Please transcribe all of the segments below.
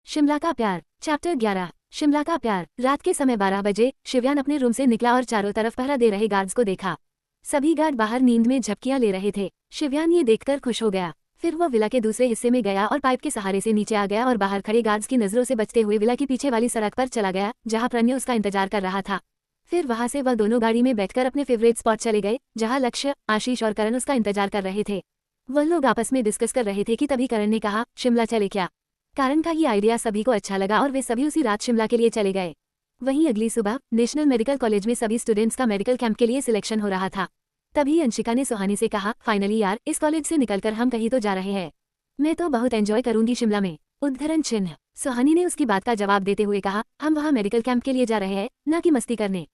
शिमला का प्यार। चैप्टर 11। शिमला का प्यार। रात के समय 12 बजे शिव्यान अपने रूम से निकला और चारों तरफ पहरा दे रहे गार्ड्स को देखा। सभी गार्ड बाहर नींद में झपकियां ले रहे थे। शिव्यान ये देखकर खुश हो गया। फिर वह विला के दूसरे हिस्से में गया और पाइप के सहारे से नीचे आ गया और बाहर खड़े गार्ड्स की नजरों से बचते हुए विला की पीछे वाली सड़क पर चला गया, जहां प्रणय उसका इंतजार कर रहा था। फिर वहां से वह दोनों गाड़ी में बैठकर अपने फेवरेट स्पॉट चले गए, जहां लक्ष्य, आशीष और करण उसका इंतजार कर रहे थे। वह लोग आपस में डिस्कस कर रहे थे कि तभी करण ने कहा, शिमला चले क्या। करण का ये आइडिया सभी को अच्छा लगा और वे सभी उसी रात शिमला के लिए चले गए। वहीं अगली सुबह नेशनल मेडिकल कॉलेज में सभी स्टूडेंट्स का मेडिकल कैंप के लिए सिलेक्शन हो रहा था। तभी अंशिका ने सुहानी से कहा, फाइनली यार, इस कॉलेज से निकलकर हम कहीं तो जा रहे हैं। मैं तो बहुत एंजॉय करूंगी शिमला में। उद्धरण चिन्ह। सुहानी ने उसकी बात का जवाब देते हुए कहा, हम वहाँ मेडिकल कैंप के लिए जा रहे हैं, न कि मस्ती करने।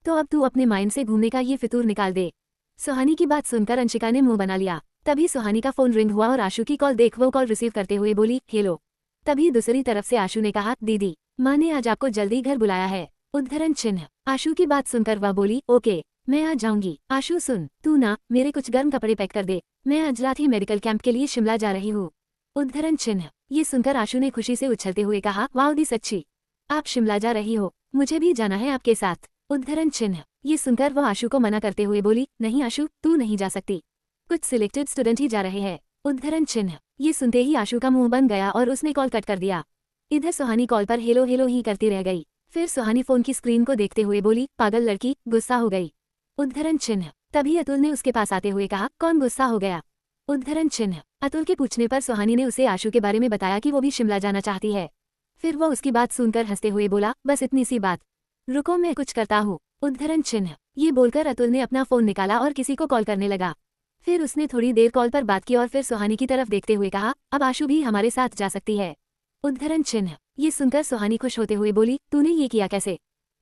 तो अब तू अपने माइंड से घूमने का ये फितूर निकाल दे। सुहानी की बात सुनकर अंशिका ने मुंह बना लिया। तभी सुहानी का फोन रिंग हुआ और आशु की कॉल देख वो कॉल रिसीव करते हुए बोली, हेलो। तभी दूसरी तरफ से आशु ने कहा, दीदी, माँ ने आज आपको जल्दी घर बुलाया है। उद्धरण चिन्ह। आशु की बात सुनकर वह बोली, ओके, मैं आज जाऊंगी। आशु सुन, तू ना मेरे कुछ गर्म कपड़े पैक कर दे, मैं आज रात ही मेडिकल कैंप के लिए शिमला जा रही हूँ। उद्धरण चिन्ह। ये सुनकर आशु ने खुशी से उछलते हुए कहा, वाओ दी सच्ची, आप शिमला जा रही हो, मुझे भी जाना है आपके साथ। उद्धरण चिन्ह। ये सुनकर वह आशु को मना करते हुए बोली, नहीं आशु, तू नहीं जा सकती, कुछ सिलेक्टेड स्टूडेंट ही जा रहे हैं। उद्धरण चिन्ह। ये सुनते ही आशु का मुंह बन गया और उसने कॉल कट कर दिया। इधर सुहानी कॉल पर हेलो हेलो ही करती रह गई। फिर सुहानी फोन की स्क्रीन को देखते हुए बोली, पागल लड़की, गुस्सा हो गई। उद्धरण चिन्ह। तभी अतुल ने उसके पास आते हुए कहा, कौन गुस्सा हो गया। उद्धरण चिन्ह। अतुल के पूछने पर सुहानी ने उसे आशु के बारे में बताया कि वो भी शिमला जाना चाहती है। फिर वह उसकी बात सुनकर हंसते हुए बोला, बस इतनी सी बात, रुको मैं कुछ करता हूँ। उद्धरण चिन्ह। ये बोलकर अतुल ने अपना फोन निकाला और किसी को कॉल करने लगा। फिर उसने थोड़ी देर कॉल पर बात की और फिर सुहानी की तरफ देखते हुए कहा, अब आशु भी हमारे साथ जा सकती है। उद्धरण चिन्ह। ये सुनकर सुहानी खुश होते हुए बोली, तूने ये किया कैसे।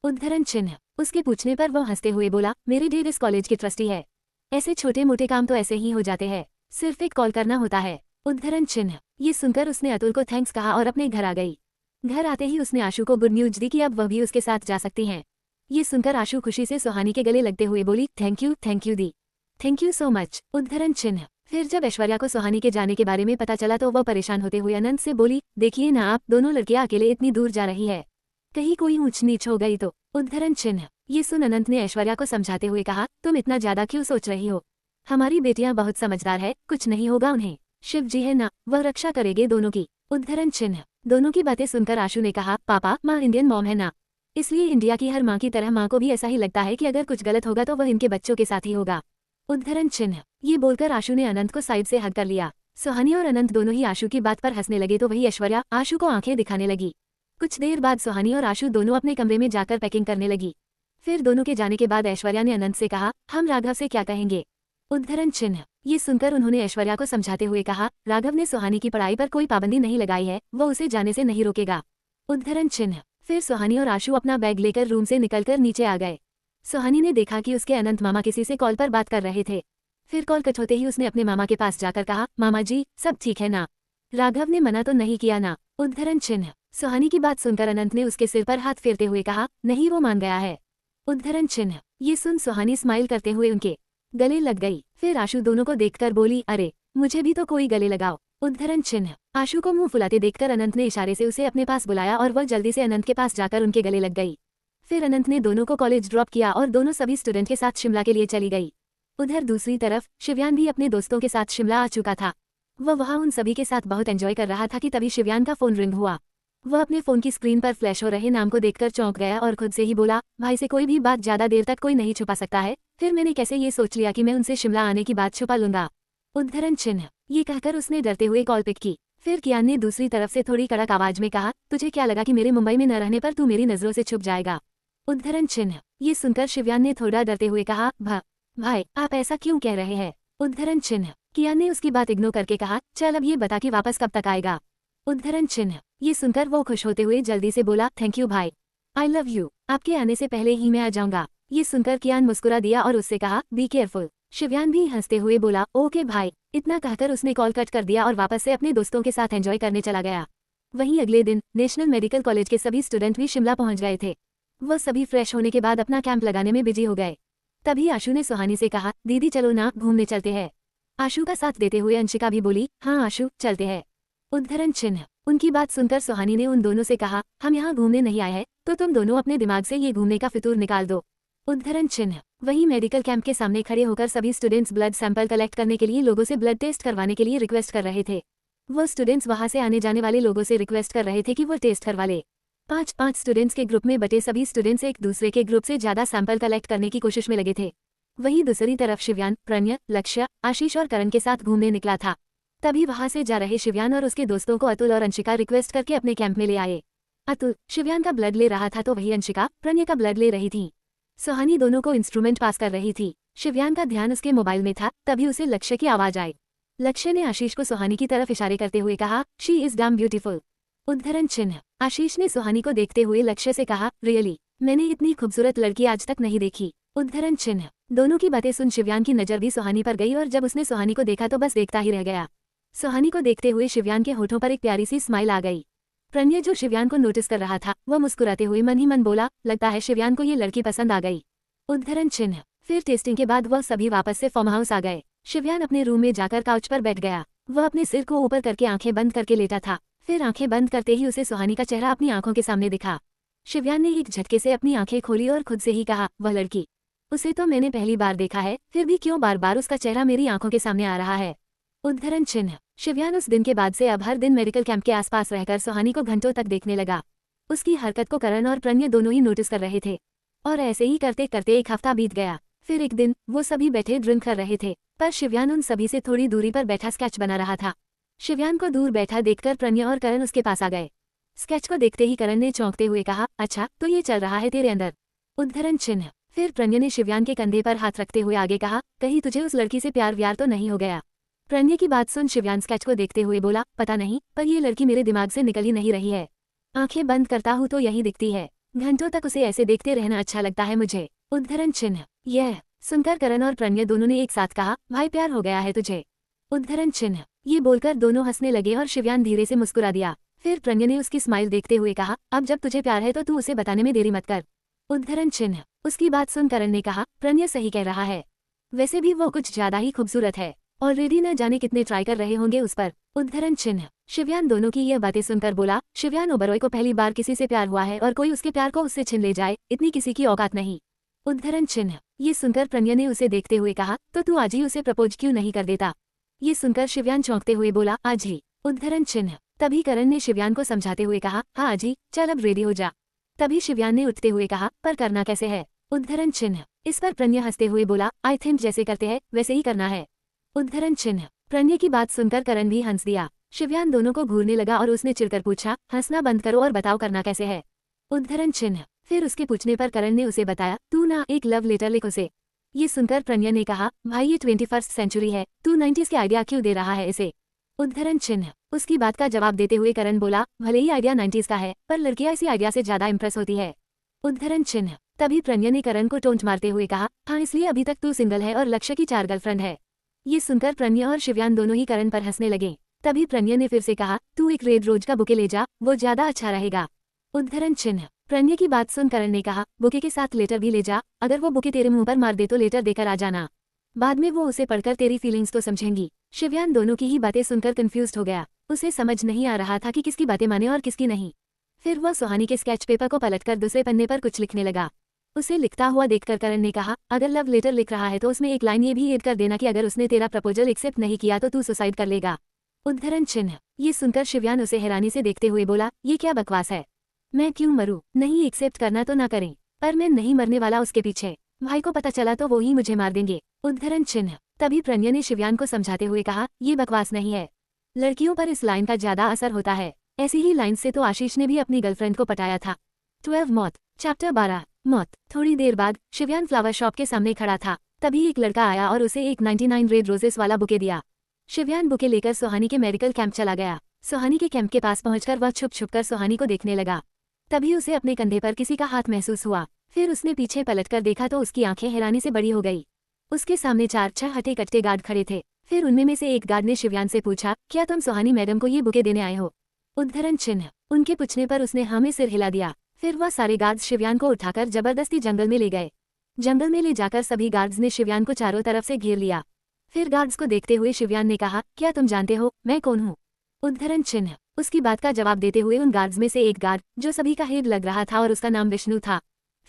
उद्धरण चिन्ह। उसके पूछने पर वह हंसते हुए बोला, मेरे डैड इस कॉलेज के ट्रस्टी है, ऐसे छोटे मोटे काम तो ऐसे ही हो जाते हैं, सिर्फ एक कॉल करना होता है। उद्धरण चिन्ह। ये सुनकर उसने अतुल को थैंक्स कहा और अपने घर आ गई। घर आते ही उसने आशु को गुड न्यूज दी कि अब वह भी उसके साथ जा सकती हैं। ये सुनकर आशु खुशी से सुहानी के गले लगते हुए बोली, thank you the, thank you so much. उद्धरण चिन्ह। फिर जब ऐश्वर्या को सुहानी के जाने के बारे में पता चला तो वह परेशान होते हुए अनंत से बोली, देखिए ना, आप दोनों लड़कियां अकेले इतनी दूर जा रही है, कहीं कोई ऊंच नीच हो गई तो। उद्धरण चिन्ह। ये सुन अनंत ने ऐश्वर्या को समझाते हुए कहा, तुम इतना ज्यादा क्यों सोच रही हो, हमारी बेटियां बहुत समझदार है, कुछ नहीं होगा उन्हें, शिव जी है ना, वह रक्षा करेंगे दोनों की। उद्धरण चिन्ह। दोनों की बातें सुनकर आशु ने कहा, पापा, माँ इंडियन मॉम है ना, इसलिए इंडिया की हर माँ की तरह माँ को भी ऐसा ही लगता है कि अगर कुछ गलत होगा तो वह इनके बच्चों के साथ ही होगा। उद्धरण चिन्ह। ये बोलकर आशु ने अनंत को साइड से हग कर लिया। सुहानी और अनंत दोनों ही आशु की बात पर हंसने लगे तो वही ऐश्वर्या आशु को आंखें दिखाने लगी। कुछ देर बाद सुहानी और आशु दोनों अपने कमरे में जाकर पैकिंग करने लगी। फिर दोनों के जाने के बाद ऐश्वर्या ने अनंत से कहा, हम राघव से क्या कहेंगे। उद्धरण चिन्ह। ये सुनकर उन्होंने ऐश्वर्या को समझाते हुए कहा, राघव ने सुहानी की पढ़ाई पर कोई पाबंदी नहीं लगाई है, वह उसे जाने से नहीं रोकेगा। उद्धरण चिन्ह। फिर सुहानी और आशु अपना बैग लेकर रूम से निकलकर नीचे आ गए। सुहानी ने देखा कि उसके अनंत मामा किसी से कॉल पर बात कर रहे थे। फिर कॉल कट होते ही उसने अपने मामा के पास जाकर कहा, मामा जी, सब ठीक है ना, राघव ने मना तो नहीं किया ना। उद्धरण चिन्ह। सुहानी की बात सुनकर अनंत ने उसके सिर पर हाथ फेरते हुए कहा, नहीं, वो मान गया है। उद्धरण चिन्ह। ये सुन सुहानी स्माइल करते हुए उनके गले लग गई। फिर आशु दोनों को देखकर बोली, अरे मुझे भी तो कोई गले लगाओ। उद्धरण चिन्ह। आशु को मुंह फुलाते देखकर अनंत ने इशारे से उसे अपने पास बुलाया और वह जल्दी से अनंत के पास जाकर उनके गले लग गई। फिर अनंत ने दोनों को कॉलेज ड्रॉप किया और दोनों सभी स्टूडेंट के साथ शिमला के लिए चली गई। उधर दूसरी तरफ शिव्यान भी अपने दोस्तों के साथ शिमला आ चुका था। वह वहाँ उन सभी के साथ बहुत एंजॉय कर रहा था कि तभी शिव्यान का फोन रिंग हुआ। वह अपने फोन की स्क्रीन पर फ्लैश हो रहे नाम को देखकर चौंक गया और खुद से ही बोला, भाई से कोई भी बात ज्यादा देर तक कोई नहीं छुपा सकता है, फिर मैंने कैसे ये सोच लिया कि मैं उनसे शिमला आने की बात छुपा लूंगा। उद्धरण चिन्ह। ये कहकर उसने डरते हुए कॉल पिक की। फिर कियान ने दूसरी तरफ से थोड़ी कड़क आवाज में कहा, तुझे क्या लगा कि मेरे मुंबई में न रहने पर तू मेरी नजरों से छुप जाएगा। उद्धरण चिन्ह। ये सुनकर शिव्यान ने थोड़ा डरते हुए कहा, भाई आप ऐसा क्यों कह रहे हैं। उद्धरण चिन्ह। कियान ने उसकी बात इग्नोर करके कहा, चल अब ये बता कि वापस कब तक आएगा। उद्धरण चिन्ह। ये सुनकर वो खुश होते हुए जल्दी से बोला, थैंक यू भाई, आई लव यू, आपके आने से पहले ही मैं आ जाऊंगा। ये सुनकर कियान मुस्कुरा दिया और उससे कहा, बी केयरफुल। शिव्यान भी हंसते हुए बोला, ओके भाई। इतना कहकर उसने कॉल कट कर दिया और वापस से अपने दोस्तों के साथ एंजॉय करने चला गया। वहीं अगले दिन नेशनल मेडिकल कॉलेज के सभी स्टूडेंट भी शिमला पहुंच गए थे। वह सभी फ्रेश होने के बाद अपना कैंप लगाने में बिजी हो गए। तभी आशु ने सुहानी से कहा, दीदी चलो ना, घूमने चलते हैं। आशु का साथ देते हुए अंशिका भी बोली, हाँ आशु, चलते हैं। उद्धरण चिन्ह। उनकी बात सुनकर सुहानी ने उन दोनों से कहा, हम यहाँ घूमने नहीं आए हैं, तो तुम दोनों अपने दिमाग से ये घूमने का फितूर निकाल दो। उद्धरण चिन्ह। वहीं मेडिकल कैंप के सामने खड़े होकर सभी स्टूडेंट्स ब्लड सैंपल कलेक्ट करने के लिए लोगों से ब्लड टेस्ट करवाने के लिए रिक्वेस्ट कर रहे थे। वो स्टूडेंट्स वहां से आने जाने वाले लोगों से रिक्वेस्ट कर रहे थे कि वो टेस्ट करवा ले। 5-5 स्टूडेंट्स के ग्रुप में बटे सभी स्टूडेंट्स एक दूसरे के ग्रुप से ज्यादा सैंपल कलेक्ट करने की कोशिश में लगे थे। वहीं दूसरी तरफ शिव्यान, प्रणय, लक्ष्य, आशीष और करण के साथ घूमने निकला था। तभी वहां से जा रहे शिव्यान और उसके दोस्तों को अतुल और अंशिका रिक्वेस्ट करके अपने कैंप में ले आए। अतुल शिव्यान का ब्लड ले रहा था तो वही अंशिका प्रणय का ब्लड ले रही थी। सुहानी दोनों को इंस्ट्रूमेंट पास कर रही थी। शिव्यान का ध्यान उसके मोबाइल में था, तभी उसे लक्ष्य की आवाज आई। लक्ष्य ने आशीष को सुहानी की तरफ इशारे करते हुए कहा, शी इज डैम ब्यूटीफुल। उद्धरण चिन्ह। आशीष ने सुहानी को देखते हुए लक्ष्य से कहा, रियली, मैंने इतनी खूबसूरत लड़की आज तक नहीं देखी। उद्धरण चिन्ह। दोनों की बातें सुन शिव्यान की नजर भी सुहानी पर गई और जब उसने सुहानी को देखा तो बस देखता ही रह गया। सुहानी को देखते हुए शिव्यान के होठों पर एक प्यारी सी स्माइल आ गई। प्रणय जो शिव्यान को नोटिस कर रहा था वह मुस्कुराते हुए मन ही मन बोला, लगता है शिव्यान को ये लड़की पसंद आ गई। उद्धरण चिन्ह। फिर टेस्टिंग के बाद वह सभी वापस से फार्म हाउस आ गए। शिव्यान अपने रूम में जाकर काउच पर बैठ गया। वह अपने सिर को ऊपर करके आंखें बंद करके लेटा था। फिर आंखें बंद करते ही उसे सुहानी का चेहरा अपनी आंखों के सामने दिखा। शिव्यान ने एक झटके से अपनी आंखें खोली और खुद से ही कहा, वह लड़की, उसे तो मैंने पहली बार देखा है, फिर भी क्यों बार बार उसका चेहरा मेरी आंखों के सामने आ रहा है। उद्धरण चिन्ह। शिव्यान उस दिन के बाद से अब हर दिन मेडिकल कैंप के आसपास रहकर सुहानी को घंटों तक देखने लगा। उसकी हरकत को करण और प्रणय दोनों ही नोटिस कर रहे थे और ऐसे ही करते करते एक हफ्ता बीत गया। फिर एक दिन वो सभी बैठे ड्रिंक कर रहे थे, पर शिव्यान उन सभी से थोड़ी दूरी पर बैठा स्केच बना रहा था। शिव्यान को दूर बैठा देखकर प्रणय और करण उसके पास आ गए। स्केच को देखते ही करण ने चौंकते हुए कहा, अच्छा तो ये चल रहा है तेरे अंदर। उद्धरण चिन्ह। फिर प्रणय ने शिव्यान के कंधे पर हाथ रखते हुए आगे कहा, कहीं तुझे उस लड़की से प्यार व्यार तो नहीं हो गया। प्रणय की बात सुन शिव्यान स्केच को देखते हुए बोला, पता नहीं, पर ये लड़की मेरे दिमाग से निकल ही नहीं रही है। आंखें बंद करता हूँ तो यही दिखती है। घंटों तक उसे ऐसे देखते रहना अच्छा लगता है मुझे। उद्धरण चिन्ह। यह सुनकर करण और प्रणय दोनों ने एक साथ कहा, भाई प्यार हो गया है तुझे। उद्धरण चिन्ह। ये बोलकर दोनों हंसने लगे और शिव्यान धीरे से मुस्कुरा दिया। फिर प्रणय ने उसकी स्माइल देखते हुए कहा, अब जब तुझे प्यार है तो तू उसे बताने में देरी मत कर। उद्धरण चिन्ह। उसकी बात सुन करण ने कहा, प्रणय सही कह रहा है, वैसे भी वो कुछ ज्यादा ही खूबसूरत है, ऑलरेडी न जाने कितने ट्राई कर रहे होंगे उस पर। उद्धरण चिन्ह। शिव्यान दोनों की यह बातें सुनकर बोला, शिव्यान ओबरॉय को पहली बार किसी से प्यार हुआ है और कोई उसके प्यार को उससे छीन ले जाए, इतनी किसी की औकात नहीं। उद्धरण चिन्ह। ये सुनकर प्रणय ने उसे देखते हुए कहा, तो तू आज ही उसे प्रपोज क्यों नहीं कर देता। ये सुनकर शिव्यान चौंकते हुए बोला, आज ही। उद्धरण चिन्ह। तभी करण ने शिव्यान को समझाते हुए कहा, हाँ आज ही, चल अब रेडी हो जा। तभी शिव्यान ने उठते हुए कहा, पर करना कैसे है। उद्धरण चिन्ह। इस पर प्रणय हंसते हुए बोला, आई थिंक जैसे करते हैं वैसे ही करना है। उद्धरण चिन्ह। प्रणय की बात सुनकर करण भी हंस दिया। शिव्यान दोनों को घूरने लगा और उसने चिढ़कर पूछा, हंसना बंद करो और बताओ करना कैसे है। उद्धरण चिन्ह। फिर उसके पूछने पर करण ने उसे बताया, तू ना एक लव लेटर लिख उसे। ये सुनकर प्रणय ने कहा, भाई ये 21st सेंचुरी है, तू 90s के आइडिया क्यों दे रहा है इसे। उद्धरण चिन्ह। उसकी बात का जवाब देते हुए करण बोला, भले ही आइडिया 90s का है, पर लड़कियां इसी आइडिया से ज्यादा इंप्रेस होती है। उद्धरण चिन्ह। तभी प्रणय ने करण को टोंट मारते हुए कहा, हाँ इसलिए अभी तक तू सिंगल है और लक्ष्य की 4 गर्लफ्रेंड है। ये सुनकर प्रणय और शिव्यान दोनों ही करण पर हंसने लगे। तभी प्रणय ने फिर से कहा, तू एक रेड रोज का बुके ले जा, वो ज्यादा अच्छा रहेगा। उद्धरण चिन्ह। प्रणय की बात सुन करण ने कहा, बुके के साथ लेटर भी ले जा, अगर वो बुके तेरे मुंह पर मार दे तो लेटर देकर आ जाना, बाद में वो उसे पढ़कर तेरी फीलिंग्स तो समझेंगी। शिव्यान दोनों की ही बातें सुनकर कंफ्यूज्ड हो गया। उसे समझ नहीं आ रहा था कि किसकी बातें माने और किसकी नहीं। फिर वह सुहानी के स्केच पेपर को पलटकर दूसरे पन्ने पर कुछ लिखने लगा। उसे लिखता हुआ देखकर करण ने कहा, अगर लव लेटर लिख रहा है तो उसमें एक लाइन ये भी ऐड कर देना कि अगर उसने तेरा प्रपोजल एक्सेप्ट नहीं किया तो तू सुसाइड कर लेगा। उद्धरण चिन्ह। ये सुनकर शिव्यान उसे हैरानी से देखते हुए बोला, ये क्या बकवास है, मैं क्यों मरूं, नहीं एक्सेप्ट करना तो ना करें, पर मैं नहीं मरने वाला उसके पीछे, भाई को पता चला तो वो ही मुझे मार देंगे। उद्धरण चिन्ह। तभी प्रणय ने शिव्यान को समझाते हुए कहा, ये बकवास नहीं है, लड़कियों पर इस लाइन का ज्यादा असर होता है, ऐसी ही लाइन से तो आशीष ने भी अपनी गर्लफ्रेंड को पटाया था। 12 मौत। चैप्टर 12 मौत। थोड़ी देर बाद शिव्यान फ्लावर शॉप के सामने खड़ा था। तभी एक लड़का आया और उसे एक 99 रेड रोजेस वाला बुके दिया। शिव्यान बुके लेकर सुहानी के मेडिकल कैंप चला गया। सुहानी के कैंप के पास पहुंचकर वह छुप छुप कर सुहानी को देखने लगा। तभी उसे अपने कंधे पर किसी का हाथ महसूस हुआ। फिर उसने पीछे पलटकर देखा तो उसकी आंखें हैरानी से बड़ी हो गई। उसके सामने 4-6 हटे कट्टे गार्ड खड़े थे। फिर उनमें में से एक गार्ड ने शिव्यान से पूछा, क्या तुम सुहानी मैडम को ये बुके देने आए हो। उद्धरण चिन्ह। उनके पूछने पर उसने हाँ में सिर हिला दिया। फिर वह सारे गार्ड्स शिव्यान को उठाकर जबरदस्ती जंगल में ले गए। जंगल में ले जाकर सभी गार्ड्स ने शिव्यान को चारों तरफ से घेर लिया। फिर गार्ड्स को देखते हुए शिव्यान ने कहा, क्या तुम जानते हो मैं कौन हूँ। उद्धरण चिन्ह। उसकी बात का जवाब देते हुए उन गार्ड्स में से एक गार्ड, जो सभी का हेड लग रहा था और उसका नाम विष्णु था,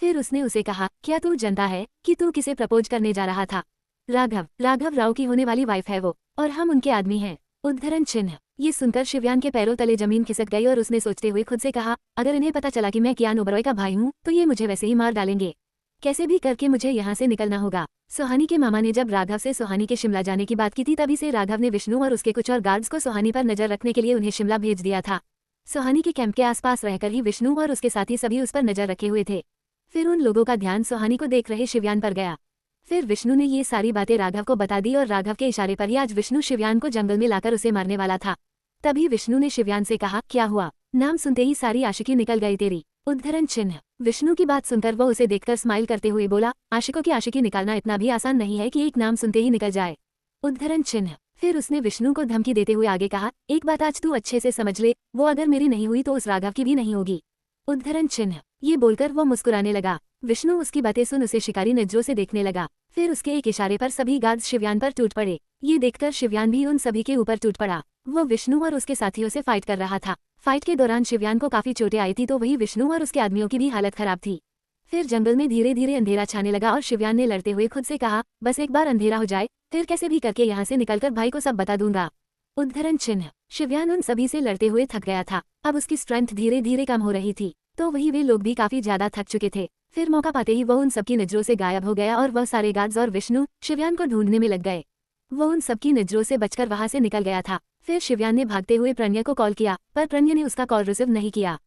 फिर उसने उसे कहा, क्या तू जानता है कि तू किसे प्रपोज करने जा रहा था? राघव राव की होने वाली वाइफ है वो, और हम उनके आदमी हैं। उद्धरण चिन्ह। ये सुनकर शिवयान के पैरों तले जमीन खिसक गई और उसने सोचते हुए खुद से कहा, अगर इन्हें पता चला कि मैं कियान ओबरॉय का भाई हूँ तो ये मुझे वैसे ही मार डालेंगे। कैसे भी करके मुझे यहाँ से निकलना होगा। सुहानी के मामा ने जब राघव से सुहानी के शिमला जाने की बात की थी, तभी से राघव ने विष्णु और उसके कुछ और गार्ड्स को सुहानी पर नजर रखने के लिए उन्हें शिमला भेज दिया था। सुहानी के कैंप के आसपास रहकर ही विष्णु और उसके साथी सभी उस पर नजर रखे हुए थे। फिर उन लोगों का ध्यान सुहानी को देख रहे शिवयान पर गया। फिर विष्णु ने ये सारी बातें राघव को बता दी और राघव के इशारे पर ही आज विष्णु शिवयान को जंगल में लाकर उसे मारने वाला था। तभी विष्णु ने शिवयान से कहा, क्या हुआ? नाम सुनते ही सारी आशिकी निकल गई तेरी। उद्धरण चिन्ह। विष्णु की बात सुनकर वो उसे देखकर स्माइल करते हुए बोला, आशिकों की आशिकी निकालना इतना भी आसान नहीं है कि एक नाम सुनते ही निकल जाए। उद्धरण चिन्ह। फिर उसने विष्णु को धमकी देते हुए आगे कहा, एक बात आज तू अच्छे से समझ ले, वो अगर मेरी नहीं हुई तो उस राघव की भी नहीं होगी। उद्धरण चिन्ह। ये बोलकर वो मुस्कुराने लगा। विष्णु उसकी बातें सुन उसे शिकारी नजरों से देखने लगा। फिर उसके एक इशारे पर सभी गार्ड्स शिवयान पर टूट पड़े। ये देखकर शिवयान भी उन सभी के ऊपर टूट पड़ा। वो विष्णु और उसके साथियों से फाइट कर रहा था। फाइट के दौरान शिवयान को काफी चोटें आई थी, तो वही विष्णु और उसके आदमियों की भी हालत खराब थी। फिर जंगल में धीरे धीरे अंधेरा छाने लगा और शिवयान ने लड़ते हुए खुद से कहा, बस एक बार अंधेरा हो जाए, फिर कैसे भी करके यहाँ से निकलकर भाई को सब बता दूंगा। उद्धरण चिन्ह। शिवयान उन सभी से लड़ते हुए थक गया था। अब उसकी स्ट्रेंथ धीरे धीरे कम हो रही थी, तो वही वे लोग भी काफी ज्यादा थक चुके थे। फिर मौका पाते ही वह उन सबकी नजरों से गायब हो गया और वह सारे गार्ड्स और विष्णु शिवयान को ढूंढने में लग गए। वो उन सबकी नजरों से बचकर वहां से निकल गया था। फिर शिवयान ने भागते हुए प्रण्य को कॉल किया, पर प्रण्य ने उसका कॉल रिसीव नहीं किया।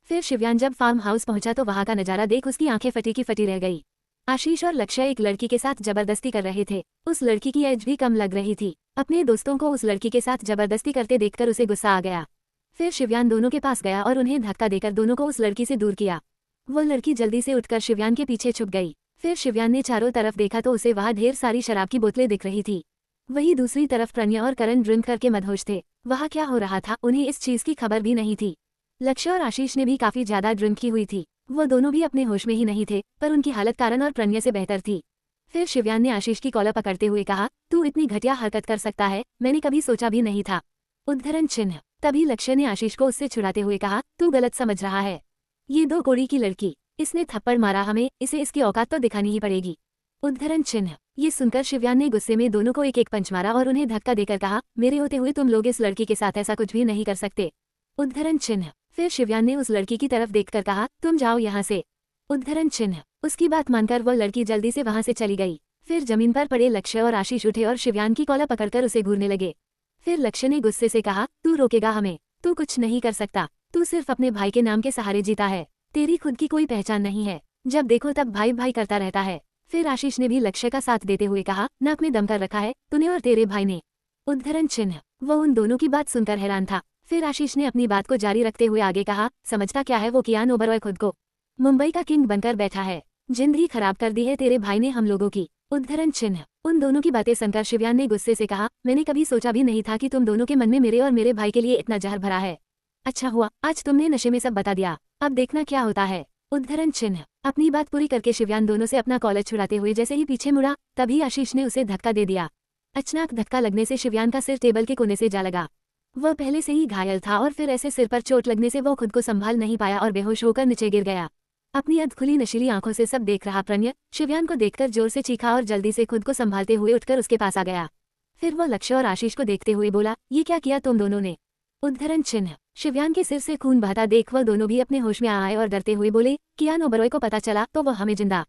फिर शिवयान जब फार्म हाउस पहुंचा तो वहां का नजारा देख उसकी आंखें फटी की फटी रह गई। आशीष और लक्ष्य एक लड़की के साथ जबरदस्ती कर रहे थे। उस लड़की की एज भी कम लग रही थी। अपने दोस्तों को उस लड़की के साथ जबरदस्ती करते देखकर उसे गुस्सा आ गया। फिर शिवयान दोनों के पास गया और उन्हें धक्का देकर दोनों को उस लड़की से दूर किया। वो लड़की जल्दी से उठकर शिवयान के पीछे छुप गई। फिर शिवयान ने चारों तरफ देखा तो उसे वहां ढेर सारी शराब की बोतलें दिख रही थी। वहीं दूसरी तरफ प्रण्य और करण ड्रिंक करके मदहोश थे। वहां क्या हो रहा था उन्हें इस चीज की खबर भी नहीं थी। लक्ष्य और आशीष ने भी काफी ज्यादा ड्रिंक की हुई थी। वो दोनों भी अपने होश में ही नहीं थे, पर उनकी हालत करण और प्रण्य से बेहतर थी। फिर शिवयान ने आशीष की कॉलर पकड़ते हुए कहा, तू इतनी घटिया हरकत कर सकता है, मैंने कभी सोचा भी नहीं था। उद्धरण चिन्ह। तभी लक्ष्य ने आशीष को उससे छुड़ाते हुए कहा, तू गलत समझ रहा है। ये 2 कौड़ी की लड़की, इसने थप्पड़ मारा हमें, इसे इसकी औकात तो दिखानी ही पड़ेगी। उद्धरण चिन्ह। ये सुनकर शिवयान ने गुस्से में दोनों को एक एक पंच मारा और उन्हें धक्का देकर कहा, मेरे होते हुए तुम लोग इस लड़की के साथ ऐसा कुछ भी नहीं कर सकते। उद्धरण चिन्ह। फिर शिवयान ने उस लड़की की तरफ देखकर कहा, तुम जाओ यहाँ से। उद्धरण चिन्ह। उसकी बात मानकर वह लड़की जल्दी से वहां से चली गई। फिर जमीन पर पड़े लक्ष्य और आशीष उठे और शिवयान की कॉलर पकड़कर उसे घूरने लगे। फिर लक्ष्य ने गुस्से से कहा, तू रोकेगा हमें? तू कुछ नहीं कर सकता, तू सिर्फ अपने भाई के नाम के सहारे जीता है, तेरी खुद की कोई पहचान नहीं है, जब देखो तब भाई भाई करता रहता है। फिर आशीष ने भी लक्ष्य का साथ देते हुए कहा, नाक में दम कर रखा है तूने और तेरे भाई ने। उद्धरण चिन्ह। वो उन दोनों की बात सुनकर हैरान था। फिर आशीष ने अपनी बात को जारी रखते हुए आगे कहा, समझता क्या है वो कियान ओबरॉय खुद को मुंबई का किंग बनकर बैठा है। जिंदगी खराब कर दी है तेरे भाई ने हम लोगों की। उद्धरण चिन्ह। उन दोनों की बातें सुनकर शिवयान ने गुस्से से कहा, मैंने कभी सोचा भी नहीं था कि तुम दोनों के मन में मेरे और मेरे भाई के लिए इतना जहर भरा है। अच्छा हुआ आज तुमने नशे में सब बता दिया, अब देखना क्या होता है। उद्धरण चिन्ह। अपनी बात पूरी करके शिवयान दोनों से अपना कॉलर छुड़ाते हुए जैसे ही पीछे मुड़ा, तभी आशीष ने उसे धक्का दे दिया। अचानक धक्का लगने से शिवयान का सिर टेबल के कोने से जा लगा। वह पहले से ही घायल था और फिर ऐसे सिर पर चोट लगने से वो खुद को संभाल नहीं पाया और बेहोश होकर नीचे गिर गया। अपनी अधखुली नशीली आंखों से सब देख रहा प्रण्य शिवयान को देखकर जोर से चीखा और जल्दी से खुद को संभालते हुए उठकर उसके पास आ गया। फिर वह लक्ष्य और आशीष को देखते हुए बोला, ये क्या किया तुम दोनों ने? उद्धरण चिन्ह। शिवयान के सिर से खून बहता देख वह दोनों भी अपने होश में आए और डरते हुए बोले, कियान ओबरॉय को पता चला तो वह हमें जिंदा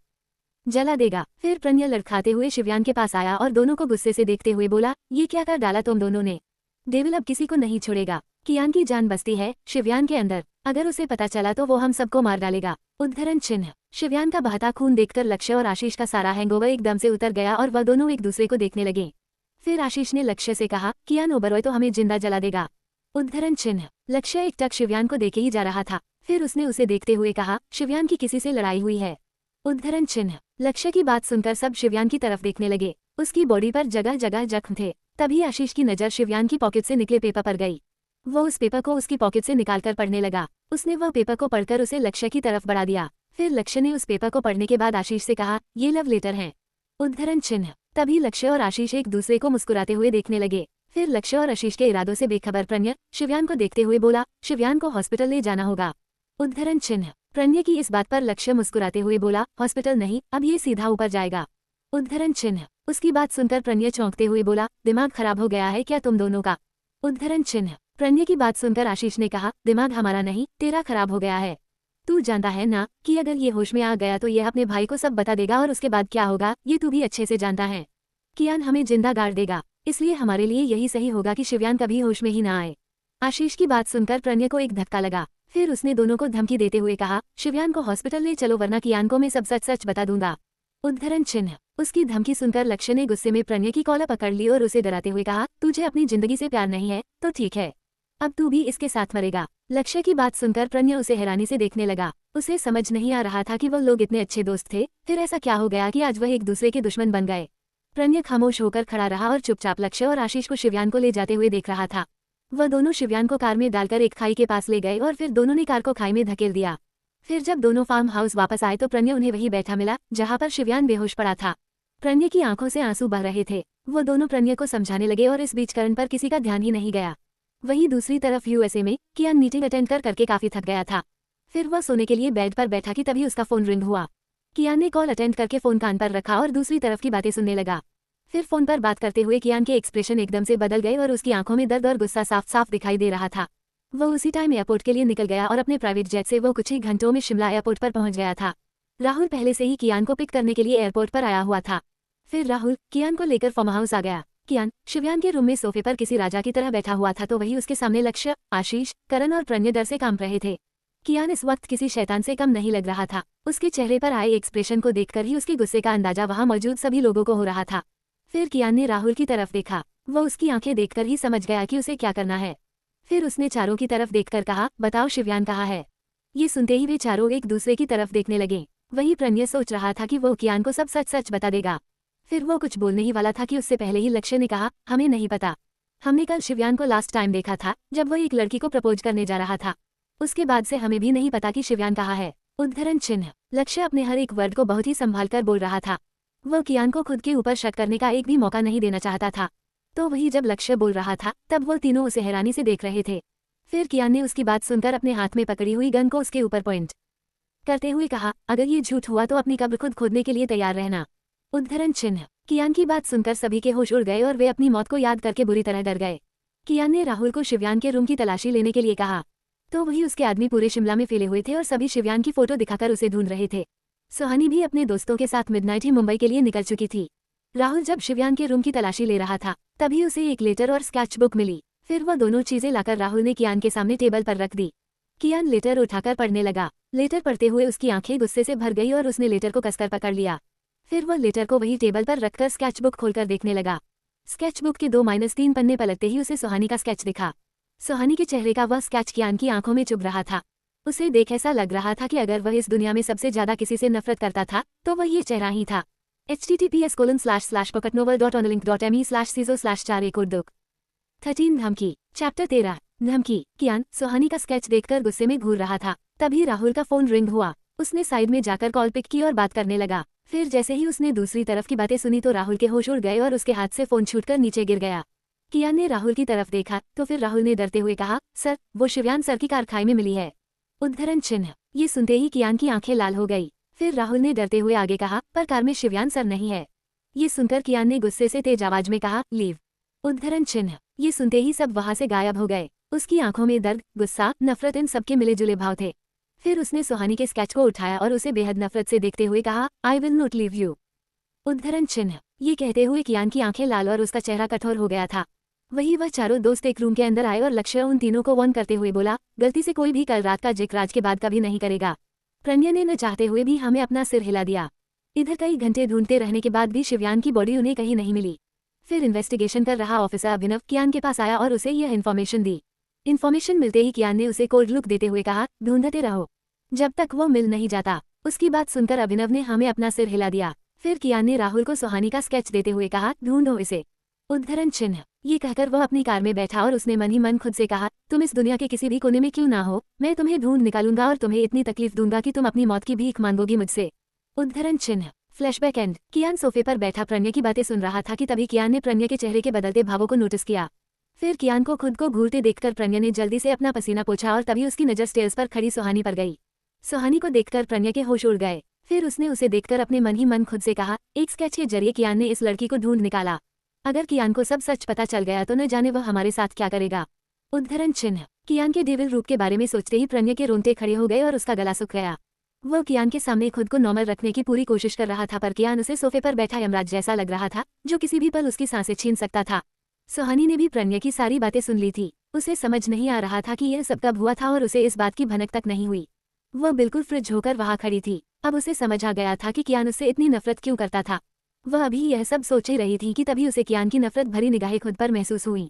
जला देगा। फिर प्रण्य लड़खड़ाते हुए शिवयान के पास आया और दोनों को गुस्से से देखते हुए बोला, ये क्या कर डाला तुम दोनों ने? डेविल अब किसी को नहीं छोड़ेगा। कियान की जान बसती है शिवयान के अंदर, अगर उसे पता चला तो वो हम सबको मार डालेगा। उद्धरण चिन्ह। शिवयान का बहता खून देखकर लक्ष्य और आशीष का सारा हैंगओवर एकदम से उतर गया और वह दोनों एक दूसरे को देखने लगे। फिर आशीष ने लक्ष्य से कहा, कियान ओबरॉय तो हमें जिंदा जला देगा। उद्धरण चिन्ह। लक्ष्य एकटक शिवयान को देखे ही जा रहा था। फिर उसने उसे देखते हुए कहा, शिवयान की किसी से लड़ाई हुई है। उद्धरण चिन्ह। लक्ष्य की बात सुनकर सब शिवयान की तरफ देखने लगे। उसकी बॉडी पर जगह जगह जख्म थे। तभी आशीष की नजर शिवयान की पॉकेट से निकले पेपर पर गई। वो उस पेपर को उसकी पॉकेट से निकालकर पढ़ने लगा। उसने वह पेपर को पढ़कर उसे लक्ष्य की तरफ बढ़ा दिया। फिर लक्ष्य ने उस पेपर को पढ़ने के बाद आशीष से कहा, ये लव लेटर हैं। उद्धरण चिन्ह। तभी लक्ष्य और आशीष एक दूसरे को मुस्कुराते हुए देखने लगे। फिर लक्ष्य और आशीष के इरादों से बेखबर प्रणय शिव्यान को देखते हुए बोला, शिव्यान को हॉस्पिटल ले जाना होगा। उद्धरण चिन्ह। प्रणय की इस बात पर लक्ष्य मुस्कुराते हुए बोला, हॉस्पिटल नहीं, अब ये सीधा ऊपर जाएगा। उद्धरण चिन्ह। उसकी बात सुनकर प्रणय चौंकते हुए बोला, दिमाग खराब हो गया है क्या तुम दोनों का? उद्धरण चिन्ह। प्रणय की बात सुनकर आशीष ने कहा, दिमाग हमारा नहीं, तेरा खराब हो गया है। तू जानता है ना कि अगर ये होश में आ गया तो ये अपने भाई को सब बता देगा और उसके बाद क्या होगा ये तू भी अच्छे से जानता है। कियान हमें जिंदा गाड़ देगा, इसलिए हमारे लिए यही सही होगा कि शिव्यान कभी होश में ही ना आए। आशीष की बात सुनकर प्रणय को एक धक्का लगा। फिर उसने दोनों को धमकी देते हुए कहा, शिव्यान को हॉस्पिटल ले चलो वरना कियान को मैं सब सच सच बता दूंगा। उद्धरण चिन्ह। उसकी धमकी सुनकर लक्ष्य ने गुस्से में प्रणय की कॉलर पकड़ ली और उसे डराते हुए कहा, तुझे अपनी जिंदगी से प्यार नहीं है तो ठीक है, अब तू भी इसके साथ मरेगा। लक्ष्य की बात सुनकर प्रणय उसे हैरानी से देखने लगा। उसे समझ नहीं आ रहा था कि वो लोग इतने अच्छे दोस्त थे, फिर ऐसा क्या हो गया कि आज वह एक दूसरे के दुश्मन बन गए। प्रणय खामोश होकर खड़ा रहा और चुपचाप लक्ष्य और आशीष को शिव्यान को ले जाते हुए देख रहा था। वह दोनों शिव्यान को कार में डालकर एक खाई के पास ले गए और फिर दोनों ने कार को खाई में धकेल दिया। फिर जब दोनों फार्म हाउस वापस आए तो प्रणय उन्हें वहीं बैठा मिला जहाँ पर शिव्यान बेहोश पड़ा था। प्रणय की आंखों से आंसू बह रहे थे। वो दोनों प्रणय को समझाने लगे और इस बीच करण पर किसी का ध्यान ही नहीं गया। वहीं दूसरी तरफ यूएसए में कियान मीटिंग अटेंड करके काफी थक गया था। फिर वह सोने के लिए बेड पर बैठा कि तभी उसका फोन रिंग हुआ। कियान ने कॉल अटेंड करके फोन कान पर रखा और दूसरी तरफ की बातें सुनने लगा। फिर फोन पर बात करते हुए कियान के एक्सप्रेशन एकदम से बदल गए और उसकी आंखों में दर्द और गुस्सा साफ साफ दिखाई दे रहा था। वो उसी टाइम एयरपोर्ट के लिए निकल गया और अपने प्राइवेट जेट से वो कुछ ही घंटों में शिमला एयरपोर्ट पर पहुंच गया था। राहुल पहले से ही कियान को पिक करने के लिए एयरपोर्ट पर आया हुआ था। फिर राहुल कियान को लेकर फार्म हाउस आ गया। कियान शिव्यान के रूम में सोफे पर किसी राजा की तरह बैठा हुआ था तो वही उसके सामने लक्ष्य, आशीष, करण और प्रणय डर से कांप रहे थे। कियान इस वक्त किसी शैतान से कम नहीं लग रहा था। उसके चेहरे पर आए एक्सप्रेशन को देखकर ही उसके गुस्से का अंदाजा वहां मौजूद सभी लोगों को हो रहा था। फिर कियान ने राहुल की तरफ देखा। वो उसकी आंखें देखकर ही समझ गया कि उसे क्या करना है। फिर उसने चारों की तरफ देखकर कहा, बताओ शिव्यान कहाँ है? ये सुनते ही वे चारों एक दूसरे की तरफ देखने लगे। वही प्रणय सोच रहा था कि वो कियान को सब सच सच बता देगा। फिर वो कुछ बोलने ही वाला था कि उससे पहले ही लक्ष्य ने कहा, हमें नहीं पता। हमने कल शिव्यान को लास्ट टाइम देखा था जब वो एक लड़की को प्रपोज करने जा रहा था। उसके बाद से हमें भी नहीं पता कि शिव्यान कहाँ है। उद्धरण चिन्ह। लक्ष्य अपने हर एक वर्ड को बहुत ही संभाल कर बोल रहा था। वो कियान को खुद के ऊपर शक करने का एक भी मौका नहीं देना चाहता था। तो वही जब लक्ष्य बोल रहा था तब वो तीनों उसे हैरानी से देख रहे थे। फिर कियान ने उसकी बात सुनकर अपने हाथ में पकड़ी हुई गन को उसके ऊपर पॉइंट करते हुए कहा, अगर ये झूठ हुआ तो अपनी कब्र खुद खोदने के लिए तैयार रहना। उद्धरण चिन्ह। कियान की बात सुनकर सभी के होश उड़ गए और वे अपनी मौत को याद करके बुरी तरह डर गए। कियान ने राहुल को शिव्यान के रूम की तलाशी लेने के लिए कहा तो वही उसके आदमी पूरे शिमला में फैले हुए थे और सभी शिव्यान की फोटो दिखाकर उसे ढूंढ रहे थे। सुहानी भी अपने दोस्तों के साथ मिडनाइट ही मुंबई के लिए निकल चुकी थी। राहुल जब शिव्यान के रूम की तलाशी ले रहा था तभी उसे एक लेटर और स्केच बुक मिली। फिर वह दोनों चीजें लाकर राहुल ने कियान के सामने टेबल पर रख दी। कियान लेटर उठाकर पढ़ने लगा। लेटर पढ़ते हुए उसकी आंखें गुस्से से भर गई और उसने लेटर को कसकर पकड़ लिया। फिर वह लेटर को वही टेबल पर रखकर स्केच बुक खोलकर देखने लगा। स्केच बुक के 2-3 पन्ने पलटते ही उसे सुहानी का स्केच दिखा। सुहानी के चेहरे का वह स्केच कियान की आंखों में चुभ रहा था। उसे देख ऐसा लग रहा था कि अगर वह इस दुनिया में सबसे ज्यादा किसी से नफरत करता था तो वह ये चेहरा ही था। https://pocketnovel.onlink.me/ciso/4 13 धमकी। चैप्टर 13 धमकी। कियान सुहानी का स्केच देखकर गुस्से में घूर रहा था। तभी राहुल का फोन रिंग हुआ। उसने साइड में जाकर कॉल पिक की और बात करने लगा। फिर जैसे ही उसने दूसरी तरफ की बातें सुनी तो राहुल के होश उड़ गए और उसके हाथ से फोन छूटकर नीचे गिर गया। कियान ने राहुल की तरफ देखा तो फिर राहुल ने डरते हुए कहा, सर वो शिव्यान सर की कार खाई में मिली है। उद्धरण चिन्ह। ये सुनते ही कियान की आंखें लाल हो गई। फिर राहुल ने डरते हुए आगे कहा, पर कार में शिव्यान सर नहीं है। ये सुनकर कियान ने गुस्से से तेज आवाज में कहा, लीव। उद्धरण चिन्ह। ये सुनते ही सब वहां से गायब हो गए। उसकी आंखों में दर्द, गुस्सा, नफरत इन सबके मिले जुले भाव थे। फिर उसने सुहानी के स्केच को उठाया और उसे बेहद नफरत से देखते हुए कहा, I will not leave you. उद्धरण चिन्ह। ये कहते हुए कियान की आंखें लाल और उसका चेहरा कठोर हो गया था। वही वह चारों दोस्त एक रूम के अंदर आए और लक्ष्य उन तीनों को वार्न करते हुए बोला, गलती से कोई भी कल रात का जिक्र आज के बाद कभी नहीं करेगा। प्रणय ने न चाहते हुए भी हमें अपना सिर हिला दिया। इधर कई घंटे ढूंढते रहने के बाद भी शिव्यान की बॉडी उन्हें कहीं नहीं मिली। फिर इन्वेस्टिगेशन कर रहा ऑफिसर अभिनव कियान के पास आया और उसे यह इन्फॉर्मेशन दी। इन्फॉर्मेशन मिलते ही कियान ने उसे कोल्ड लुक देते हुए कहा, ढूंढते रहो जब तक वो मिल नहीं जाता। उसकी बात सुनकर अभिनव ने हमें अपना सिर हिला दिया। फिर कियान ने राहुल को सुहानी का स्केच देते हुए कहा, ढूंढो इसे। उद्धरण चिन्ह। ये कहकर वह अपनी कार में बैठा और उसने मन ही मन खुद से कहा, तुम इस दुनिया के किसी भी कोने में क्यों ना हो, मैं तुम्हें ढूंढ निकालूंगा और तुम्हें इतनी तकलीफ दूंगा कि तुम अपनी मौत की भीख मांगोगी मुझसे। उद्धरण चिन्ह। Flashback and. कियान सोफे पर बैठा प्रणय की बातें सुन रहा था कि तभी कियान ने प्रणय के चेहरे के बदलते भावों को नोटिस किया। फिर कियान को खुद को घूरते देखकर प्रज्ञा ने जल्दी से अपना पसीना पोंछा और तभी उसकी नज़र स्टेयर्स पर खड़ी सुहानी पर गई। सुहानी को देखकर प्रज्ञा के होश उड़ गए। फिर उसने उसे देखकर अपने मन ही मन खुद से कहा, एक स्केच के जरिए कियान ने इस लड़की को ढूंढ निकाला। अगर कियान को सब सच पता चल गया तो न जाने वह हमारे साथ क्या करेगा। उद्धरण चिन्ह। कियान के डेविल रूप के बारे में सोचते ही प्रज्ञा के रोंगटे खड़े हो गए और उसका गला सूख गया। वो कियान के सामने खुद को नॉर्मल रखने की पूरी कोशिश कर रहा था, पर कियान उसे सोफे पर बैठा यमराज जैसा लग रहा था, जो किसी भी पल उसकी सांसें छीन सकता था। सुहानी ने भी प्रज्ञा की सारी बातें सुन ली थी। उसे समझ नहीं आ रहा था कि यह सब कब हुआ था और उसे इस बात की भनक तक नहीं हुई। वह बिल्कुल फ्रिज होकर वहां खड़ी थी। अब उसे समझ आ गया था कि कियान उससे इतनी नफरत क्यों करता था। वह अभी यह सब सोच ही रही थी कि तभी उसे कियान की नफरत भरी निगाहें खुद पर महसूस हुई।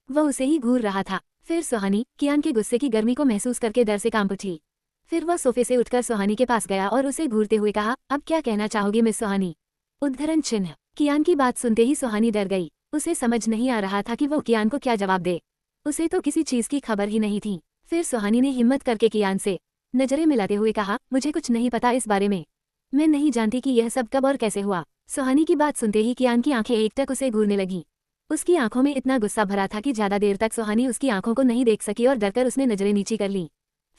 वह उसे ही घूर रहा था। फिर सुहानी कियान के गुस्से की गर्मी को महसूस करके डर से कांप उठी। फिर वह सोफे से उठकर सुहानी के पास गया और उसे घूरते हुए कहा, अब क्या कहना चाहोगी मिस सुहानी। उद्धरण चिन्ह। कियान की बात सुनते ही सुहानी डर गई। उसे समझ नहीं आ रहा था कि वो कियान को क्या जवाब दे। उसे तो किसी चीज की खबर ही नहीं थी। फिर सुहानी ने हिम्मत करके कियान से नजरें मिलाते हुए कहा, मुझे कुछ नहीं पता इस बारे में। मैं नहीं जानती कि यह सब कब और कैसे हुआ। सुहानी की बात सुनते ही कियान की आंखें एकटक उसे घूरने लगी। उसकी आंखों में इतना गुस्सा भरा था कि ज्यादा देर तक सुहानी उसकी आंखों को नहीं देख सकी और डरकर उसने नजरें नीची कर ली।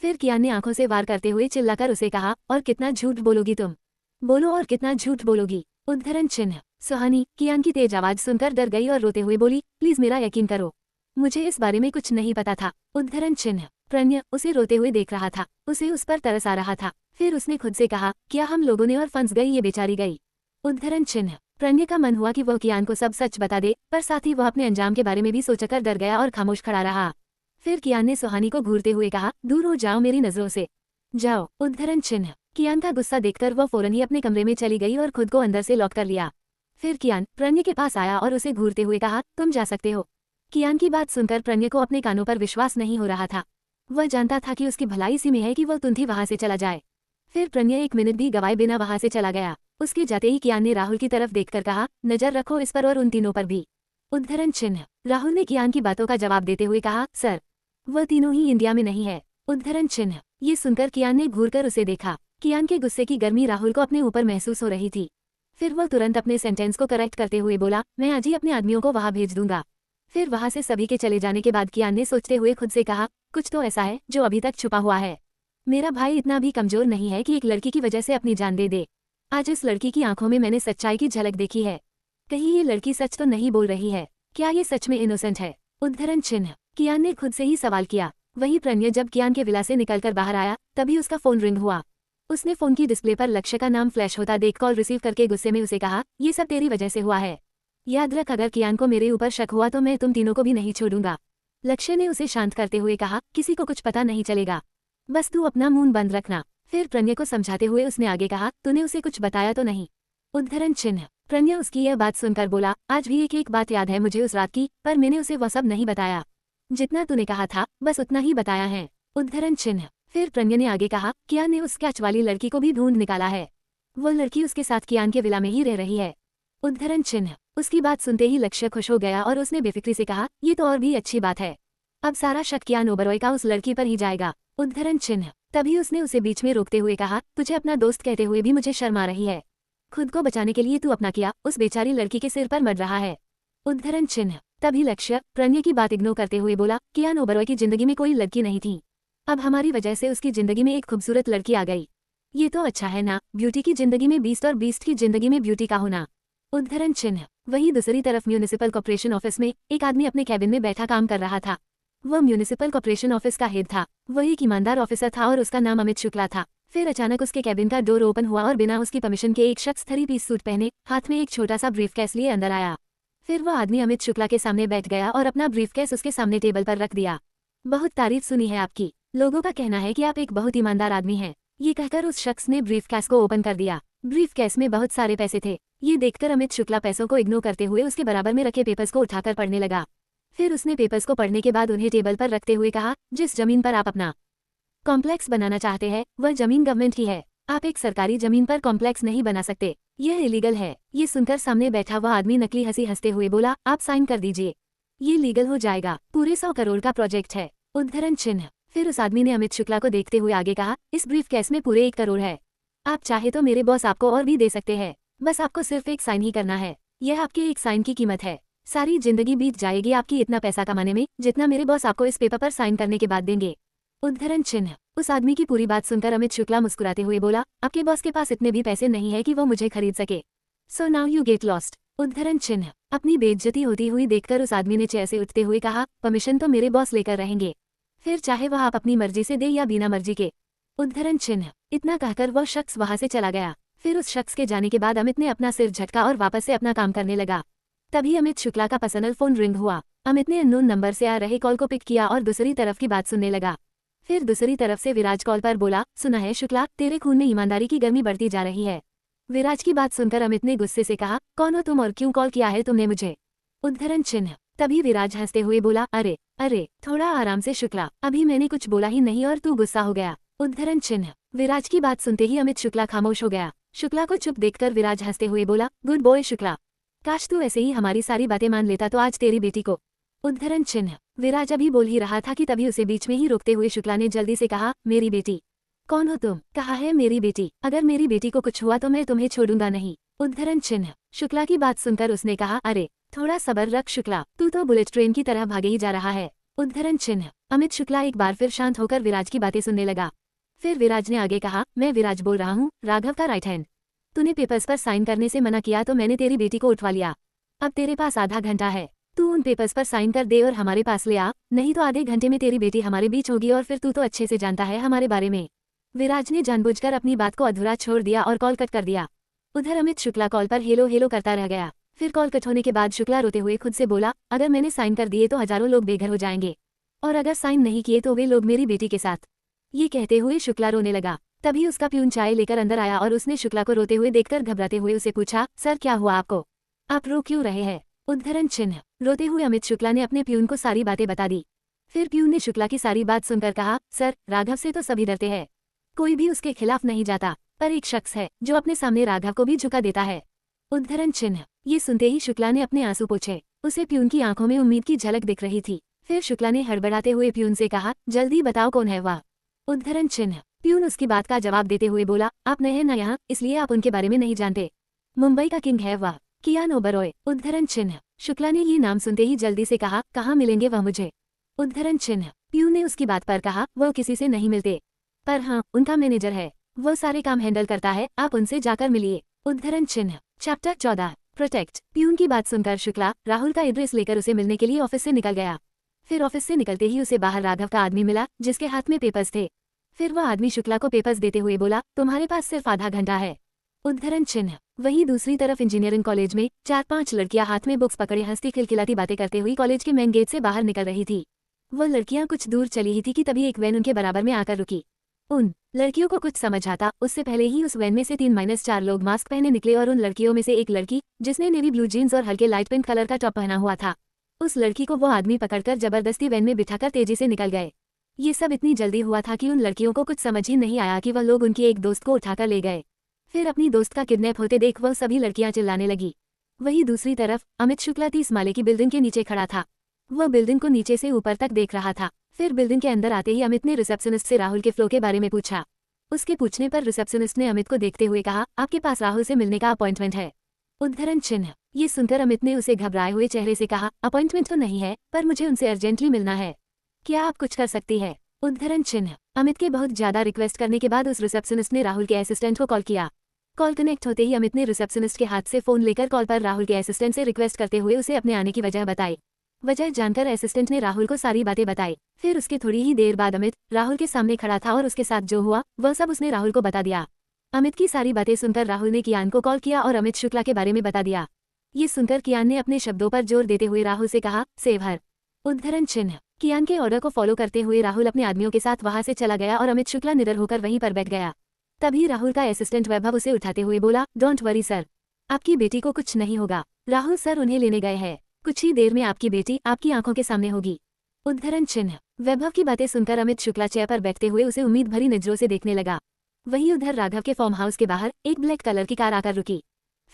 फिर कियान ने आंखों से वार करते हुए चिल्लाकर उसे कहा, और कितना झूठ बोलोगी तुम। बोलो और कितना झूठ बोलोगी। उद्धरण चिन्ह। सुहानी कियान की तेज आवाज सुनकर डर गई और रोते हुए बोली, प्लीज मेरा यकीन करो, मुझे इस बारे में कुछ नहीं पता था। उद्धरण चिन्ह। प्रज्ञा उसे रोते हुए देख रहा था। उसे उस पर तरस आ रहा था। फिर उसने खुद से कहा, क्या हम लोगों ने और फंस गई, ये बेचारी गई। उद्धरण चिन्ह। प्रज्ञा का मन हुआ कि वह कियान को सब सच बता दे, पर साथ ही वह अपने अंजाम के बारे में भी सोचकर डर गया और खामोश खड़ा रहा। फिर कियान ने सुहानी को घूरते हुए कहा, दूर हो जाओ मेरी नजरों से, जाओ। उद्धरण चिन्ह। कियान का गुस्सा देखकर वह फौरन ही अपने कमरे में चली गई और खुद को अंदर से लॉक कर लिया। फिर कियान प्रज्ञा के पास आया और उसे घूरते हुए कहा, तुम जा सकते हो। कियान की बात सुनकर प्रज्ञा को अपने कानों पर विश्वास नहीं हो रहा था। वह जानता था कि उसकी भलाई इसी में है कि वह तुरंत ही वहां से चला जाए। फिर प्रज्ञा एक मिनट भी गवाए बिना वहां से चला गया। उसके जाते ही कियान ने राहुल की तरफ देखकर कहा, नजर रखो इस पर और उन तीनों पर भी। उद्धरण चिन्ह। राहुल ने कियान की बातों का जवाब देते हुए कहा, सर, वह तीनों ही इंडिया में नहीं है। उद्धरण चिन्ह। ये सुनकर कियान ने घूरकर उसे देखा। कियान के गुस्से की गर्मी राहुल को अपने ऊपर महसूस हो रही थी। फिर वह तुरंत अपने सेंटेंस को करेक्ट करते हुए बोला, मैं आज ही अपने आदमियों को वहां भेज दूंगा। फिर वहां से सभी के चले जाने के बाद कियान ने सोचते हुए खुद से कहा, कुछ तो ऐसा है जो अभी तक छुपा हुआ है। मेरा भाई इतना भी कमजोर नहीं है कि एक लड़की की वजह से अपनी जान दे दे। आज इस लड़की की आंखों में मैंने सच्चाई की झलक देखी है। कहीं ये लड़की सच तो नहीं बोल रही है? क्या ये सच में इनोसेंट है? उद्धरण चिन्ह। कियान ने खुद से ही सवाल किया। वहीं प्रज्ञा जब कियान के विला से निकलकर बाहर आया तभी उसका फोन रिंग हुआ। उसने फोन की डिस्प्ले पर लक्ष्य का नाम फ्लैश होता देख कॉल रिसीव करके गुस्से में उसे कहा, ये सब तेरी वजह से हुआ है। याद रख, अगर कियान को मेरे ऊपर शक हुआ तो मैं तुम तीनों को भी नहीं छोड़ूंगा। लक्ष्य ने उसे शांत करते हुए कहा, किसी को कुछ पता नहीं चलेगा, बस तू अपना मुंह बंद रखना। फिर प्रज्ञा को समझाते हुए उसने आगे कहा, तूने उसे कुछ बताया तो नहीं? उद्धरण चिन्ह। प्रज्ञा उसकी यह बात सुनकर बोला, आज भी एक एक बात याद है मुझे उस रात की, पर मैंने उसे वह सब नहीं बताया। जितना तूने कहा था बस उतना ही बताया है। उद्धरण चिन्ह। फिर प्रज्ञा ने आगे कहा, कियान ने उस स्केच वाली लड़की को भी ढूंढ निकाला है। वो लड़की उसके साथ कियान के विला में ही रह रही है। उद्धरण चिन्ह। उसकी बात सुनते ही लक्ष्य खुश हो गया और उसने बेफिक्री से कहा, ये तो और भी अच्छी बात है। अब सारा शक कियान ओबरॉय का उस लड़की पर ही जाएगा। उद्धरण चिन्ह। तभी उसने उसे बीच में रोकते हुए कहा, तुझे अपना दोस्त कहते हुए भी मुझे शर्म आ रही है। खुद को बचाने के लिए तू अपना किया उस बेचारी लड़की के सिर पर मर रहा है। उद्धरण चिन्ह। तभी लक्ष्य प्रज्ञा की बात इग्नोर करते हुए बोला, कियान ओबरॉय की जिंदगी में कोई लड़की नहीं थी, अब हमारी वजह से उसकी जिंदगी में एक खूबसूरत लड़की आ गई। ये तो अच्छा है ना, ब्यूटी की जिंदगी में बीस्ट और बीस्ट की जिंदगी में ब्यूटी का होना। उद्धरण चिन्ह। वहीं दूसरी तरफ म्यूनिसिपल कॉर्पोरेशन ऑफिस में एक आदमी अपने कैबिन में बैठा काम कर रहा था। वह म्यूनिसिपल कॉर्पोरेशन ऑफिस का हेड था। वह एक ईमानदार ऑफिसर था और उसका नाम अमित शुक्ला था। फिर अचानक उसके कैबिन का डोर ओपन हुआ और बिना उसकी परमिशन के एक शख्स 3-पीस सूट पहने हाथ में एक छोटा सा ब्रीफकेस लिए अंदर आया। फिर वह आदमी अमित शुक्ला के सामने बैठ गया और अपना ब्रीफकेस उसके सामने टेबल पर रख दिया। बहुत तारीफ सुनी है आपकी, लोगों का कहना है कि आप एक बहुत ईमानदार आदमी हैं। ये कहकर उस शख्स ने ब्रीफकेस को ओपन कर दिया। ब्रीफकेस में बहुत सारे पैसे थे। ये देखकर अमित शुक्ला पैसों को इग्नोर करते हुए उसके बराबर में रखे पेपर्स को उठाकर पढ़ने लगा। फिर उसने पेपर्स को पढ़ने के बाद उन्हें टेबल पर रखते हुए कहा, जिस जमीन पर आप अपना कॉम्प्लेक्स बनाना चाहते हैं वह जमीन गवर्नमेंट की है। आप एक सरकारी जमीन पर कॉम्प्लेक्स नहीं बना सकते, यह इलीगल है। ये सुनकर सामने बैठा हुआ आदमी नकली हंसी हंसते हुए बोला, आप साइन कर दीजिए, ये लीगल हो जाएगा। पूरे 100 करोड़ का प्रोजेक्ट है। उद्धरण चिन्ह। फिर उस आदमी ने अमित शुक्ला को देखते हुए आगे कहा, इस ब्रीफकेस में पूरे 1 करोड़ है। आप चाहे तो मेरे बॉस आपको और भी दे सकते हैं, बस आपको सिर्फ एक साइन ही करना है। यह आपके एक साइन की कीमत है। सारी जिंदगी बीत जाएगी आपकी इतना पैसा कमाने में जितना मेरे बॉस आपको इस पेपर पर साइन करने के बाद देंगे। उद्धरण चिन्ह। उस आदमी की पूरी बात सुनकर अमित शुक्ला मुस्कुराते हुए बोला, आपके बॉस के पास इतने भी पैसे नहीं है कि वो मुझे खरीद सके। So now you get lost. उद्धरण चिन्ह। अपनी बेइज्जती होती हुई देखकर उस आदमी ने चेयर से उठते हुए कहा, परमिशन तो मेरे बॉस लेकर रहेंगे, फिर चाहे वह आप अपनी मर्जी से दे या बिना मर्जी के। उद्धरण चिन्ह। इतना कहकर वह शख्स वहां से चला गया। फिर उस शख्स के जाने के बाद अमित ने अपना सिर झटका और वापस से अपना काम करने लगा। तभी अमित शुक्ला का पर्सनल फोन रिंग हुआ। अमित ने अननोन नंबर से आ रहे कॉल को पिक किया और दूसरी तरफ की बात सुनने लगा। फिर दूसरी तरफ से विराज कॉल पर बोला, सुना है शुक्ला, तेरे खून में ईमानदारी की गर्मी बढ़ती जा रही है। विराज की बात सुनकर अमित ने गुस्से से कहा, कौन हो तुम और क्यों कॉल किया है तुमने मुझे? उद्धरण चिन्ह। तभी विराज हंसते हुए बोला, अरे अरे थोड़ा आराम से शुक्ला, अभी मैंने कुछ बोला ही नहीं और तू गुस्सा हो गया। उद्धरण चिन्ह। विराज की बात सुनते ही अमित शुक्ला खामोश हो गया। शुक्ला को चुप देखकर विराज हंसते हुए बोला, गुड बॉय शुक्ला, काश तू ऐसे ही हमारी सारी बातें मान लेता तो आज तेरी बेटी को। उद्धरण चिन्ह। विराज अभी बोल ही रहा था कि तभी उसे बीच में ही रोकते हुए शुक्ला ने जल्दी से कहा, मेरी बेटी? कौन हो तुम? कहा है मेरी बेटी? अगर मेरी बेटी को कुछ हुआ तो मैं तुम्हें छोड़ूंगा नहीं। उद्धरण चिन्ह। शुक्ला की बात सुनकर उसने कहा, अरे थोड़ा सब्र रख शुक्ला, तू तो बुलेट ट्रेन की तरह भागे ही जा रहा है। उद्धरण चिन्ह। अमित शुक्ला एक बार फिर शांत होकर विराज की बातें सुनने लगा। फिर विराज ने आगे कहा, मैं विराज बोल रहा हूँ, राघव का राइट हैंड। तूने पेपर्स पर साइन करने से मना किया तो मैंने तेरी बेटी को उठवा लिया। अब तेरे पास आधा घंटा है, तू उन पेपर्स पर साइन कर दे और हमारे पास ले आ, नहीं तो आधे घंटे में तेरी बेटी हमारे बीच होगी और फिर तू तो अच्छे से जानता है हमारे बारे में। विराज ने जानबूझकर अपनी बात को अधूरा छोड़ दिया और कॉल कट कर दिया। उधर अमित शुक्ला कॉल पर हेलो हेलो करता रह गया। फिर कॉल कट होने के बाद शुक्ला रोते हुए खुद से बोला, अगर मैंने साइन कर दिए तो हजारों लोग बेघर हो जाएंगे, और अगर साइन नहीं किए तो वे लोग मेरी बेटी के साथ। ये कहते हुए शुक्ला रोने लगा। तभी उसका प्यून चाय लेकर अंदर आया और उसने शुक्ला को रोते हुए देखकर घबराते हुए उसे पूछा, सर क्या हुआ आपको? आप रो क्यों रहे हैं? उद्धरण चिन्ह। रोते हुए अमित शुक्ला ने अपने प्यून को सारी बातें बता दी। फिर प्यून ने शुक्ला की सारी बात सुनकर कहा, सर राघव से तो सभी डरते हैं, कोई भी उसके खिलाफ नहीं जाता, पर एक शख्स है जो अपने सामने राघव को भी झुका देता है। उद्धरण चिन्ह। ये सुनते ही शुक्ला ने अपने आंसू पोंछे। उसे प्यून की आंखों में उम्मीद की झलक दिख रही थी। फिर शुक्ला ने हड़बड़ाते हुए प्यून से कहा, जल्दी बताओ कौन है वह? उद्धरण चिन्ह। प्यून उसकी बात का जवाब देते हुए बोला, आप नए हैं ना यहाँ, इसलिए आप उनके बारे में नहीं जानते। मुंबई का किंग है वह, कियान ओबरॉय। उद्धरण चिन्ह। शुक्ला ने ये नाम सुनते ही जल्दी से कहा, कहाँ मिलेंगे वह मुझे? उद्धरण चिन्ह। प्यून ने उसकी बात पर कहा, वह किसी से नहीं मिलते, पर हाँ उनका मैनेजर है, वो सारे काम हैंडल करता है, आप उनसे जाकर मिलिए। उद्धरण चिन्ह। Chapter 14 protect. प्यून की बात सुनकर शुक्ला राहुल का एड्रेस लेकर उसे मिलने के लिए ऑफिस से निकल गया। फिर ऑफिस से निकलते ही उसे बाहर राघव का आदमी मिला जिसके हाथ में पेपर्स थे। फिर वह आदमी शुक्ला को पेपर्स देते हुए बोला, तुम्हारे पास सिर्फ आधा घंटा है। उद्धरण चिन्ह। वहीं दूसरी तरफ इंजीनियरिंग कॉलेज में 4-5 लड़कियां हाथ में बुक्स पकड़े हंसती खिलखिलाती बातें करते हुए कॉलेज के मेन गेट से बाहर निकल रही थी। वह लड़कियां कुछ दूर चली ही थी कि तभी एक वैन उनके बराबर में आकर रुकी। उन लड़कियों को कुछ समझ आता उससे पहले ही उस वैन में से 3-4 लोग मास्क पहने निकले और उन लड़कियों में से एक लड़की जिसने नेवी ब्लू जीन्स और हल्के लाइट पिंक कलर का टॉप पहना हुआ था, उस लड़की को वो आदमी पकड़कर जबरदस्ती वैन में बिठाकर तेजी से निकल गए। ये सब इतनी जल्दी हुआ था कि उन लड़कियों को कुछ समझ ही नहीं आया कि वह लोग उनकी एक दोस्त को उठाकर ले गए। फिर अपनी दोस्त का किडनैप होते देख वह सभी लड़कियां चिल्लाने लगी। वहीं दूसरी तरफ अमित शुक्ला 30 माले की बिल्डिंग के नीचे खड़ा था। वह बिल्डिंग को नीचे से ऊपर तक देख रहा था। फिर बिल्डिंग के अंदर आते ही अमित ने रिसेप्शनिस्ट से राहुल के फ्लो के बारे में पूछा। उसके पूछने पर रिसेप्शनिस्ट ने अमित को देखते हुए कहा, आपके पास राहुल से मिलने का अपॉइंटमेंट है। उद्धरण चिन्ह। ये सुनकर अमित ने उसे घबराए हुए चेहरे से कहा, अपॉइंटमेंट तो नहीं है, पर मुझे उनसे अर्जेंटली मिलना है, क्या आप कुछ कर सकती है? उद्धरण चिन्ह। अमित के बहुत ज्यादा रिक्वेस्ट करने के बाद उस रिसेप्शनिस्ट ने राहुल के असिस्टेंट को कॉल किया। कॉल कनेक्ट होते ही अमित ने रिसेप्शनिस्ट के हाथ से फोन लेकर कॉल पर राहुल के असिस्टेंट से रिक्वेस्ट करते हुए उसे अपने आने की वजह बताई। वजह जानकर असिस्टेंट ने राहुल को सारी बातें बताई। फिर उसके थोड़ी ही देर बाद अमित राहुल के सामने खड़ा था और उसके साथ जो हुआ वह सब उसने राहुल को बता दिया। अमित की सारी बातें सुनकर राहुल ने कियान को कॉल किया और अमित शुक्ला के बारे में बता दिया। ये सुनकर कियान ने अपने शब्दों पर जोर देते हुए राहुल से कहा, सेव हर। उद्धरण चिन्ह। कियान के ऑर्डर को फॉलो करते हुए राहुल अपने आदमियों के साथ वहां से चला गया और अमित शुक्ला निडर होकर वहीं पर बैठ गया। तभी राहुल का असिस्टेंट वैभव उसे उठाते हुए बोला, डोंट वरी सर, आपकी बेटी को कुछ नहीं होगा। राहुल सर उन्हें लेने गए हैं, कुछ ही देर में आपकी बेटी आपकी आंखों के सामने होगी। उद्धरण चिन्ह। वैभव की बातें सुनकर अमित शुक्ला चेयर पर बैठते हुए उसे उम्मीद भरी नजरों से देखने लगा। वहीं उधर राघव के फार्म हाउस के बाहर एक ब्लैक कलर की कार आकर रुकी।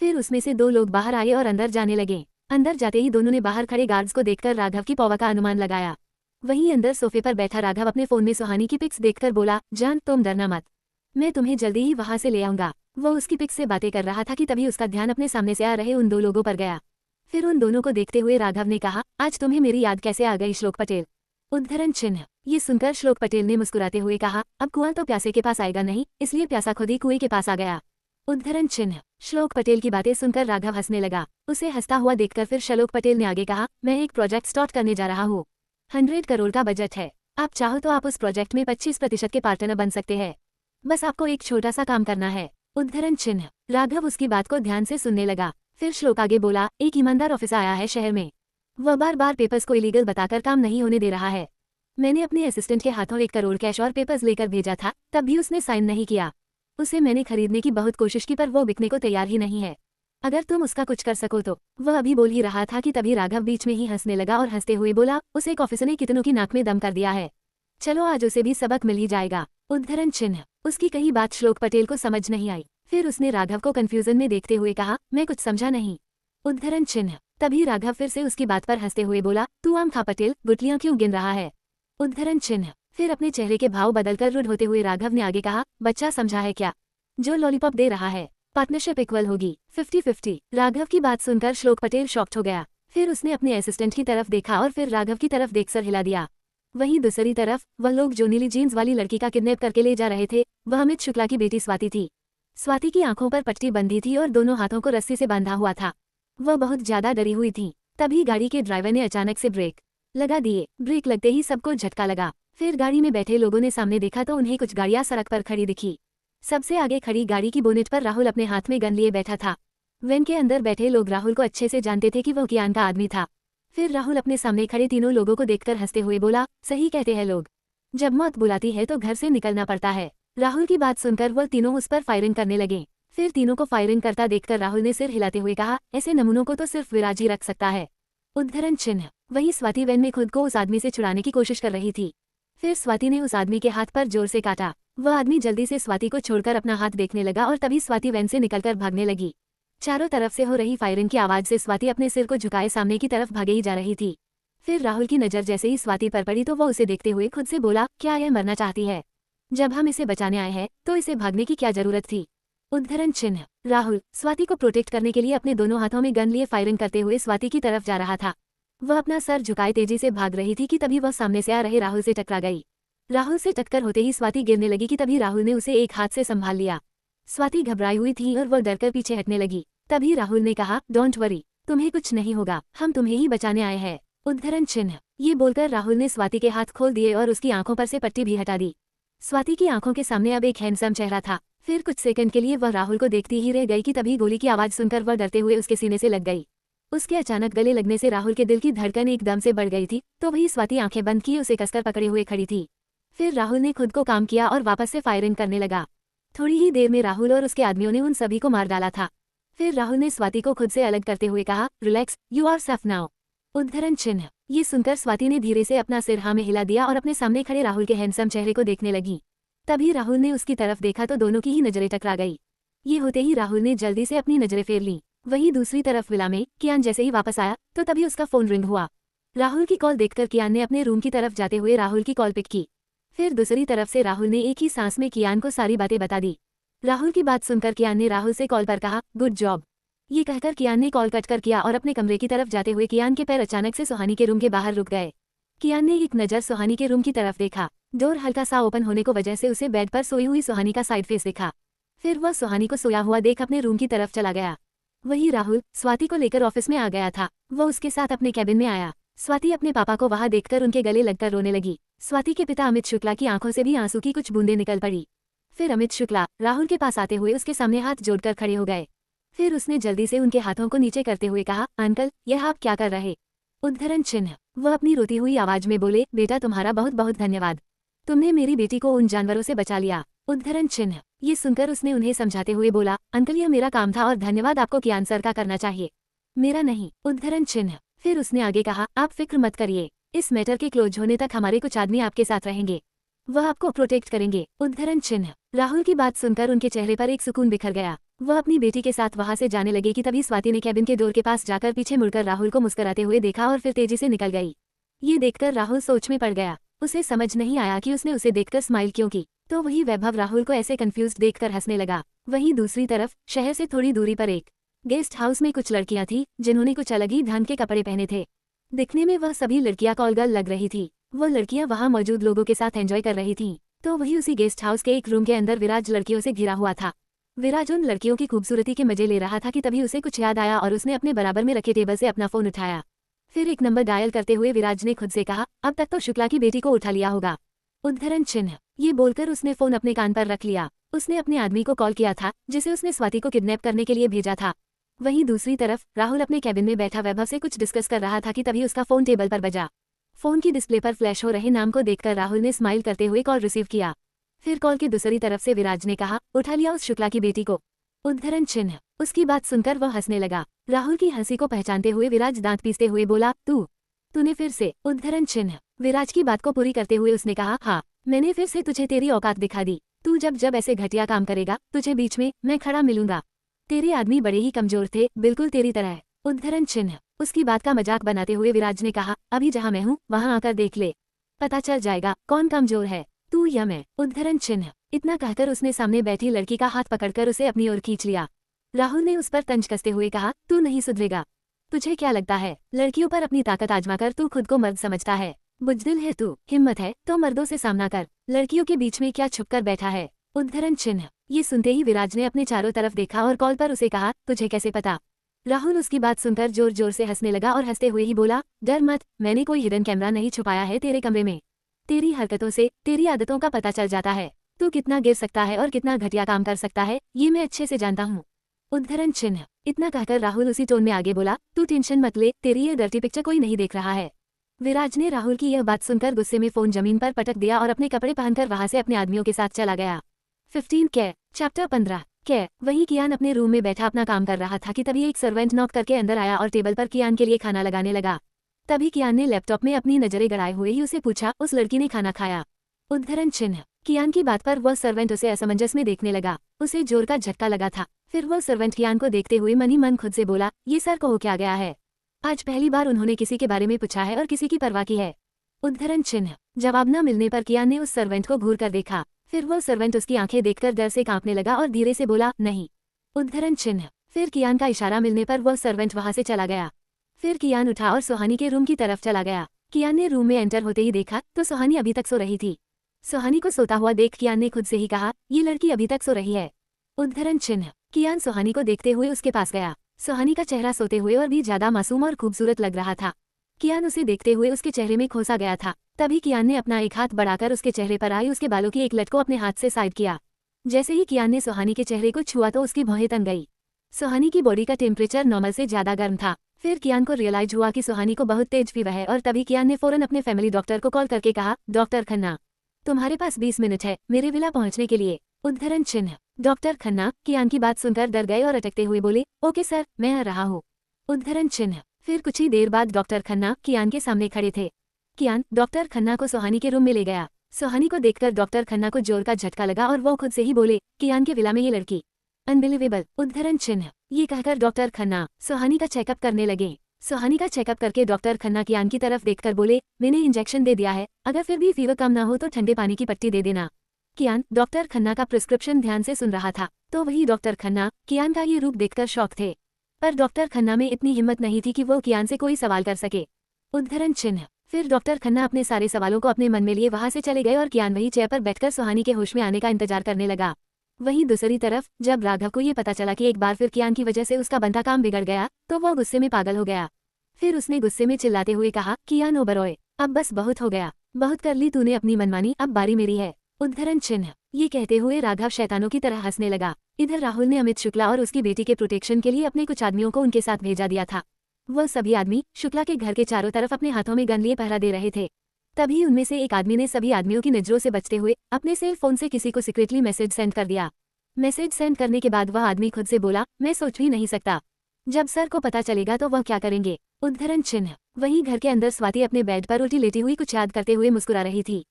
फिर उसमें से 2 लोग बाहर आए और अंदर जाने लगे। अंदर जाते ही दोनों ने बाहर खड़े गार्ड्स को देखकर राघव की पॉवर का अनुमान लगाया। वहीं अंदर सोफे पर बैठा राघव अपने फोन में सुहानी की पिक्स देखकर बोला, जान तुम डरना मत, मैं तुम्हें जल्दी ही वहां से ले आऊंगा। वो उसकी पिक्स से बातें कर रहा था कि तभी उसका ध्यान अपने सामने से आ रहे उन 2 लोगों पर गया। फिर उन दोनों को देखते हुए राघव ने कहा, आज तुम्हें मेरी याद कैसे आ गई श्लोक पटेल? उद्धरण चिन्ह। ये सुनकर श्लोक पटेल ने मुस्कुराते हुए कहा, अब कुआं तो प्यासे के पास आएगा नहीं, इसलिए प्यासा खुद ही कुएं के पास आ गया। उद्धरण चिन्ह। श्लोक पटेल की बातें सुनकर राघव हंसने लगा। उसे हंसता हुआ देखकर फिर श्लोक पटेल ने आगे कहा, मैं एक प्रोजेक्ट स्टार्ट करने जा रहा हूँ। 100 करोड़ का बजट है। आप चाहो तो आप उस प्रोजेक्ट में 25% के पार्टनर बन सकते हैं। बस आपको एक छोटा सा काम करना है। उद्धरण चिन्ह। राघव उसकी बात को ध्यान से सुनने लगा। फिर श्लोक आगे बोला, एक ईमानदार ऑफिसर आया है शहर में। वह बार बार पेपर्स को इलीगल बताकर काम नहीं होने दे रहा है। मैंने अपने असिस्टेंट के हाथों 1 करोड़ कैश और पेपर्स लेकर भेजा था, तब भी उसने साइन नहीं किया। उसे मैंने खरीदने की बहुत कोशिश की पर वो बिकने को तैयार ही नहीं है। अगर तुम उसका कुछ कर सको तो। वह अभी बोल ही रहा था कि तभी राघव बीच में ही हंसने लगा और हंसते हुए बोला, उसे एक ऑफिसर ने कितनों की नाक में दम कर दिया है। चलो आज उसे भी सबक मिल ही जाएगा। उद्धरण चिन्ह। उसकी कही बात श्लोक पटेल को समझ नहीं आई। फिर उसने राघव को कंफ्यूजन में देखते हुए कहा, मैं कुछ समझा नहीं। उद्धरण चिन्ह। तभी राघव फिर से उसकी बात पर हंसते हुए बोला, तू आम खा पटेल, गुटलियां क्यों गिन रहा है? उद्धरण चिन्ह। फिर अपने चेहरे के भाव बदलकर रुड होते हुए राघव ने आगे कहा, बच्चा समझा है क्या? जो लॉलीपॉप दे रहा है, पार्टनरशिप इक्वल होगी 50-50। राघव की बात सुनकर श्लोक पटेल शॉक्ड हो गया। फिर उसने अपने असिस्टेंट की तरफ देखा और फिर राघव की तरफ देख सर हिला दिया। वहीं दूसरी तरफ वह लोग जो नीली जीन्स वाली लड़की का किडनैप करके ले जा रहे थे, वह अमित शुक्ला की बेटी स्वाति थी। स्वाति की आंखों पर पट्टी बंधी थी और दोनों हाथों को रस्सी से बांधा हुआ था। वह बहुत ज्यादा डरी हुई थी। तभी गाड़ी के ड्राइवर ने अचानक से ब्रेक लगा दिए। ब्रेक लगते ही सबको झटका लगा। फिर गाड़ी में बैठे लोगों ने सामने देखा तो उन्हें कुछ गाड़ियां सड़क पर खड़ी दिखी। सबसे आगे खड़ी गाड़ी की बोनेट पर राहुल अपने हाथ में गन लिए बैठा था। वैन के अंदर बैठे लोग राहुल को अच्छे से जानते थे कि वह कियान का आदमी था। फिर राहुल अपने सामने खड़े तीनों लोगों को देखकर हंसते हुए बोला, सही कहते हैं लोग, जब मौत बुलाती है तो घर से निकलना पड़ता है। राहुल की बात सुनकर वह तीनों उस पर फायरिंग करने लगे। फिर तीनों को फायरिंग करता देखकर राहुल ने सिर हिलाते हुए कहा, ऐसे नमूनों को तो सिर्फ विराज ही रख सकता है। उद्धरण चिन्ह। वही स्वाति वैन में खुद को उस आदमी से छुड़ाने की कोशिश कर रही थी। फिर स्वाति ने उस आदमी के हाथ पर जोर से काटा। वह आदमी जल्दी से स्वाति को छोड़कर अपना हाथ देखने लगा और तभी स्वाति वैन से निकलकर भागने लगी। चारों तरफ से हो रही फायरिंग की आवाज से स्वाति अपने सिर को झुकाए सामने की तरफ भागे ही जा रही थी। फिर राहुल की नजर जैसे ही स्वाति पर पड़ी तो वह उसे देखते हुए खुद से बोला, क्या यह मरना चाहती है? जब हम इसे बचाने आए हैं तो इसे भागने की क्या जरूरत थी? उद्धरण चिन्ह। राहुल स्वाति को प्रोटेक्ट करने के लिए अपने दोनों हाथों में गन लिए फायरिंग करते हुए स्वाति की तरफ जा रहा था। वह अपना सर झुकाए तेजी से भाग रही थी कि तभी वह सामने से आ रहे राहुल से टकरा गई। राहुल से टक्कर होते ही स्वाति गिरने लगी कि तभी राहुल ने उसे एक हाथ से संभाल लिया। स्वाति घबराई हुई थी और वह डरकर पीछे हटने लगी। तभी राहुल ने कहा, डोंट वरी, तुम्हें कुछ नहीं होगा, हम तुम्हें ही बचाने आए हैं। उद्धरण चिन्ह। ये बोलकर राहुल ने स्वाति के हाथ खोल दिए और उसकी आंखों पर से पट्टी भी हटा दी। स्वाति की आंखों के सामने अब एक हैंडसम चेहरा था। फिर कुछ सेकंड के लिए वह राहुल को देखती ही रह गई कि तभी गोली की आवाज सुनकर वह डरते हुए उसके सीने से लग गई। उसके अचानक गले लगने से राहुल के दिल की धड़कन एकदम से बढ़ गई थी। तो वही स्वाति आंखें बंद किए उसे कसकर पकड़े हुए खड़ी थी। फिर राहुल ने खुद को काम किया और वापस से फायरिंग करने लगा। थोड़ी ही देर में राहुल और उसके आदमियों ने उन सभी को मार डाला था। फिर राहुल ने स्वाति को खुद से अलग करते हुए कहा, relax, you are safe now. उद्धरण चिन्ह। ये सुनकर स्वाति ने धीरे से अपना सिर हाँ में हिला दिया और अपने सामने खड़े राहुल के हैंडसम चेहरे को देखने लगी। तभी राहुल ने उसकी तरफ देखा तो दोनों की ही नजरें टकरा गई। ये होते ही राहुल ने जल्दी से अपनी नजरें फेर ली। वहीं दूसरी तरफ विला में कियान जैसे ही वापस आया तो तभी उसका फोन रिंग हुआ। राहुल की कॉल देखकर कियान ने अपने रूम की तरफ जाते हुए राहुल की कॉल पिक की। फिर दूसरी तरफ से राहुल ने एक ही सांस में कियान को सारी बातें बता दी। राहुल की बात सुनकर कियान ने राहुल से कॉल पर कहा, गुड जॉब। ये कहकर कियान ने कॉल कट कर किया और अपने कमरे की तरफ जाते हुए कियान के पैर अचानक से सुहानी के रूम के बाहर रुक गए। कियान ने एक नज़र सुहानी के रूम की तरफ देखा। डोर हल्का सा ओपन होने को वजह से उसे बेड पर सोई हुई सुहानी का साइड फेस दिखा। फिर वह सुहानी को सोया हुआ देख अपने रूम की तरफ चला गया। वही राहुल स्वाति को लेकर ऑफिस में आ गया था। वह उसके साथ अपने कैबिन में आया। स्वाति अपने पापा को वहां देखकर उनके गले लगकर रोने लगी। स्वाति के पिता अमित शुक्ला की आंखों से भी आंसू की कुछ बूंदें निकल पड़ी। फिर अमित शुक्ला राहुल के पास आते हुए उसके सामने हाथ जोड़कर खड़े हो गए। फिर उसने जल्दी से उनके हाथों को नीचे करते हुए कहा, अंकल, यह आप क्या कर रहे? उद्धरण चिन्ह। वह अपनी रोती हुई आवाज में बोले, बेटा तुम्हारा बहुत बहुत धन्यवाद, तुमने मेरी बेटी को उन जानवरों से बचा लिया। उद्धरण चिन्ह। ये सुनकर उसने उन्हें समझाते हुए बोला, अंकल यह मेरा काम था और धन्यवाद आपको कियान सर का करना चाहिए, मेरा नहीं। उद्धरण चिन्ह। फिर उसने आगे कहा, आप फिक्र मत करिए, इस मैटर के क्लोज होने तक हमारे कुछ आदमी आपके साथ रहेंगे, वह आपको प्रोटेक्ट करेंगे। उद्धरण चिन्ह। राहुल की बात सुनकर उनके चेहरे पर एक सुकून बिखर गया। वह अपनी बेटी के साथ वहां से जाने लगे कि तभी स्वाति ने कैबिन के डोर के पास जाकर पीछे मुड़कर राहुल को मुस्कुराते हुए देखा और फिर तेजी से निकल गई। ये देखकर राहुल सोच में पड़ गया। उसे समझ नहीं आया कि उसने उसे देखकर स्माइल क्यों की। तो वही वैभव राहुल को ऐसे कंफ्यूज्ड देखकर हंसने लगा। वहीं दूसरी तरफ शहर से थोड़ी दूरी पर एक गेस्ट हाउस में कुछ लड़कियां थीं जिन्होंने कुछ अलग ही ढंग के कपड़े पहने थे। दिखने में वह सभी लड़कियां कॉल गर्ल लग रही थी। वो लड़कियां वहां मौजूद लोगों के साथ एंजॉय कर रही थीं। तो वही उसी गेस्ट हाउस के एक रूम के अंदर विराज लड़कियों से घिरा हुआ था। विराज उन लड़कियों की खूबसूरती के मजे ले रहा था कि तभी उसे कुछ याद आया और उसने अपने बराबर में रखे टेबल से अपना फोन उठाया। फिर एक नंबर डायल करते हुए विराज ने खुद से कहा, अब तक तो शुक्ला की बेटी को उठा लिया होगा। उद्धरण चिन्ह। ये बोलकर उसने फोन अपने कान पर रख लिया। उसने अपने आदमी को कॉल किया था जिसे उसने स्वाति को किडनैप करने के लिए भेजा था। वहीं दूसरी तरफ राहुल अपने कैबिन में बैठा वैभव से कुछ डिस्कस कर रहा था कि तभी उसका फोन टेबल पर बजा। फोन की डिस्प्ले पर फ्लैश हो रहे नाम को देखकर राहुल ने स्माइल करते हुए कॉल रिसीव किया। फिर कॉल की दूसरी तरफ से विराज ने कहा, उठा लिया उस शुक्ला की बेटी को। उद्धरण चिन्ह। उसकी बात सुनकर वह हंसने लगा। राहुल की हंसी को पहचानते हुए विराज दांत पीसते हुए बोला, तूने फिर से। उद्धरण चिन्ह। विराज की बात को पूरी करते हुए उसने कहा, हाँ, मैंने फिर से तुझे तेरी औकात दिखा दी। तू जब ऐसे घटिया काम करेगा तुझे बीच में मैं खड़ा मिलूंगा। तेरे आदमी बड़े ही कमजोर थे, बिल्कुल तेरी तरह। उद्धरण चिन्ह। उसकी बात का मजाक बनाते हुए विराज ने कहा, अभी जहां मैं हूं वहां आकर देख ले, पता चल जाएगा कौन कमजोर है, तू या मैं। उद्धरण चिन्ह। इतना कहकर उसने सामने बैठी लड़की का हाथ पकड़कर उसे अपनी ओर खींच लिया। राहुल ने उस पर तंज कसते हुए कहा, तू नहीं सुधरेगा। तुझे क्या लगता है लड़कियों पर अपनी ताकत आजमाकर तू खुद को मर्द समझता है? बुजदिल है तू। हिम्मत है तो मर्दों से सामना कर, लड़कियों के बीच में क्या छुपकर बैठा है? उद्धरण चिन्ह। ये सुनते ही विराज ने अपने चारों तरफ देखा और कॉल पर उसे कहा, तुझे कैसे पता? राहुल उसकी बात सुनकर जोर जोर से हंसने लगा और हंसते हुए ही बोला, डर मत, मैंने कोई हिडन कैमरा नहीं छुपाया है तेरे कमरे में। तेरी हरकतों से तेरी आदतों का पता चल जाता है। तू कितना गिर सकता है और कितना घटिया काम कर सकता है ये मैं अच्छे से जानता हूँ। उद्धरण चिन्ह। इतना कहकर राहुल उसी टोन में आगे बोला, तू टेंशन मत ले, तेरी ये डर्टी पिक्चर कोई नहीं देख रहा है। विराज ने राहुल की यह बात सुनकर गुस्से में फोन जमीन पर पटक दिया और अपने कपड़े पहनकर वहां से अपने आदमियों के साथ चला गया। 15 के चैप्टर 15 के। वहीं कियान अपने रूम में बैठा अपना काम कर रहा था कि तभी एक सर्वेंट नॉक करके अंदर आया और टेबल पर कियान के लिए खाना लगाने लगा। तभी कियान ने लैपटॉप में अपनी नजरें गड़ाए हुए ही उसे पूछा, उस लड़की ने खाना खाया? उद्धरण चिन्ह। कियान की बात पर वह सर्वेंट उसे असमंजस में देखने लगा। उसे जोर का झटका लगा था। फिर वह सर्वेंट कियान को देखते हुए मन ही मन खुद से बोला, ये सर को हो क्या गया है? आज पहली बार उन्होंने किसी के बारे में पूछा है और किसी की परवाह की है। उद्धरण चिन्ह। जवाब न मिलने पर कियान ने उस सर्वेंट को घूर कर देखा। फिर वह सर्वेंट उसकी आंखें देखकर डर से कांपने लगा और धीरे से बोला, नहीं। उद्धरण चिन्ह। फिर कियान का इशारा मिलने पर वह सर्वेंट वहां से चला गया। फिर कियान उठा और सुहानी के रूम की तरफ चला गया। कियान ने रूम में एंटर होते ही देखा तो सुहानी अभी तक सो रही थी। सुहानी को सोता हुआ देख कियान ने खुद से ही कहा, ये लड़की अभी तक सो रही है। उद्धरण चिन्ह। कियान सुहानी को देखते हुए उसके पास गया। सुहानी का चेहरा सोते हुए और भी ज्यादा मासूम और खूबसूरत लग रहा था। कियान उसे देखते हुए उसके चेहरे में खोसा गया था। तभी कियान ने अपना एक हाथ बढ़ाकर उसके चेहरे पर आई उसके बालों की एक लट को अपने हाथ से साइड किया। जैसे ही कियान ने सुहानी के चेहरे को छुआ तो उसकी भौहें तन गई। सुहानी की बॉडी का टेम्परेचर नॉर्मल से ज्यादा गर्म था। फिर कियान को रियलाइज हुआ कि सुहानी को बहुत तेज फीवर है और तभी कियान ने फौरन अपने फैमिली डॉक्टर को कॉल करके कहा, डॉक्टर खन्ना, तुम्हारे पास 20 मिनट है मेरे विला पहुंचने के लिए। उद्धरण चिन्ह। डॉक्टर खन्ना कियान की बात सुनकर डर गए और अटकते हुए बोले, ओके सर, मैं आ रहा हूँ। उद्धरण चिन्ह। फिर कुछ ही देर बाद डॉक्टर खन्ना कियान के सामने खड़े थे। कियान डॉक्टर खन्ना को सुहानी के रूम में ले गया। सुहानी को देखकर डॉक्टर खन्ना को जोर का झटका लगा और वो खुद से ही बोले, कियान के विला में ये लड़की, अनबिलीवेबल। उद्धरण चिन्ह। ये कहकर डॉक्टर खन्ना सुहानी का चेकअप करने लगे। सुहानी का चेकअप करके डॉक्टर खन्ना कियान की तरफ देखकर बोले, मैंने इंजेक्शन दे दिया है, अगर फिर भी फीवर कम ना हो तो ठंडे पानी की पट्टी दे देना। कियान डॉक्टर खन्ना का प्रिस्क्रिप्शन ध्यान से सुन रहा था तो वही डॉक्टर खन्ना कियान का ये रूप देखकर शॉक थे। पर डॉक्टर खन्ना में इतनी हिम्मत नहीं थी कि वो कियान से कोई सवाल कर सके। उद्धरण चिन्ह। फिर डॉक्टर खन्ना अपने सारे सवालों को अपने मन में लिए वहां से चले गए और कियान वही चेयर पर बैठकर सुहानी के होश में आने का इंतजार करने लगा। वहीं दूसरी तरफ जब राघव को ये पता चला कि एक बार फिर कियान की वजह से उसका बनता काम बिगड़ गया तो वो गुस्से में पागल हो गया। फिर उसने गुस्से में चिल्लाते हुए कहा, कियान ओबरॉय, अब बस बहुत हो गया, बहुत कर ली तूने अपनी मनमानी, अब बारी मेरी है। उद्धरण चिन्ह। ये कहते हुए राघव शैतानों की तरह हंसने लगा। इधर राहुल ने अमित शुक्ला और उसकी बेटी के प्रोटेक्शन के लिए अपने कुछ आदमियों को उनके साथ भेजा दिया था। वह सभी आदमी शुक्ला के घर के चारों तरफ अपने हाथों में गन लिए पहरा दे रहे थे। तभी उनमें से एक आदमी ने सभी आदमियों की नजरों से बचते हुए अपने सेल फोन से किसी को सीक्रेटली मैसेज सेंड कर दिया। मैसेज सेंड करने के बाद वह आदमी खुद से बोला, मैं सोच भी नहीं सकता, जब सर को पता चलेगा तो वह क्या करेंगे। उद्धरण चिन्ह। वहीं घर के अंदर स्वाति अपने बेड पर उल्टी लेटी हुई कुछ याद करते हुए मुस्कुरा रही थी।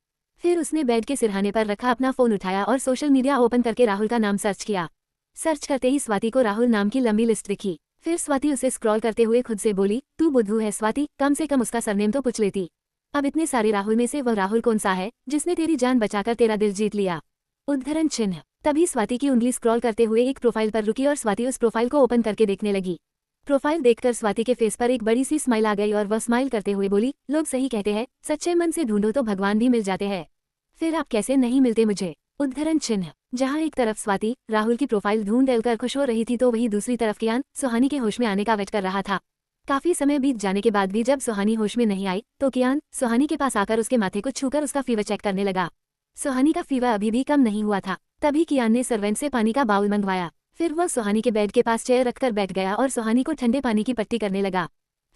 फिर उसने बेड के सिरहाने पर रखा अपना फोन उठाया और सोशल मीडिया ओपन करके राहुल का नाम सर्च किया। सर्च करते ही स्वाति को राहुल नाम की लंबी लिस्ट दिखी। फिर स्वाति उसे स्क्रॉल करते हुए खुद से बोली, तू बुद्धू है स्वाति, कम से कम उसका सरनेम तो पूछ लेती। अब इतने सारे राहुल में से वह राहुल कौन सा है जिसने तेरी जान बचाकर तेरा दिल जीत लिया। उद्धरण चिन्ह। तभी स्वाति की उंगली स्क्रॉल करते हुए एक प्रोफाइल पर रुकी और स्वाति उस प्रोफाइल को ओपन करके देखने लगी। प्रोफाइल देखकर स्वाति के फेस पर एक बड़ी सी स्माइल आ गई और वह स्माइल करते हुए बोली, लोग सही कहते हैं, सच्चे मन से ढूंढो तो भगवान भी मिल जाते हैं। फिर आप कैसे नहीं मिलते मुझे। उद्धरण चिन्ह। जहाँ एक तरफ स्वाति राहुल की प्रोफाइल ढूंढ कर खुश हो रही थी तो वहीं दूसरी तरफ कियान सुहानी के होश में आने का वेट कर रहा था। काफी समय बीत जाने के बाद भी जब सुहानी होश में नहीं आई तो कियान सुहानी के पास आकर उसके माथे को छूकर उसका फीवर चेक करने लगा। सुहानी का फीवर अभी भी कम नहीं हुआ था। तभी कियान ने सर्वेंट से पानी का बाउल मंगवाया। फिर वह सुहानी के बेड के पास चेयर रखकर बैठ गया और सुहानी को ठंडे पानी की पट्टी करने लगा।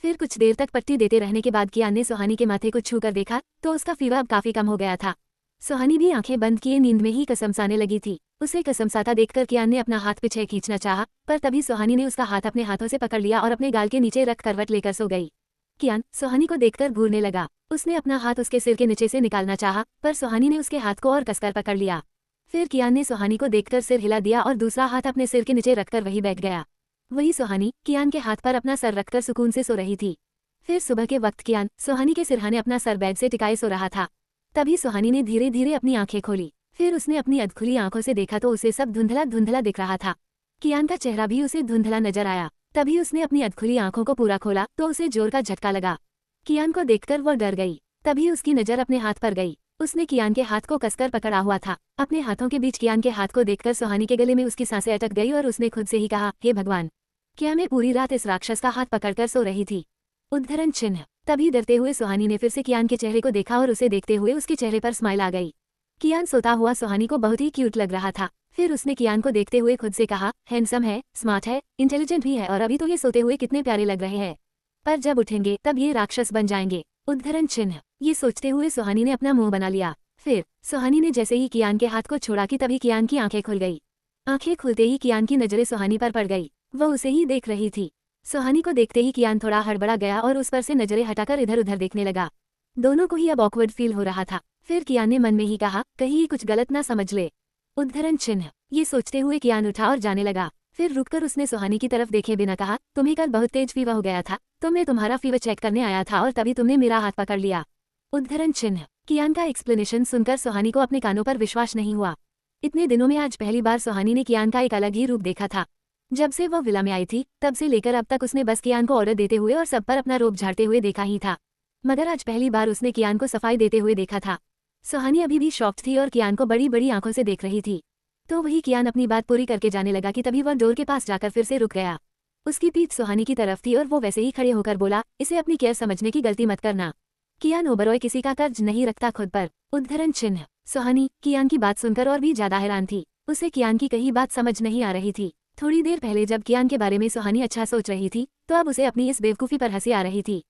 फिर कुछ देर तक पट्टी देते रहने के बाद कियान ने सुहानी के माथे को छूकर देखा तो उसका फीवर अब काफी कम हो गया था। सुहानी भी आंखें बंद किए नींद में ही कसमसाने लगी थी। उसे कसमसाता देखकर कियान ने अपना हाथ पीछे खींचना चाहा, पर तभी सुहानी ने उसका हाथ अपने हाथों से पकड़ लिया और अपने गाल के नीचे रख करवट लेकर सो गई। कियान सुहानी को देखकर घूरने लगा। उसने अपना हाथ उसके सिर के नीचे से निकालना चाहा, पर सुहानी ने उसके हाथ को और कसकर पकड़ लिया। फिर कियान ने सुहानी को देखकर सिर हिला दिया और दूसरा हाथ अपने सिर के नीचे रखकर वहीं बैठ गया। वही सुहानी कियान के हाथ पर अपना सर रखकर सुकून से सो रही थी। फिर सुबह के वक्त कियान सुहानी के सिरहाने अपना सर बेड से टिकाए सो रहा था। तभी सुहानी ने धीरे धीरे अपनी आंखें खोली। फिर उसने अपनी अधखुली आंखों से देखा तो उसे सब धुंधला धुंधला दिख रहा था। कियान का चेहरा भी उसे धुंधला नजर आया। तभी उसने अपनी अधखुली आंखों को पूरा खोला तो उसे जोर का झटका लगा। कियान को देखकर वो डर गई। तभी उसकी नजर अपने हाथ पर गई। उसने कियान के हाथ को कसकर पकड़ा हुआ था। अपने हाथों के बीच कियान के हाथ को देखकर सुहानी के गले में उसकी सांसें अटक गई और उसने खुद से ही कहा, हे भगवान, क्या मैं पूरी रात इस राक्षस का हाथ पकड़कर सो रही थी। उद्धरण चिन्ह। तभी डरते हुए सुहानी ने फिर से कियान के चेहरे को देखा और उसे देखते हुए उसके चेहरे पर स्माइल आ गई। कियान सोता हुआ सुहानी को बहुत ही क्यूट लग रहा था। फिर उसने कियान को देखते हुए खुद से कहा, हैंडसम है, स्मार्ट है, इंटेलिजेंट भी है और अभी तो ये सोते हुए कितने प्यारे लग रहे हैं, पर जब उठेंगे तब ये राक्षस बन जाएंगे। उद्धरण चिन्ह। ये सोचते हुए सुहानी ने अपना मुंह बना लिया। फिर सुहानी ने जैसे ही कियान के हाथ को छोड़ा कि तभी कियान की आंखें खुल गई। आंखें खुलते ही कियान की नजरें सुहानी पर पड़ गई। वह उसे ही देख रही थी। सुहानी को देखते ही कियान थोड़ा हड़बड़ा गया और उस पर से नजरें हटाकर इधर उधर देखने लगा। दोनों को ही अब ऑकवर्ड फील हो रहा था। फिर कियान ने मन में ही कहा, कहीं ये कुछ गलत ना समझ ले। उद्धरण चिन्ह। ये सोचते हुए कियान उठा और जाने लगा। फिर रुककर उसने सुहानी की तरफ देखे बिना कहा, तुम्हें कल बहुत तेज फीवर हो गया था तो मैं तुम्हारा फीवर चेक करने आया था और तभी तुमने मेरा हाथ पकड़ लिया। उद्धरण चिन्ह। कियान का एक्सप्लेनेशन सुनकर सुहानी को अपने कानों पर विश्वास नहीं हुआ। इतने दिनों में आज पहली बार सुहानी ने कियान का एक अलग ही रूप देखा था। जब से वह विला में आई थी तब से लेकर अब तक उसने बस कियान को ऑर्डर देते हुए और सब पर अपना रोब झाड़ते हुए देखा ही था, मगर आज पहली बार उसने कियान को सफाई देते हुए देखा था। सुहानी अभी भी शॉक्ड थी और कियान को बड़ी बड़ी आंखों से देख रही थी। तो वही कियान अपनी बात पूरी करके जाने लगा कि तभी वह डोर के पास जाकर फिर से रुक गया। उसकी पीठ सुहानी की तरफ थी और वो वैसे ही खड़े होकर बोला, इसे अपनी केयर समझने की गलती मत करना। कियान ओबरॉय किसी का कर्ज नहीं रखता खुद पर। उद्धरण चिन्ह। सुहानी कियान की बात सुनकर और भी ज्यादा हैरान थी। उसे कियान की कही बात समझ नहीं आ रही थी। थोड़ी देर पहले जब कियान के बारे में सुहानी अच्छा सोच रही थी तो अब उसे अपनी इस बेवकूफी पर हंसी आ रही थी।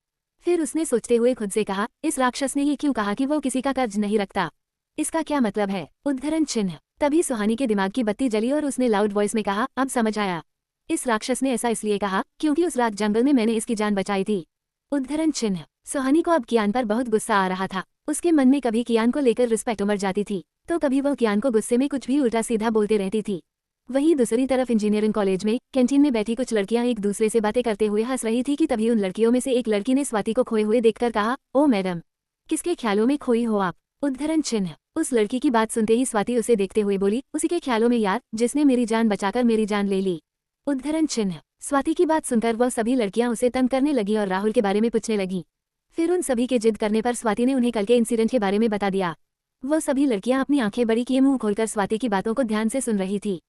फिर उसने सोचते हुए खुद से कहा, इस राक्षस ने ये क्यों कहा कि वो किसी का कर्ज नहीं रखता, इसका क्या मतलब है। उद्धरण चिन्ह। तभी सुहानी के दिमाग की बत्ती जली और उसने लाउड वॉइस में कहा, अब समझ आया, इस राक्षस ने ऐसा इसलिए कहा क्योंकि उस रात जंगल में मैंने इसकी जान बचाई थी। उद्धरण चिन्ह। सुहानी को अब कियान पर बहुत गुस्सा आ रहा था। उसके मन में कभी कियान को लेकर रिस्पेक्ट उमड़ जाती थी तो कभी वो कियान को गुस्से में कुछ भी उल्टा सीधा बोलते रहती थी। वहीं दूसरी तरफ इंजीनियरिंग कॉलेज में कैंटीन में बैठी कुछ लड़कियां एक दूसरे से बातें करते हुए हंस रही थी कि तभी उन लड़कियों में से एक लड़की ने स्वाति को खोए हुए देखकर कहा, ओ मैडम, किसके ख्यालों में खोई हो आप। उद्धरण चिन्ह। उस लड़की की बात सुनते ही स्वाति उसे देखते हुए बोली, उसी के ख्यालों में यार, जिसने मेरी जान बचाकर मेरी जान ले ली। उद्धरण चिन्ह। स्वाति की बात सुनकर वह सभी लड़कियां उसे तंग करने लगी और राहुल के बारे में पूछने लगी। फिर उन सभी के जिद करने पर स्वाति ने उन्हें कल के इंसिडेंट के बारे में बता दिया। वह सभी लड़कियां अपनी आंखें बड़ी किए मुंह खोलकर स्वाति की बातों को ध्यान से सुन रही थी।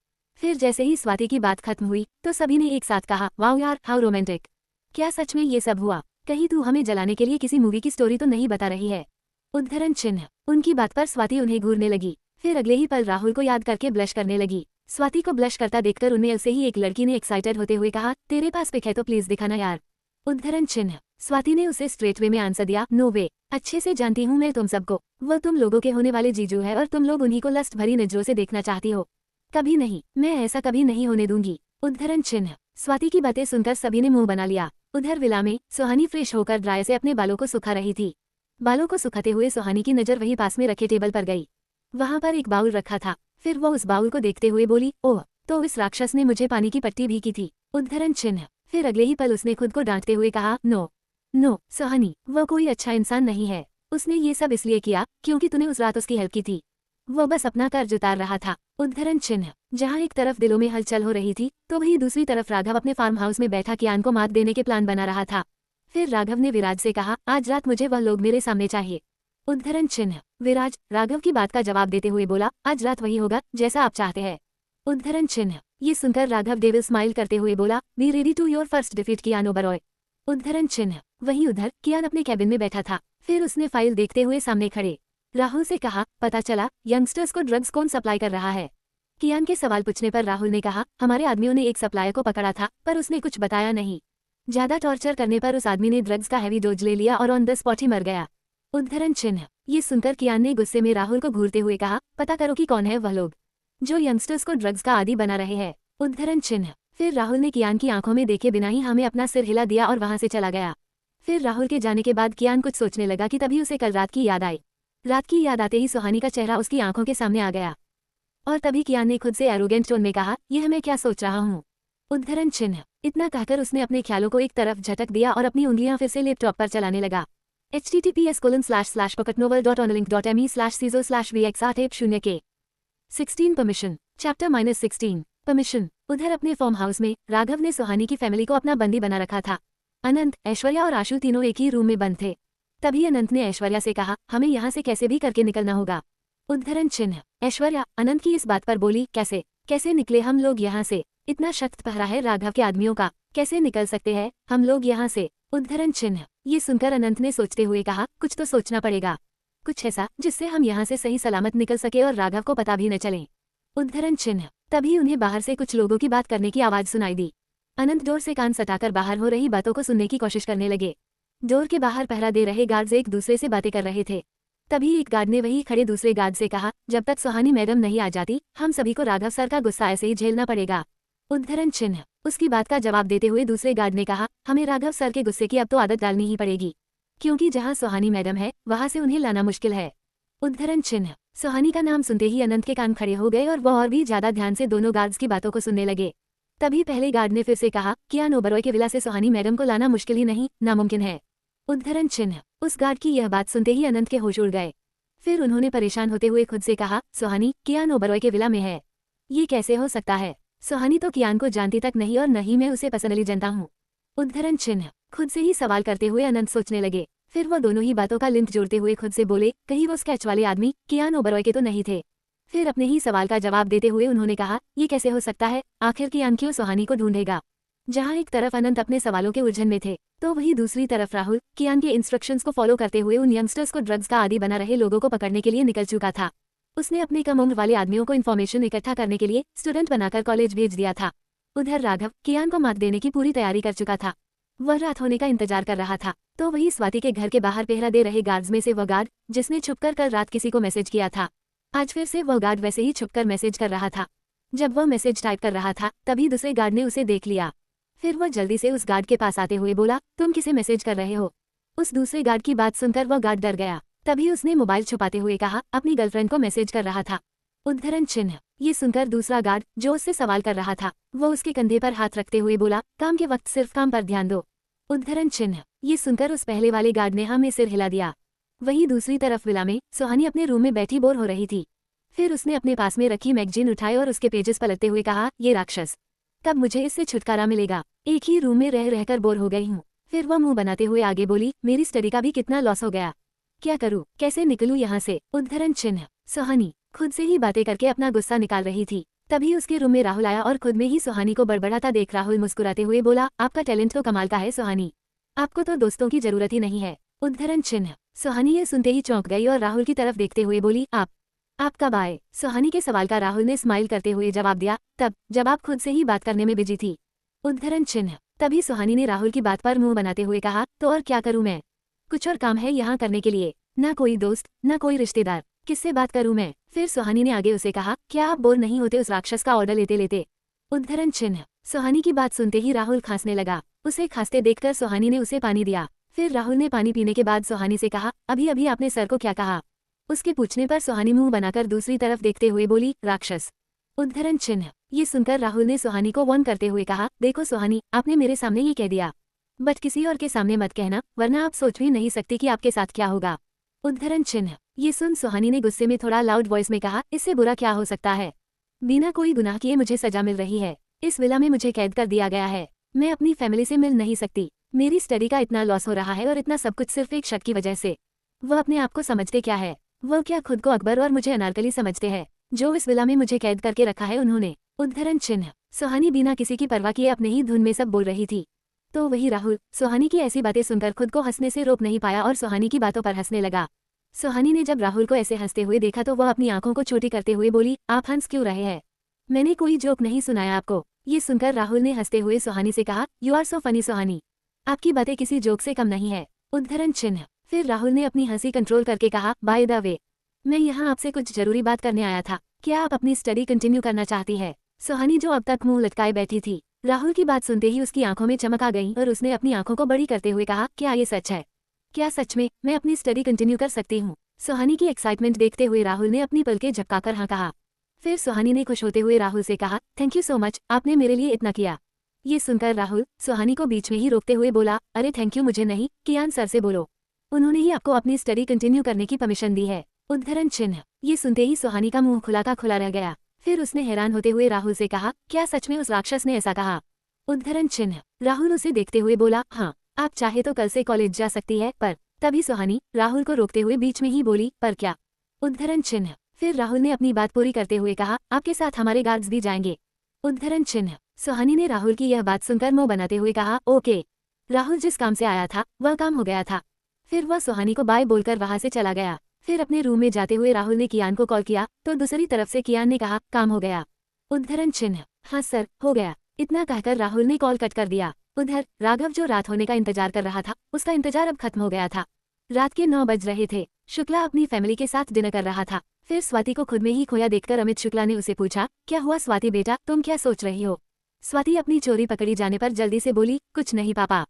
फिर जैसे ही स्वाति की बात खत्म हुई तो सभी ने एक साथ कहा, वाओ यार, हाउ रोमांटिक। क्या सच में ये सब हुआ? कहीं तू हमें जलाने के लिए किसी मूवी की स्टोरी तो नहीं बता रही है। उद्धरण चिन्ह। उनकी बात पर स्वाति उन्हें घूरने लगी। फिर अगले ही पल राहुल को याद करके ब्लश करने लगी। स्वाति को ब्लश करता देखकर उनमें से ही एक लड़की ने एक्साइटेड होते हुए कहा, तेरे पास पिक है तो प्लीज दिखाना यार। उद्धरण चिन्ह। स्वाति ने उसे स्ट्रेट वे में आंसर दिया, नो वे, अच्छे से जानती हूँ मैं तुम सबको। वह तुम लोगों के होने वाले जीजू है और तुम लोग उन्हीं को लस्ट भरी नजरों से देखना चाहती हो। कभी नहीं, मैं ऐसा कभी नहीं होने दूंगी। उद्धरण चिन्ह। स्वाति की बातें सुनकर सभी ने मुंह बना लिया। उधर विला में सुहानी फ्रेश होकर ड्रायर से अपने बालों को सुखा रही थी। बालों को सुखाते हुए सुहानी की नजर वही पास में रखे टेबल पर गई। वहां पर एक बाउल रखा था। फिर वो उस बाउल को देखते हुए बोली, ओह, तो इस राक्षस ने मुझे पानी की पट्टी भी की थी। उद्धरण चिन्ह। फिर अगले ही पल उसने खुद को डांटते हुए कहा, नो नो सुहानी, वह कोई अच्छा इंसान नहीं है। उसने ये सब इसलिए किया क्योंकि तूने उस रात उसकी हेल्प की थी। वो बस अपना कर्ज उतार रहा था। उद्धरण चिन्ह। जहाँ एक तरफ दिलों में हलचल हो रही थी तो वहीं दूसरी तरफ राघव अपने फार्म हाउस में बैठा कियान को मात देने के प्लान बना रहा था। फिर राघव ने विराज से कहा, आज रात मुझे वह लोग मेरे सामने चाहिए। उद्धरण चिन्ह। विराज राघव की बात का जवाब देते हुए बोला, आज रात वही होगा जैसा आप चाहते हैं। उद्धरण चिन्ह। ये सुनकर राघव डेविल स्माइल करते हुए बोला, be ready to your first defeat Kiyan Oberoi. उद्धरण चिन्ह। वहीं उधर कियान अपने कैबिन में बैठा था। फिर उसने फाइल देखते हुए सामने खड़े राहुल से कहा, पता चला यंगस्टर्स को ड्रग्स कौन सप्लाई कर रहा है। कियान के सवाल पूछने पर राहुल ने कहा, हमारे आदमियों ने एक सप्लायर को पकड़ा था पर उसने कुछ बताया नहीं। ज्यादा टॉर्चर करने पर उस आदमी ने ड्रग्स का हैवी डोज ले लिया और ऑन द स्पॉट ही मर गया। उद्धरण चिन्ह। ये सुनकर कियान ने गुस्से में राहुल को घूरते हुए कहा, पता करो कि कौन है वह लोग जो यंगस्टर्स को ड्रग्स का आदी बना रहे हैं। उद्धरण चिन्ह। फिर राहुल ने कियान की आंखों में देखे बिना ही हमें अपना सिर हिला दिया और वहां से चला गया। फिर राहुल के जाने के बाद कियान कुछ सोचने लगा कि तभी उसे कल रात की याद आई। रात की याद आते ही सुहानी का चेहरा उसकी आंखों के सामने आ गया और तभी कियान ने खुद से एरोगेंट टोन में कहा, यह मैं क्या सोच रहा हूँ। उद्धरण चिन्ह। इतना कहकर उसने अपने ख्यालों को एक तरफ झटक दिया और अपनी उंगलियां फिर से लैपटॉप पर चलाने लगा। https://pocketnovel.onlink.me/ciso/vx880k 16 permission. Chapter -16 permission. उधर अपने फार्म हाउस में राघव ने सुहानी की फैमिली को अपना बंदी बना रखा था। अनंत, ऐश्वर्या और आशु तीनों एक ही रूम में बंद थे। तभी अनंत ने ऐश्वर्या से कहा, हमें यहाँ से कैसे भी करके निकलना होगा। उद्धरण चिन्ह। ऐश्वर्या अनंत की इस बात पर बोली, कैसे कैसे निकले हम लोग यहाँ से। इतना सख्त पहरा है राघव के आदमियों का, कैसे निकल सकते हैं हम लोग यहाँ से। उद्धरण चिन्ह। ये सुनकर अनंत ने सोचते हुए कहा, कुछ तो सोचना पड़ेगा, कुछ ऐसा जिससे हम यहाँ से सही सलामत निकल सके और राघव को पता भी न चले। उद्धरण चिन्ह। तभी उन्हें बाहर से कुछ लोगों की बात करने की आवाज सुनाई दी। अनंत डोर से कान सटाकर बाहर हो रही बातों को सुनने की कोशिश करने लगे। डोर के बाहर पहरा दे रहे गार्ड्स एक दूसरे से बातें कर रहे थे। तभी एक गार्ड ने वही खड़े दूसरे गार्ड से कहा, जब तक सुहानी मैडम नहीं आ जाती हम सभी को राघव सर का गुस्सा ऐसे ही झेलना पड़ेगा। उद्धरण चिन्ह। उसकी बात का जवाब देते हुए दूसरे गार्ड ने कहा, हमें राघव सर के गुस्से की अब तो आदत डालनी ही पड़ेगी, क्योंकि जहां सुहानी मैडम है वहां से उन्हें लाना मुश्किल है। उद्धरण चिन्ह। सुहानी का नाम सुनते ही अनंत के कान खड़े हो गए और वह और भी ज्यादा ध्यान से दोनों गार्ड्स की बातों को सुनने लगे। तभी पहले गार्ड ने फिर से कहा, कियान ओबरॉय के विला से सुहानी मैडम को लाना मुश्किल ही नहीं, नामुमकिन है। उद्धरण चिन्ह। उस गार्ड की यह बात सुनते ही अनंत के होश उड़ गए। फिर उन्होंने परेशान होते हुए खुद से कहा, सुहानी कियान ओबरॉय के विला में है, ये कैसे हो सकता है। सुहानी तो कियान को जानती तक नहीं और न ही मैं उसे पर्सनली जानता हूँ। उद्धरण चिन्ह। खुद से ही सवाल करते हुए अनंत सोचने लगे। फिर वो दोनों ही बातों का लिंक जोड़ते हुए खुद से बोले, कहीं वो स्केच वाले आदमी कियान ओबरॉय के तो नहीं थे। फिर अपने ही सवाल का जवाब देते हुए उन्होंने कहा, ये कैसे हो सकता है, आखिर कियान क्यों सुहानी को ढूंढेगा। जहां एक तरफ अनंत अपने सवालों के उलझन में थे तो वहीं दूसरी तरफ राहुल कियान के इंस्ट्रक्शंस को फॉलो करते हुए उन यंगस्टर्स को ड्रग्स का आदी बना रहे लोगों को पकड़ने के लिए निकल चुका था। उसने अपने कम उम्र वाले आदमियों को इन्फॉर्मेशन इकट्ठा करने के लिए स्टूडेंट बनाकर कॉलेज भेज दिया था। उधर राघव कियान को मात देने की पूरी तैयारी कर चुका था। वह रात होने का इंतजार कर रहा था तो वही स्वाति के घर के बाहर पहरा दे रहे गार्ड्स में से वह गार्ड जिसने छुपकर कल रात किसी को मैसेज किया था, आज फिर से वह गार्ड वैसे ही छुपकर मैसेज कर रहा था। जब वह मैसेज टाइप कर रहा था तभी दूसरे गार्ड ने उसे देख लिया। फिर वह जल्दी से उस गार्ड के पास आते हुए बोला, तुम किसे मैसेज कर रहे हो। उस दूसरे गार्ड की बात सुनकर वह गार्ड डर गया। तभी उसने मोबाइल छुपाते हुए कहा, अपनी गर्लफ्रेंड को मैसेज कर रहा था। उद्धरण चिन्ह। ये सुनकर दूसरा गार्ड जो उससे सवाल कर रहा था वो उसके कंधे पर हाथ रखते हुए बोला, काम के वक्त सिर्फ काम पर ध्यान दो। उद्धरण चिन्ह। ये सुनकर उस पहले वाले गार्ड ने हाँ में सिर हिला दिया। वहीं दूसरी तरफ विला में सुहानी अपने रूम में बैठी बोर हो रही थी। फिर उसने अपने पास में रखी मैगजीन उठाई और उसके पेजेस पलटते हुए कहा, ये राक्षस, कब मुझे इससे छुटकारा मिलेगा, एक ही रूम में रह रहकर बोर हो गई हूँ। फिर वह मुंह बनाते हुए आगे बोली, मेरी स्टडी का भी कितना लॉस हो गया, क्या करूँ, कैसे निकलूँ यहाँ से। उद्धरण चिन्ह। सुहानी खुद से ही बातें करके अपना गुस्सा निकाल रही थी। तभी उसके रूम में राहुल आया और खुद में ही सुहानी को बड़बड़ाता देख राहुल मुस्कुराते हुए बोला, आपका टैलेंट तो कमाल का है सुहानी, आपको तो दोस्तों की जरूरत ही नहीं है। उद्धरण चिन्ह। सुहानी ये सुनते ही चौंक गई और राहुल की तरफ देखते हुए बोली, आप कब आए। सुहानी के सवाल का राहुल ने स्माइल करते हुए जवाब दिया, तब जब आप खुद से ही बात करने में बिजी थी। उद्धरण चिन्ह। तभी सुहानी ने राहुल की बात पर मुंह बनाते हुए कहा, तो और क्या करूं मैं, कुछ और काम है यहाँ करने के लिए, ना कोई दोस्त ना कोई रिश्तेदार, किससे बात करूं मैं। फिर सुहानी ने आगे उसे कहा, क्या आप बोर नहीं होते उस राक्षस का ऑर्डर लेते लेते। उद्धरण चिन्ह। सुहानी की बात सुनते ही राहुल खांसने लगा। उसे खांसते देखकर सुहानी ने उसे पानी दिया। फिर राहुल ने पानी पीने के बाद सुहानी से कहा, अभी अभी आपने सर को क्या कहा। उसके पूछने पर सुहानी मुंह बनाकर दूसरी तरफ देखते हुए बोली, राक्षस। उद्धरण चिन्ह। ये सुनकर राहुल ने सुहानी को वार्न करते हुए कहा, देखो सुहानी, आपने मेरे सामने ये कह दिया, बट किसी और के सामने मत कहना, वरना आप सोच भी नहीं सकती कि आपके साथ क्या होगा। उद्धरण चिन्ह। ये सुन सुहानी ने गुस्से में थोड़ा लाउड वॉइस में कहा, इससे बुरा क्या हो सकता है। बिना कोई गुनाह किए मुझे सजा मिल रही है। इस विला में मुझे कैद कर दिया गया है। मैं अपनी फैमिली से मिल नहीं सकती। मेरी स्टडी का इतना लॉस हो रहा है और इतना सब कुछ सिर्फ एक शक की वजह से। वह अपने आप को समझते क्या है? वह क्या खुद को अकबर और मुझे अनारकली समझते हैं? जो इस विला में मुझे कैद करके रखा है उन्होंने। उद्धरण चिन्ह। सुहानी बिना किसी की परवाह किए अपने ही धुन में सब बोल रही थी। तो वही राहुल सुहानी की ऐसी बातें सुनकर खुद को हंसने से रोक नहीं पाया और सुहानी की बातों पर हंसने लगा। सुहानी ने जब राहुल को ऐसे हंसते हुए देखा तो वह अपनी आंखों को छोटी करते हुए बोली, आप हंस क्यों रहे हैं? मैंने कोई जोक नहीं सुनाया आपको। ये सुनकर राहुल ने हंसते हुए सुहानी से कहा, यू आर सो फनी सुहानी। आपकी बातें किसी जोक से कम नहीं है। उद्धरण चिन्ह। फिर राहुल ने अपनी हंसी कंट्रोल करके कहा, बाय द वे, मैं यहाँ आपसे कुछ जरूरी बात करने आया था। क्या आप अपनी स्टडी कंटिन्यू करना चाहती है? सुहानी जो अब तक मुंह लटकाए बैठी थी, राहुल की बात सुनते ही उसकी आंखों में चमक आ गई और उसने अपनी आंखों को बड़ी करते हुए कहा, क्या ये सच है? क्या सच में मैं अपनी स्टडी कंटिन्यू कर सकती हूँ? सुहानी की एक्साइटमेंट देखते हुए राहुल ने अपनी पलकें झपकाकर हाँ कहा। फिर सुहानी ने खुश होते हुए राहुल से कहा, थैंक यू सो मच, आपने मेरे लिए इतना किया। ये सुनकर राहुल सुहानी को बीच में ही रोकते हुए बोला, अरे थैंक यू मुझे नहीं, कियान सर से बोलो। उन्होंने ही आपको अपनी स्टडी कंटिन्यू करने की परमिशन दी है। उद्धरण चिन्ह। ये सुनते ही सुहानी का मुंह खुला का खुला रह गया। फिर उसने हैरान होते हुए राहुल से कहा, क्या सच में उस राक्षस ने ऐसा कहा? उद्धरण चिन्ह। राहुल उसे देखते हुए बोला, हाँ, आप चाहे तो कल से कॉलेज जा सकती है, पर। तभी सुहानी राहुल को रोकते हुए बीच में ही बोली, पर क्या? उद्धरण चिन्ह। फिर राहुल ने अपनी बात पूरी करते हुए कहा, आपके साथ हमारे गार्ड्स भी जाएंगे। उद्धरण चिन्ह। सुहानी ने राहुल की यह बात सुनकर मुंह बनाते हुए कहा, ओके। राहुल जिस काम से आया था वह काम हो गया था। फिर वह सुहानी को बाय बोलकर वहां से चला गया। फिर अपने रूम में जाते हुए राहुल ने कियान को कॉल किया तो दूसरी तरफ से कियान ने कहा, काम हो गया। उद्धरण चिन्ह। हाँ सर, हो गया। इतना कहकर राहुल ने कॉल कट कर दिया। उधर राघव जो रात होने का इंतजार कर रहा था, उसका इंतजार अब खत्म हो गया था। रात के 9 बज रहे थे। शुक्ला अपनी फैमिली के साथ डिनर कर रहा था। फिर स्वाति को खुद में ही खोया देखकर अमित शुक्ला ने उसे पूछा, क्या हुआ स्वाति बेटा, तुम क्या सोच रही हो? स्वाति अपनी चोरी पकड़ी जाने पर जल्दी से बोली, कुछ नहीं पापा।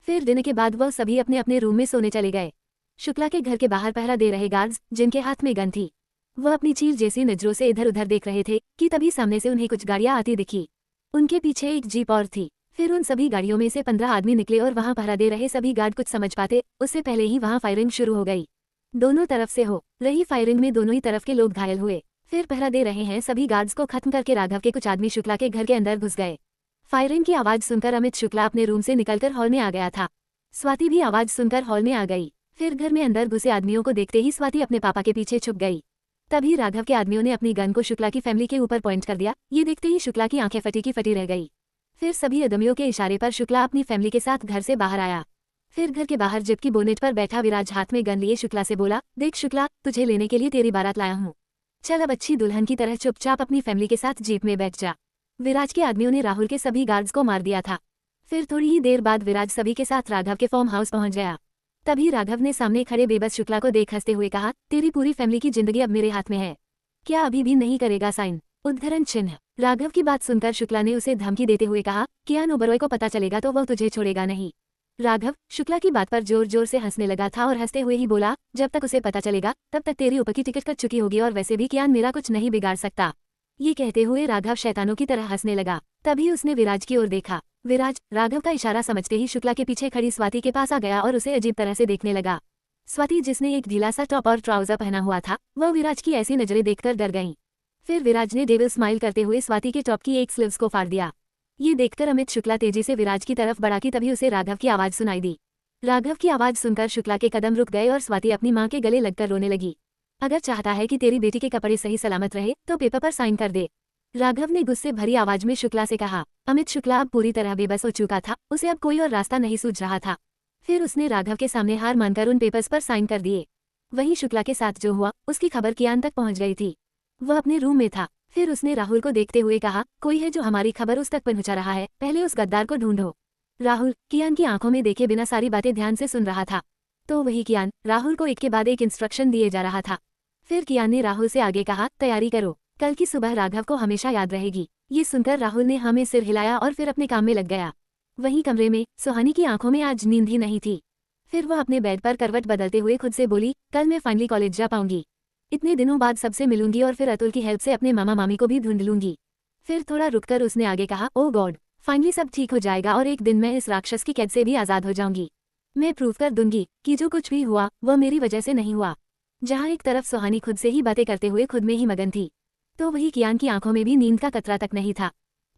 फिर डिनर के बाद वह सभी अपने अपने रूम में सोने चले गए। शुक्ला के घर के बाहर पहरा दे रहे गार्ड्स, जिनके हाथ में गन थी, वह अपनी चील जैसी नजरों से इधर उधर देख रहे थे कि तभी सामने से उन्हें कुछ गाड़ियां आती दिखी। उनके पीछे एक जीप और थी। फिर उन सभी गाड़ियों में से 15 आदमी निकले और वहां पहरा दे रहे सभी गार्ड कुछ समझ पाते उससे पहले ही वहां फायरिंग शुरू हो गई। दोनों तरफ से हो रही फायरिंग में दोनों ही तरफ के लोग घायल हुए। फिर पहरा दे रहे हैं सभी गार्ड्स को खत्म करके राघव के कुछ आदमी शुक्ला के घर के अंदर घुस गए। फायरिंग की आवाज सुनकर अमित शुक्ला अपने रूम से निकलकर हॉल में आ गया था। स्वाति भी आवाज सुनकर हॉल में आ गई। फिर घर में अंदर घुसे आदमियों को देखते ही स्वाति अपने पापा के पीछे छुप गई। तभी राघव के आदमियों ने अपनी गन को शुक्ला की फैमिली के ऊपर पॉइंट कर दिया। ये देखते ही शुक्ला की आंखें फटी की फटी रह गई। फिर सभी आदमियों के इशारे पर शुक्ला अपनी फैमिली के साथ घर से बाहर आया। फिर घर के बाहर जीप की बोनेट पर बैठा विराज हाथ में गन लिए शुक्ला से बोला, देख शुक्ला, तुझे लेने के लिए तेरी बारात लाया हूँ। चल अब अच्छी दुल्हन की तरह चुपचाप अपनी फैमिली के साथ जीप में बैठ जा। विराज के आदमियों ने राहुल के सभी गार्ड्स को मार दिया था। फिर थोड़ी ही देर बाद विराज सभी के साथ राघव के फार्म हाउस पहुंच गया। तभी राघव ने सामने खड़े बेबस शुक्ला को देख हंसते हुए कहा, तेरी पूरी फैमिली की जिंदगी अब मेरे हाथ में है। क्या अभी भी नहीं करेगा साइन? उद्धरण चिन्ह। राघव की बात सुनकर शुक्ला ने उसे धमकी देते हुए कहा, कियान ओबरॉय को पता चलेगा तो वह तुझे छोड़ेगा नहीं। राघव शुक्ला की बात पर जोर जोर से हंसने लगा था और हंसते हुए ही बोला, जब तक उसे पता चलेगा तब तक तेरी ऊपर की टिकट कट चुकी होगी और वैसे भी कियान मेरा कुछ नहीं बिगाड़ सकता। ये कहते हुए राघव शैतानों की तरह हंसने लगा। तभी उसने विराज की ओर देखा। विराज राघव का इशारा समझते ही शुक्ला के पीछे खड़ी स्वाति के पास आ गया और उसे अजीब तरह से देखने लगा। स्वाति जिसने एक ढीला सा टॉप और ट्राउजर पहना हुआ था, वह विराज की ऐसी नजरें देखकर डर गईं। फिर विराज ने डेविल स्माइल करते हुए स्वाति के टॉप की एक स्लीव्स को फाड़ दिया। ये देखकर अमित शुक्ला तेजी से विराज की तरफ बढ़ा कि तभी उसे राघव की आवाज सुनाई दी। राघव की आवाज सुनकर शुक्ला के कदम रुक गए और स्वाति अपनी मां के गले लगकर रोने लगी। अगर चाहता है कि तेरी बेटी के कपड़े सही सलामत रहे तो पेपर पर साइन कर दे, राघव ने गुस्से भरी आवाज में शुक्ला से कहा। अमित शुक्ला अब पूरी तरह बेबस हो चुका था, उसे अब कोई और रास्ता नहीं सूझ रहा था। फिर उसने राघव के सामने हार मानकर उन पेपर्स पर साइन कर दिए। वहीं शुक्ला के साथ जो हुआ उसकी खबर कियान तक पहुंच गई थी। वह अपने रूम में था। फिर उसने राहुल को देखते हुए कहा, कोई है जो हमारी खबर उस तक पहुंचा रहा है, पहले उस गद्दार को ढूंढो। राहुल कियान की आंखों में देखे बिना सारी बातें ध्यान से सुन रहा था। तो वही कियान राहुल को एक के बाद एक इंस्ट्रक्शन दिए जा रहा था। फिर कियान ने राहुल से आगे कहा, तैयारी करो, कल की सुबह राघव को हमेशा याद रहेगी। ये सुनकर राहुल ने हमें सिर हिलाया और फिर अपने काम में लग गया। वहीं कमरे में सुहानी की आंखों में आज नींद ही नहीं थी। फिर वह अपने बेड पर करवट बदलते हुए खुद से बोली, कल मैं फाइनली कॉलेज जा पाऊंगी। इतने दिनों बाद सबसे मिलूंगी और फिर अतुल की हेल्प से अपने मामा मामी को भी ढूंढ लूंगी। फिर थोड़ा रुककर उसने आगे कहा, ओ गॉड, फाइनली सब ठीक हो जाएगा और एक दिन मैं इस राक्षस की कैद से भी आजाद हो जाऊंगी। मैं प्रूव कर दूंगी कि जो कुछ भी हुआ वह मेरी वजह से नहीं हुआ। जहाँ एक तरफ सुहानी खुद से ही बातें करते हुए खुद में ही मगन थी, तो वही कियान की आंखों में भी नींद का कतरा तक नहीं था।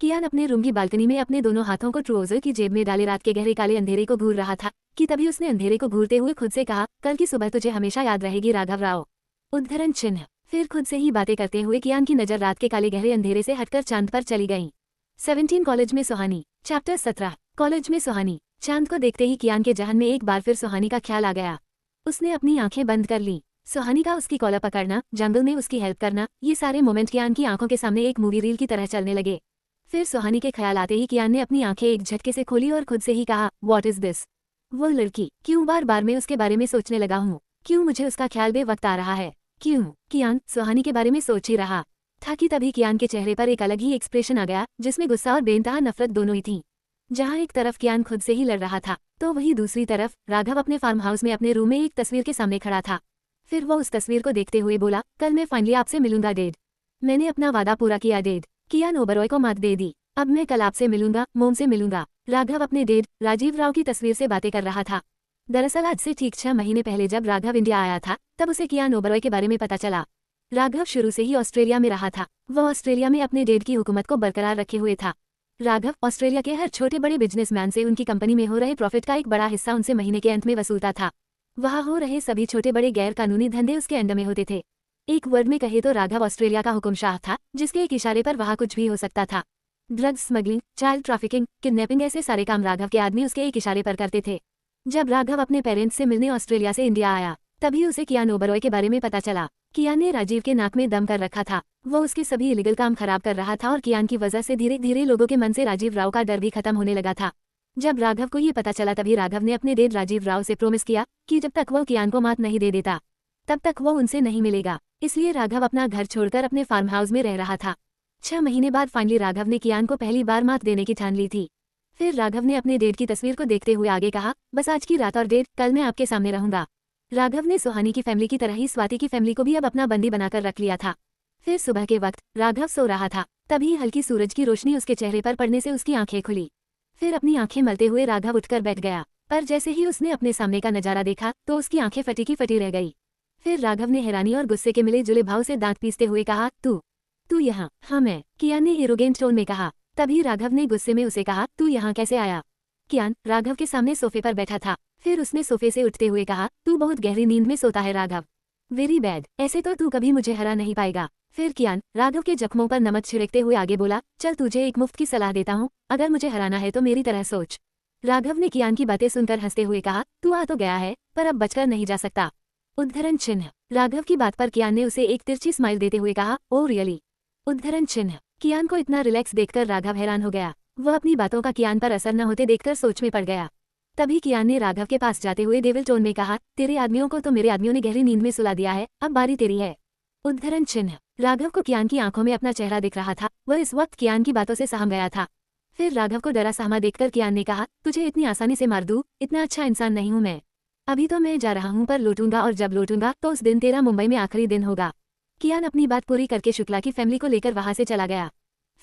कियान अपने रूम की बालकनी में अपने दोनों हाथों को ट्राउजर की जेब में डाले रात के गहरे काले अंधेरे को घूर रहा था कि तभी उसने अंधेरे को घूरते हुए खुद से कहा, कल की सुबह तुझे हमेशा याद रहेगी राघव राव। उद्धरण चिन्ह। फिर खुद से ही बातें करते हुए कियान की नजर रात के काले गहरे अंधेरे से हटकर चांद पर चली गई। 17 कॉलेज में सुहानी। चैप्टर 17 कॉलेज में सुहानी। चांद को देखते ही कियान के जहन में एक बार फिर सुहानी का ख्याल आ गया। उसने अपनी आंखें बंद कर ली। सुहानी का उसकी कॉलर पकड़ना, जंगल में उसकी हेल्प करना, ये सारे मोमेंट कियान की आंखों के सामने एक मूवी रील की तरह चलने लगे। फिर सुहानी के ख्याल आते ही कियान ने अपनी आंखें एक झटके से खोली और खुद से ही कहा, व्हाट इज दिस? वो लड़की, क्यों बार बार मैं उसके बारे में सोचने लगा हूँ? क्यों मुझे उसका ख्याल बेवक्त आ रहा है? क्यों? कियान सुहानी के बारे में सोच ही रहा था कि तभी कियान के चेहरे पर एक अलग ही एक्सप्रेशन आ गया, जिसमें गुस्सा और बेइंतहा नफरत दोनों ही थी। जहाँ एक तरफ कियान खुद से ही लड़ रहा था, तो वहीं दूसरी तरफ राघव अपने फार्म हाउस में अपने रूम में एक तस्वीर के सामने खड़ा था। फिर वो उस तस्वीर को देखते हुए बोला, कल मैं फाइनली आपसे मिलूंगा डैड। मैंने अपना वादा पूरा किया डैड। कियान ओबरॉय को मात दे दी। अब मैं कल आपसे मिलूंगा, मोम से मिलूंगा। राघव अपने डैड राजीव राव की तस्वीर से बातें कर रहा था। दरअसल आज से ठीक 6 महीने पहले जब राघव इंडिया आया था, तब उसे कियान ओबरॉय के बारे में पता चला। राघव शुरू से ही ऑस्ट्रेलिया में रहा था। वह ऑस्ट्रेलिया में अपने डैड की हुकूमत को बरकरार रखे हुए था। राघव ऑस्ट्रेलिया के हर छोटे बड़े बिजनेसमैन से उनकी कंपनी में हो रहे प्रॉफिट का एक बड़ा हिस्सा उनसे महीने के अंत में वसूलता था। वहाँ हो रहे सभी छोटे बड़े गैर कानूनी धंधे उसके अंडर में होते थे। एक वर्ड में कहे तो राघव ऑस्ट्रेलिया का हुकुमशाह था, जिसके एक इशारे पर वहाँ कुछ भी हो सकता था। Drugs smuggling, child trafficking, kidnapping, ऐसे सारे काम राघव के आदमी उसके एक इशारे पर करते थे। जब राघव अपने पेरेंट्स से मिलने ऑस्ट्रेलिया से इंडिया आया, तभी उसे कियान ओबरॉय के बारे में पता चला। कियान ने राजीव के नाक में दम कर रखा था। वो उसके सभी इलीगल काम खराब कर रहा था और कियान की वजह से धीरे धीरे लोगों के मन से राजीव राव का डर भी खत्म होने लगा था। जब राघव को ये पता चला, तभी राघव ने अपने डैड राजीव राव से प्रॉमिस किया कि जब तक वो कियान को मात नहीं दे देता, तब तक वो उनसे नहीं मिलेगा। इसलिए राघव अपना घर छोड़कर अपने फार्म हाउस में रह रहा था। 6 महीने बाद फाइनली राघव ने कियान को पहली बार मात देने की ठान ली थी। फिर राघव ने अपने डैड की तस्वीर को देखते हुए आगे कहा, बस आज की रात और डैड, कल मैं आपके सामने रहूंगा। राघव ने सुहानी की फैमिली की तरह ही स्वाति की फैमिली को भी अब अपना बंदी बनाकर रख लिया था। फिर सुबह के वक्त राघव सो रहा था, तभी हल्की सूरज की रोशनी उसके चेहरे पर पड़ने से उसकी आंखें खुली। फिर अपनी आंखें मलते हुए राघव उठकर बैठ गया, पर जैसे ही उसने अपने सामने का नजारा देखा तो उसकी आंखें फटी की फटी रह गई। फिर राघव ने हैरानी और गुस्से के मिले जुले भाव से दांत पीसते हुए कहा, तू यहाँ? हाँ मैं, कियान ने एरोगेंट टोन में कहा। तभी राघव ने गुस्से में उसे कहा, तू यहाँ कैसे आया? कियान राघव के सामने सोफे पर बैठा था। फिर उसने सोफे से उठते हुए कहा, तू बहुत गहरी नींद में सोता है राघव। वेरी बैड, ऐसे तो तू कभी मुझे हरा नहीं पाएगा। फिर कियान राघव के जख्मों पर नमक छिड़कते हुए आगे बोला, चल तुझे एक मुफ्त की सलाह देता हूँ, अगर मुझे हराना है तो मेरी तरह सोच। राघव ने कियान की बातें सुनकर हंसते हुए कहा, तू आ तो गया है, पर अब बचकर नहीं जा सकता। उद्धरण चिन्ह। राघव की बात पर कियान ने उसे एक तिरछी स्माइल देते हुए कहा, ओ रियली? उद्धरण चिन्ह। कियान को इतना रिलैक्स देखकर राघव हैरान हो गया। वह अपनी बातों का कियान पर असर न होते देखकर सोच में पड़ गया। तभी कियान ने राघव के पास जाते हुए डेविल टोन में कहा, तेरे आदमियों को तो मेरे आदमियों ने गहरी नींद में सुला दिया है, अब बारी तेरी है। उद्धरण चिन्ह। राघव को कियान की आंखों में अपना चेहरा दिख रहा था। वह इस वक्त कियान की बातों से सहम गया था। फिर राघव को डरा सहमा देखकर कियान ने कहा, तुझे इतनी आसानी से मार दूं? इतना अच्छा इंसान नहीं हूं मैं। अभी तो मैं जा रहा हूं, पर लौटूंगा, और जब लौटूंगा तो उस दिन तेरा मुंबई में आखिरी दिन होगा। कियान अपनी बात पूरी करके शुक्ला की फैमिली को लेकर वहां से चला गया।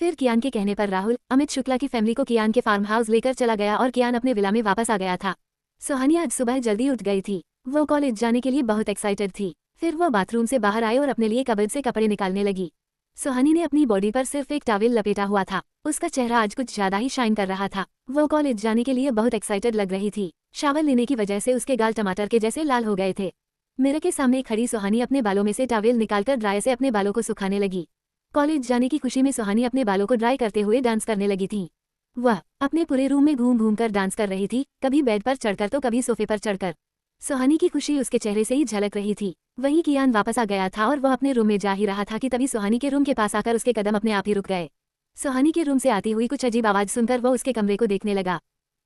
फिर कियान के कहने पर राहुल अमित शुक्ला की फैमिली को कियान के फार्म हाउस लेकर चला गया और कियान अपने विला में वापस आ गया था। सुहानी आज सुबह जल्दी उठ गई थी। वो कॉलेज जाने के लिए बहुत एक्साइटेड थी। फिर वो बाथरूम से बाहर आई और अपने लिए कबर्ड से कपड़े निकालने लगी। सुहानी ने अपनी बॉडी पर सिर्फ एक टॉवेल लपेटा हुआ था। उसका चेहरा आज कुछ ज्यादा ही शाइन कर रहा था। वो कॉलेज जाने के लिए बहुत एक्साइटेड लग रही थी। शावर लेने की वजह से उसके गाल टमाटर के जैसे लाल हो गए थे। मिरर के सामने खड़ी सुहानी अपने बालों में से टॉवेल निकालकर ड्रायर से अपने बालों को सुखाने लगी। कॉलेज जाने की खुशी में सुहानी अपने बालों को ड्राई करते हुए डांस करने लगी थी। वह अपने पूरे रूम में घूम घूम कर डांस कर रही थी, कभी बेड पर चढ़कर तो कभी सोफे पर चढ़कर। सुहानी की खुशी उसके चेहरे से ही झलक रही थी। वहीं कियान वापस आ गया था और वह अपने रूम में जा ही रहा था कि तभी सुहानी के रूम के पास आकर उसके कदम अपने आप ही रुक गए। सुहानी के रूम से आती हुई कुछ अजीब आवाज सुनकर वह उसके कमरे को देखने लगा।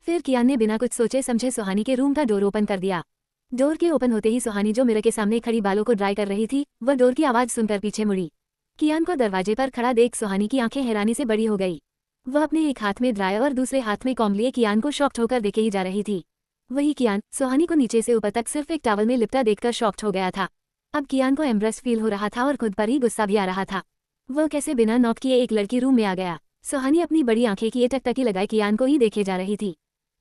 फिर कियान ने बिना कुछ सोचे समझे सुहानी के रूम का डोर ओपन कर दिया। डोर के ओपन होते ही सुहानी जो मिरर के सामने खड़ी बालों को ड्राई कर रही थी, वह डोर की आवाज सुनकर पीछे मुड़ी। कियान को दरवाजे पर खड़ा देख सुहानी की आंखें हैरानी से बड़ी हो गई। वह अपने एक हाथ में ड्रायर और दूसरे हाथ में कॉम्ब लिए कियान को शॉक्ड होकर देखे ही जा रही थी। वही कियान सुहानी को नीचे से ऊपर तक सिर्फ एक टॉवल में लिपटा देखकर शॉक्ड हो गया था। अब कियान को एम्ब्रेस फील हो रहा था और खुद पर ही गुस्सा भी आ रहा था। वह कैसे बिना नॉक किए एक लड़की रूम में आ गया। सुहानी अपनी बड़ी आंखें किए टकटकी लगाए कियान को ही देखे जा रही थी।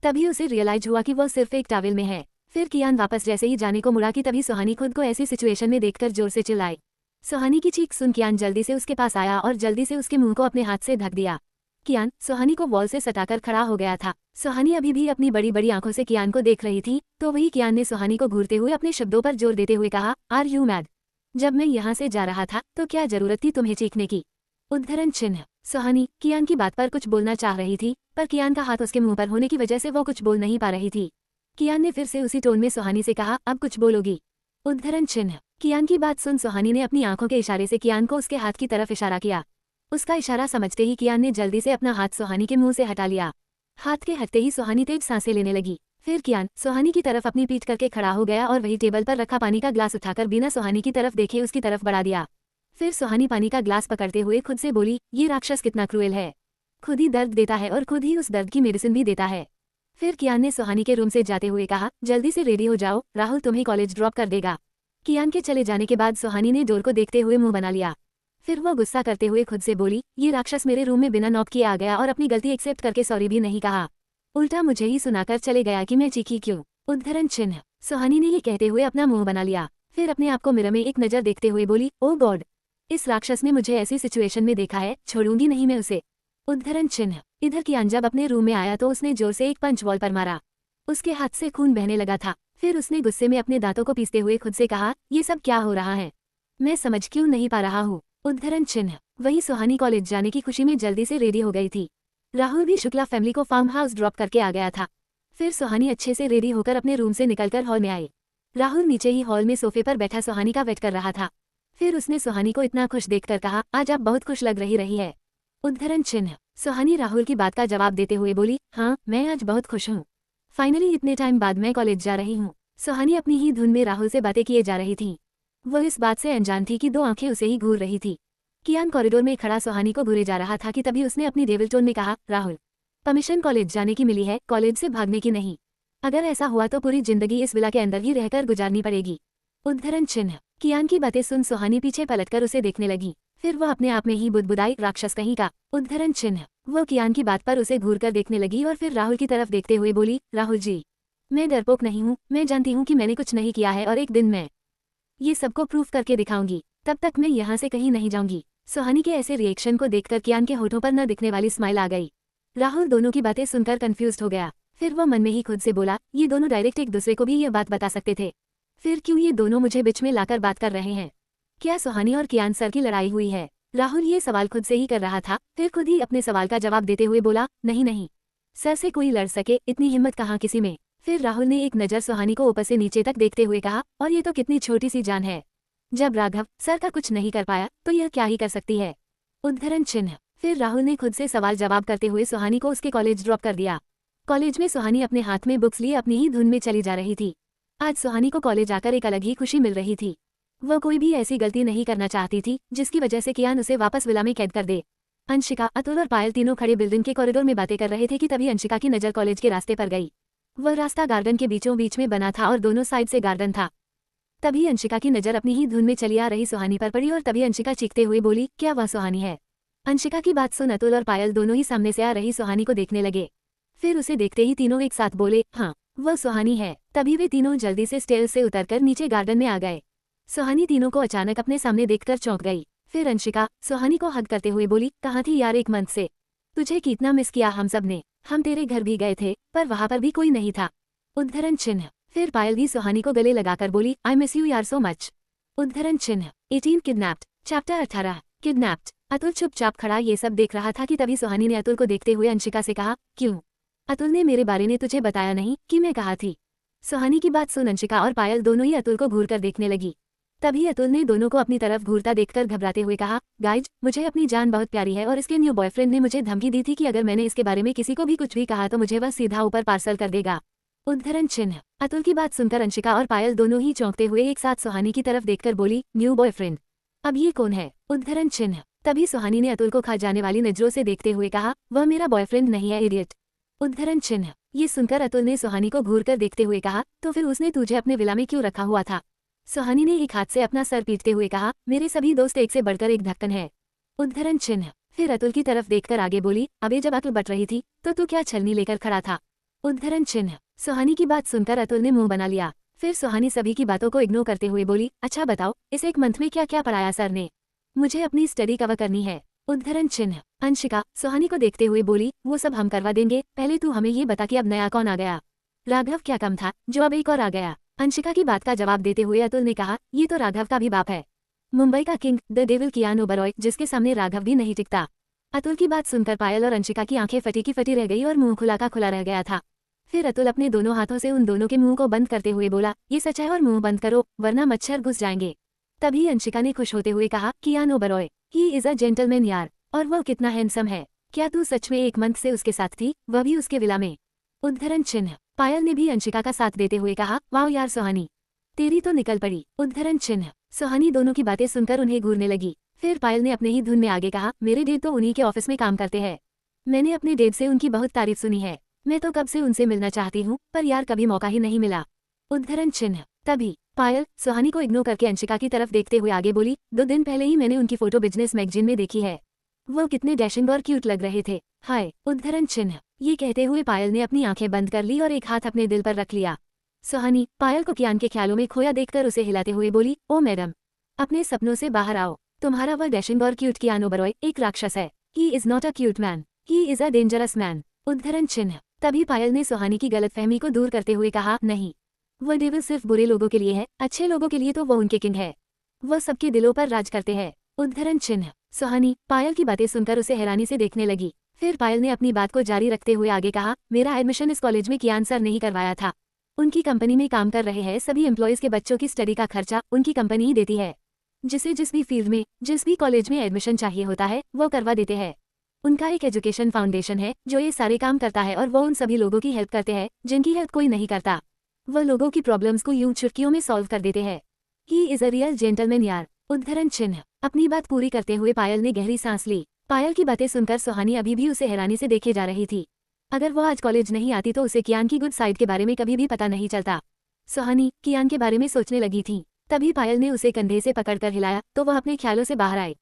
तभी उसे रियलाइज हुआ कि वह सिर्फ एक टॉवल में है। फिर कियान वापस जैसे ही जाने को मुड़ा कि तभी सुहानी खुद को ऐसी सिचुएशन में देखकर जोर से चिल्लाई। सुहानी की चीख सुन कियान जल्दी से उसके पास आया और जल्दी से उसके मुंह को अपने हाथ से ढक दिया। कियान सुहानी को वॉल से सटाकर खड़ा हो गया था। सुहानी अभी भी अपनी बड़ी बड़ी आंखों से कियान को देख रही थी, तो वही कियान ने सुहानी को घूरते हुए अपने शब्दों पर जोर देते हुए कहा, आर यू मैड? जब मैं यहाँ से जा रहा था तो क्या जरूरत थी तुम्हें चीखने की? उद्धरण चिन्ह। सुहानी कियान की बात पर कुछ बोलना चाह रही थी, पर कियान का हाथ उसके मुंह पर होने की वजह से वो कुछ बोल नहीं पा रही थी। कियान ने फिर से उसी टोन में सुहानी से कहा, अब कुछ बोलोगी? उद्धरण चिन्ह। कियान की बात सुन सुहानी ने अपनी आंखों के इशारे से कियान को उसके हाथ की तरफ इशारा किया। उसका इशारा समझते ही कियान ने जल्दी से अपना हाथ सुहानी के मुंह से हटा लिया। हाथ के हटते ही सुहानी तेज सांसें लेने लगी। फिर कियान सुहानी की तरफ अपनी पीठ करके खड़ा हो गया और वही टेबल पर रखा पानी का ग्लास उठाकर बिना सुहानी की तरफ देखे उसकी तरफ बढ़ा दिया। फिर सुहानी पानी का ग्लास पकड़ते हुए खुद से बोली, ये राक्षस कितना क्रूएल है, खुद ही दर्द देता है और खुद ही उस दर्द की मेडिसिन भी देता है। फिर कियान ने सुहानी के रूम से जाते हुए कहा, जल्दी से रेडी हो जाओ, राहुल तुम्हें कॉलेज ड्रॉप कर देगा। कियान के चले जाने के बाद सुहानी ने डोर को देखते हुए मुंह बना लिया। फिर वो गुस्सा करते हुए खुद से बोली, ये राक्षस मेरे रूम में बिना नॉक किए आ गया और अपनी गलती एक्सेप्ट करके सॉरी भी नहीं कहा, उल्टा मुझे ही सुनाकर चले गया कि मैं चीखी क्यों। उद्धरण चिन्ह। सुहानी ने ये कहते हुए अपना मुंह बना लिया। फिर अपने आप को मिरर में एक नज़र देखते हुए बोली, ओ गॉड, इस राक्षस ने मुझे ऐसी सिचुएशन में देखा है, छोड़ूंगी नहीं मैं उसे। उद्धरण चिन्ह। इधर कियान जब अपने रूम में आया तो उसने जोर से एक पंच वॉल पर मारा। उसके हाथ से खून बहने लगा था। फिर उसने गुस्से में अपने दांतों को पीसते हुए खुद से कहा, ये सब क्या हो रहा है, मैं समझ क्यों नहीं पा रहा हूँ। उद्धरण चिन्ह। वहीं सुहानी कॉलेज जाने की खुशी में जल्दी से रेडी हो गई थी। राहुल भी शुक्ला फैमिली को फार्म हाउस ड्रॉप करके आ गया था। फिर सुहानी अच्छे से रेडी होकर अपने रूम से निकलकर हॉल में आई। राहुल नीचे ही हॉल में सोफे पर बैठा सुहानी का वेट कर रहा था। फिर उसने सुहानी को इतना खुश देखकर कहा, आज आप बहुत खुश लग रही है। उद्धरण चिन्ह। सुहानी राहुल की बात का जवाब देते हुए बोली, हाँ मैं आज बहुत खुश हूँ, फाइनली इतने टाइम बाद मैं कॉलेज जा रही हूँ। सुहानी अपनी ही धुन में राहुल से बातें किए जा रही थी। वो इस बात से अनजान थी कि दो आंखें उसे ही घूर रही थी। कियान कॉरिडोर में खड़ा सुहानी को घूरे जा रहा था कि तभी उसने अपनी डेविल टोन में कहा, राहुल परमिशन कॉलेज जाने की मिली है, कॉलेज से भागने की नहीं। अगर ऐसा हुआ तो पूरी जिंदगी इस विला के अंदर ही रहकर गुजारनी पड़ेगी। उद्धरण चिन्ह। कियान की बातें सुन सुहानी पीछे पलटकर उसे देखने लगी। फिर वह अपने आप में ही बुदबुदाई, राक्षस कहीं का। उद्धरण चिन्ह। वो कियान की बात पर उसे घूरकर देखने लगी और फिर राहुल की तरफ देखते हुए बोली, राहुल जी मैं डरपोक नहीं हूँ, मैं जानती हूँ कि मैंने कुछ नहीं किया है और एक दिन मैं ये सबको प्रूफ करके दिखाऊंगी, तब तक मैं यहाँ से कहीं नहीं जाऊंगी। सुहानी के ऐसे रिएक्शन को देखकर कियान के होठों पर न दिखने वाली स्माइल आ गई। राहुल दोनों की बातें सुनकर कंफ्यूज हो गया। फिर वो मन में ही खुद से बोला, ये दोनों डायरेक्ट एक दूसरे को भी ये बात बता सकते थे, फिर क्यों ये दोनों मुझे बीच में लाकर बात कर रहे हैं? क्या सुहानी और कियान सर की लड़ाई हुई है? राहुल ये सवाल खुद से ही कर रहा था। फिर खुद ही अपने सवाल का जवाब देते हुए बोला, नहीं नहीं, सर से कोई लड़ सके इतनी हिम्मत कहाँ किसी में। फिर राहुल ने एक नज़र सुहानी को ऊपर से नीचे तक देखते हुए कहा, और ये तो कितनी छोटी सी जान है, जब राघव सर का कुछ नहीं कर पाया तो यह क्या ही कर सकती है। उद्धरण चिन्ह। फिर राहुल ने खुद से सवाल जवाब करते हुए सुहानी को उसके कॉलेज ड्रॉप कर दिया। कॉलेज में सुहानी अपने हाथ में बुक्स लिए अपनी ही धुन में चली जा रही थी। आज सुहानी को कॉलेज आकर एक अलग ही खुशी मिल रही थी। वह कोई भी ऐसी गलती नहीं करना चाहती थी जिसकी वजह से कियान उसे वापस विला में कैद कर दे। अंशिका, अतुल और पायल तीनों खड़े बिल्डिंग के कॉरिडोर में बातें कर रहे थे कि तभी अंशिका की नज़र कॉलेज के रास्ते पर गई। वह रास्ता गार्डन के बीचों बीच में बना था और दोनों साइड से गार्डन था। तभी अंशिका की नज़र अपनी ही धुन में चली आ रही सुहानी पर पड़ी और तभी अंशिका चीखते हुए बोली, क्या वह सुहानी है? अंशिका की बात सुन अतुल और पायल दोनों ही सामने से आ रही सुहानी को देखने लगे। फिर उसे देखते ही तीनों एक साथ बोले, हाँ वह सुहानी है। तभी वे तीनों जल्दी से स्टेयर से उतरकर नीचे गार्डन में आ गए। सुहानी तीनों को अचानक अपने सामने देखकर चौंक गई। फिर अंशिका सुहानी को हग करते हुए बोली, कहाँ थी यार एक मंथ से, तुझे कितना मिस किया हम सब ने। हम तेरे घर भी गए थे पर वहां पर भी कोई नहीं था। उद्धरण चिन्ह। फिर पायल भी सुहानी को गले लगाकर बोली, आई मिस यू यार सो मच। उद्धरण चिन्ह। 18 किडनैप्ड। Chapter 18 kidnapped. अतुल चुपचाप खड़ा ये सब देख रहा था कि तभी सुहानी ने अतुल को देखते हुए अंशिका से कहा, क्यों अतुल ने मेरे बारे में तुझे बताया नहीं कि मैं कहा थी? सुहानी की बात सुन अंशिका और पायल दोनों ही अतुल को घूर कर देखने लगी। तभी अतुल ने दोनों को अपनी तरफ घूरता देखकर घबराते हुए कहा, गाइज मुझे अपनी जान बहुत प्यारी है और इसके न्यू बॉयफ्रेंड ने मुझे धमकी दी थी कि अगर मैंने इसके बारे में किसी को भी कुछ भी कहा तो मुझे वह सीधा ऊपर पार्सल कर देगा। उद्धरण चिन्ह। अतुल की बात सुनकर अंशिका और पायल दोनों ही चौंकते हुए एक साथ सुहानी की तरफ देखकर बोली, न्यू बॉयफ्रेंड? अब ये कौन है? उद्धरण चिन्ह। तभी सुहानी ने अतुल को खा जाने वाली नजरों से देखते हुए कहा, वह मेरा बॉयफ्रेंड नहीं है इडियट। उद्धरण चिन्ह। ये सुनकर अतुल ने सुहानी को घूरकर देखते हुए कहा, तो फिर उसने तुझे अपने विला में क्यों रखा हुआ था? सुहानी ने एक हाथ से अपना सर पीटते हुए कहा, मेरे सभी दोस्त एक से बढ़कर एक ढक्कन है। उद्धरण चिन्ह। फिर अतुल की तरफ देखकर आगे बोली, अबे जब अकल बट रही थी तो तू क्या छलनी लेकर खड़ा था? उद्धरण चिन्ह। सुहानी की बात सुनकर अतुल ने मुंह बना लिया। फिर सुहानी सभी की बातों को इग्नोर करते हुए बोली, अच्छा बताओ, इस एक मंथ में क्या क्या पढ़ाया सर ने? मुझे अपनी स्टडी कवर करनी है। उद्धरण चिन्ह। अंशिका सुहानी को देखते हुए बोली, वो सब हम करवा देंगे, पहले तू हमें ये बता कि अब नया कौन आ गया? राघव क्या कम था जो अब एक और आ गया? अंशिका की बात का जवाब देते हुए अतुल ने कहा, ये तो राघव का भी बाप है, मुंबई का किंग द डेविल कियान ओबरॉय, जिसके सामने राघव भी नहीं टिकता। अतुल की बात सुनकर पायल और अंशिका की आंखें फटी की फटी रह गई और मुंह खुला का खुला रह गया था। फिर अतुल अपने दोनों हाथों से उन दोनों के मुंह को बंद करते हुए बोला, ये सच है और मुंह बंद करो वरना मच्छर घुस जाएंगे। तभी अंशिका ने खुश होते हुए कहा, Kiyan Oberoi, he is a gentleman यार, और वो कितना हैंडसम है। क्या तू सच में एक मंथ से उसके साथ थी, वह भी उसके विला में? उद्धरण चिन्ह। पायल ने भी अंशिका का साथ देते हुए कहा, वाह यार सुहानी, तेरी तो निकल पड़ी। उद्धरण चिन्ह। सुहानी दोनों की बातें सुनकर उन्हें घूरने लगी। फिर पायल ने अपने ही धुन में आगे कहा, मेरे डेड तो उन्हीं के ऑफिस में काम करते हैं, मैंने अपने डेड से उनकी बहुत तारीफ सुनी है, मैं तो कब से उनसे मिलना चाहती हूँ, पर यार कभी मौका ही नहीं मिला। उद्धरण चिन्ह। तभी पायल सुहानी को इग्नोर करके अंशिका की तरफ देखते हुए आगे बोली, 2 दिन पहले ही मैंने उनकी फोटो बिजनेस मैगजीन में देखी है, वो कितने डैशिंग और क्यूट लग रहे थे। हाय। उद्धरण चिन्ह। ये कहते हुए पायल ने अपनी आंखें बंद कर ली और एक हाथ अपने दिल पर रख लिया। सुहानी पायल को कियान के ख्यालों में खोया देखकर उसे हिलाते हुए बोली, ओ मैडम, अपने सपनों से बाहर आओ, तुम्हारा वह डैशिंग और क्यूट कियान ओबरॉय एक राक्षस है, he is not a cute man, he is a dangerous man. उद्धरण चिन्ह। तभी पायल ने सुहानी की गलतफहमी को दूर करते हुए कहा, नहीं, वह डेविल सिर्फ बुरे लोगों के लिए है, अच्छे लोगों के लिए तो वो उनके किंग है, वह सबके दिलों पर राज करते हैं। उद्धरण चिन्ह। सुहानी पायल की बातें सुनकर उसे हैरानी से देखने लगी। फिर पायल ने अपनी बात को जारी रखते हुए आगे कहा, मेरा एडमिशन इस कॉलेज में कियान सर ने ही करवाया था, उनकी कंपनी में काम कर रहे हैं सभी एम्प्लॉयज के बच्चों की स्टडी का खर्चा उनकी कंपनी ही देती है, जिसे जिस भी फील्ड में जिस भी कॉलेज में एडमिशन चाहिए होता है वो करवा देते हैं। उनका एक एजुकेशन फाउंडेशन है जो ये सारे काम करता है और वो उन सभी लोगों की हेल्प करते हैं जिनकी हेल्प कोई नहीं करता, वो लोगों की प्रॉब्लम्स को यूं चुटकियों में सॉल्व कर देते हैं। ही इज अ रियल जेंटलमैन यार। उद्धरण चिन्ह। अपनी बात पूरी करते हुए पायल ने गहरी सांस ली। पायल की बातें सुनकर सुहानी अभी भी उसे हैरानी से देखे जा रही थी। अगर वो आज कॉलेज नहीं आती तो उसे कियान की गुड साइड के बारे में कभी भी पता नहीं चलता। सुहानी कियान के बारे में सोचने लगी थी। तभी पायल ने उसे कंधे से पकड़कर हिलाया तो वह अपने ख्यालों से बाहर आई।